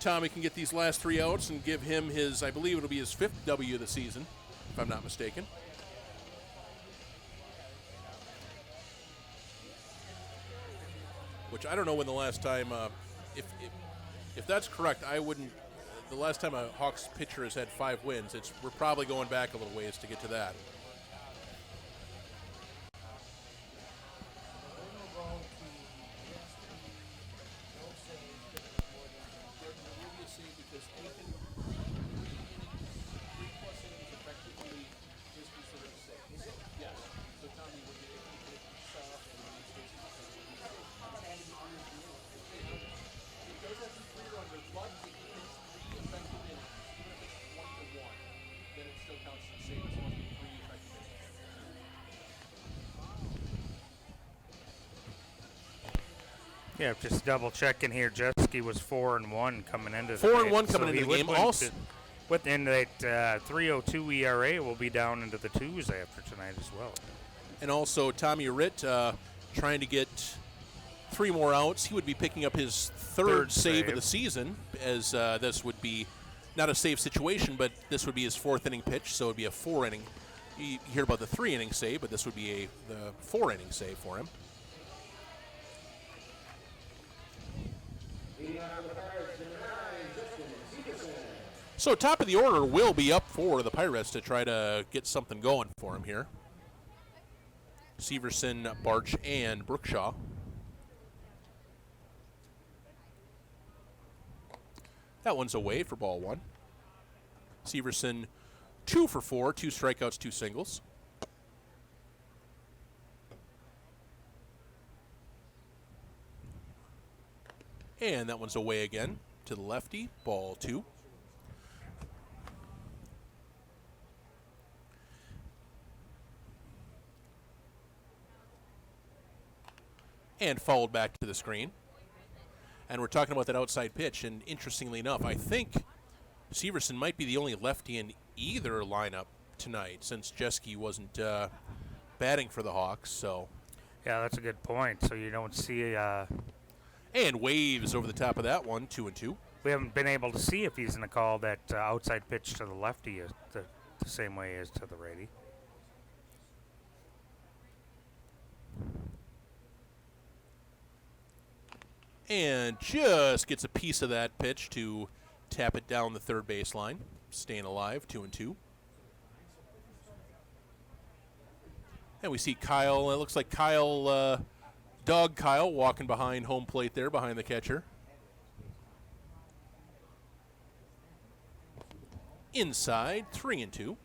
Tommy can get these last 3 outs and give him his, I believe it'll be his 5th W of the season, if I'm not mistaken. Which I don't know when the last time, if that's correct, I wouldn't. The last time a Hawks pitcher has had 5 wins, we're probably going back a little ways to get to that. Yeah, just double checking here. Jeske was 4-1 coming into the 4-1 coming into the game. Also, within that 3.02 ERA will be down into the 2s after tonight as well. And also Tommy Ritt trying to get 3 more outs. He would be picking up his third save of the season, as this would be not a save situation, but this would be his 4th inning pitch, so it would be a 4-inning. You hear about the 3-inning save, but this would be the 4-inning save for him. So top of the order will be up for the Pirates to try to get something going for him here. Severson, Barch, and Brookshaw. That one's away for ball 1. Severson 2 for 4, 2 strikeouts, 2 singles. And that one's away again to the lefty, ball 2. And fouled back to the screen. And we're talking about that outside pitch, and interestingly enough, I think Severson might be the only lefty in either lineup tonight, since Jeske wasn't batting for the Hawks. So, yeah, that's a good point. So you don't see. And waves over the top of that one, 2-2. We haven't been able to see if he's going to call that outside pitch to the lefty the same way as to the righty. And just gets a piece of that pitch to tap it down the third baseline. Staying alive, 2-2. And we see Kyle, it looks like Kyle, Doug Kyle walking behind home plate there, behind the catcher. Inside, 3-2.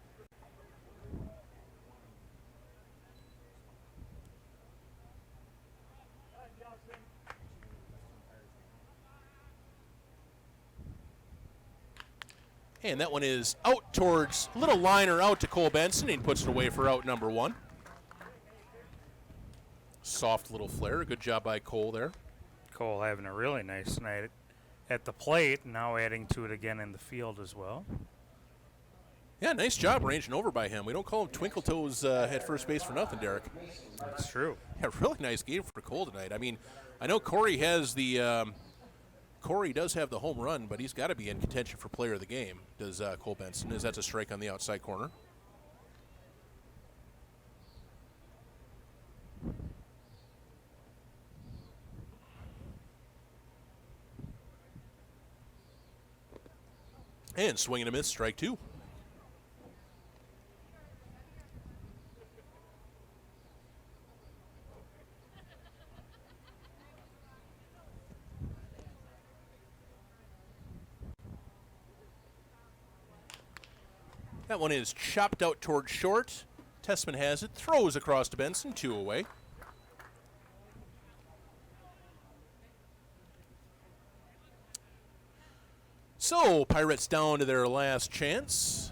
And that one is out towards, little liner out to Cole Benson, and he puts it away for out number 1. Soft little flare. Good job by Cole there. Cole having a really nice night at the plate, now adding to it again in the field as well. Yeah, nice job ranging over by him. We don't call him Twinkle Toes at first base for nothing, Derek. That's true. Yeah, really nice game for Cole tonight. I mean, I know Corey has the Corey does have the home run, but he's got to be in contention for player of the game, does Cole Benson, as that's a strike on the outside corner. And swing and a miss, strike 2. That one is chopped out towards short. Tessman has it, throws across to Benson, 2 away. So, Pirates down to their last chance.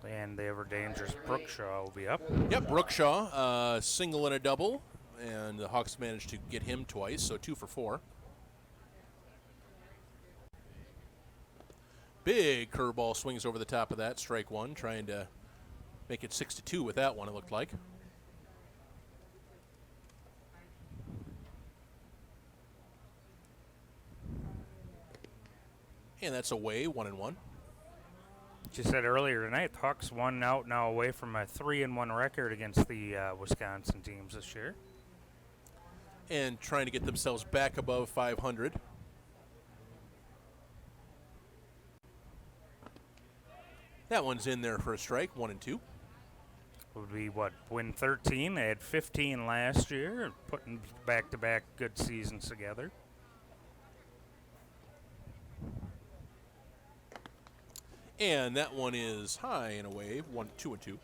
And the ever dangerous Brookshaw will be up. Yep, Brookshaw, single and a double. And the Hawks managed to get him twice, so 2 for 4. Big curveball swings over the top of that, strike 1, trying to make it 6-2 with that one, it looked like. And that's away, 1-1. You said earlier tonight, the Hawks 1 out now away from a 3-1 record against the Wisconsin teams this year. And trying to get themselves back above 500. That one's in there for a strike, 1-2. Would be what, win 13? They had 15 last year, putting back-to-back good seasons together. And that one is high and away, 2-2.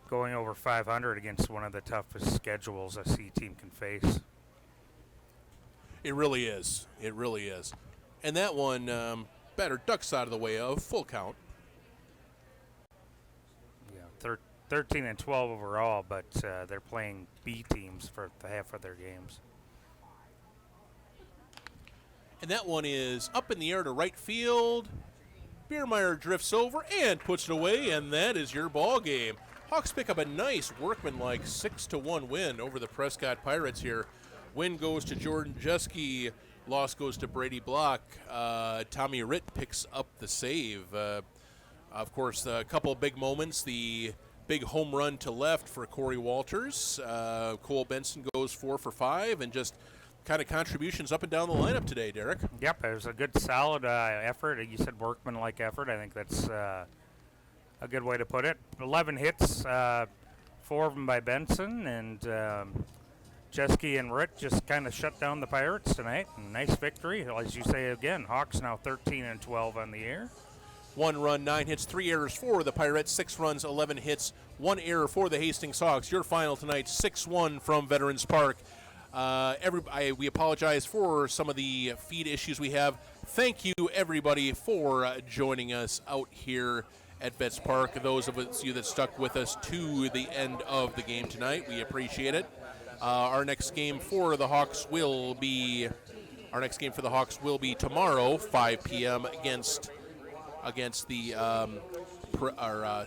Going over 500 against one of the toughest schedules a C team can face. It really is. It really is. And that one, better ducks out of the way of, full count. Yeah, 13 and 12 overall, but they're playing B teams for the half of their games. And that one is up in the air to right field. Biermeyer drifts over and puts it away, and that is your ball game. Hawks pick up a nice workmanlike 6-1 win over the Prescott Pirates here. Win goes to Jordan Jeske. Loss goes to Brady Block. Tommy Ritt picks up the save. Of course, a couple of big moments. The big home run to left for Corey Walters. Cole Benson goes 4 for 5, and just kind of contributions up and down the lineup today, Derek. Yep, it was a good, solid effort. You said workmanlike effort. I think that's a good way to put it. 11 hits, 4 of them by Benson, and Jeske and Ritt just kind of shut down the Pirates tonight. Nice victory. As you say again, Hawks now 13-12 on the year. 1 run, 9 hits, 3 errors for the Pirates, 6 runs, 11 hits, 1 error for the Hastings Hawks. Your final tonight, 6-1 from Veterans Park. We apologize for some of the feed issues we have. Thank you, everybody, for joining us out here at Vets Park. Those of you that stuck with us to the end of the game tonight, we appreciate it. Our next game for the Hawks will be tomorrow, 5 p.m. against the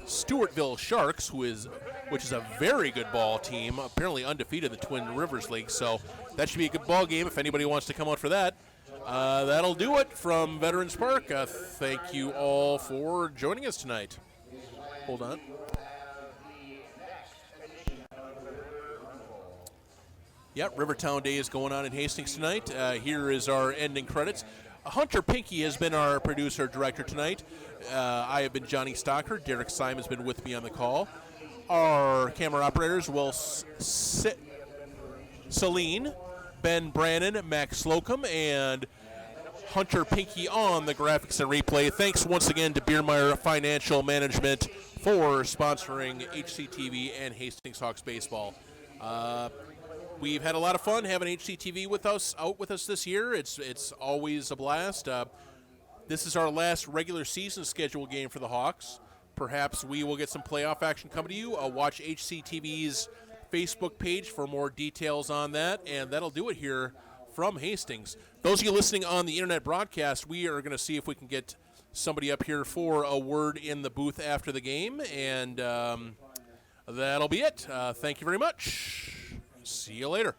Stewartville Sharks, which is a very good ball team, apparently undefeated in the Twin Rivers League. So that should be a good ball game if anybody wants to come out for that. That'll do it from Veterans Park. Thank you all for joining us tonight. Hold on. Yep, Rivertown Day is going on in Hastings tonight. Here is our ending credits. Hunter Pinky has been our producer-director tonight. I have been Johnny Stocker. Derek Simon has been with me on the call. Our camera operators will Celine, Ben Brannon, Max Slocum, and Hunter Pinky on the graphics and replay. Thanks once again to Biermeyer Financial Management for sponsoring HCTV and Hastings Hawks baseball. We've had a lot of fun having HCTV out with us this year. It's always a blast. This is our last regular season scheduled game for the Hawks. Perhaps we will get some playoff action coming to you. Watch HCTV's Facebook page for more details on that, and that'll do it here from Hastings. Those of you listening on the internet broadcast, we are going to see if we can get somebody up here for a word in the booth after the game, and that'll be it. Thank you very much. See you later.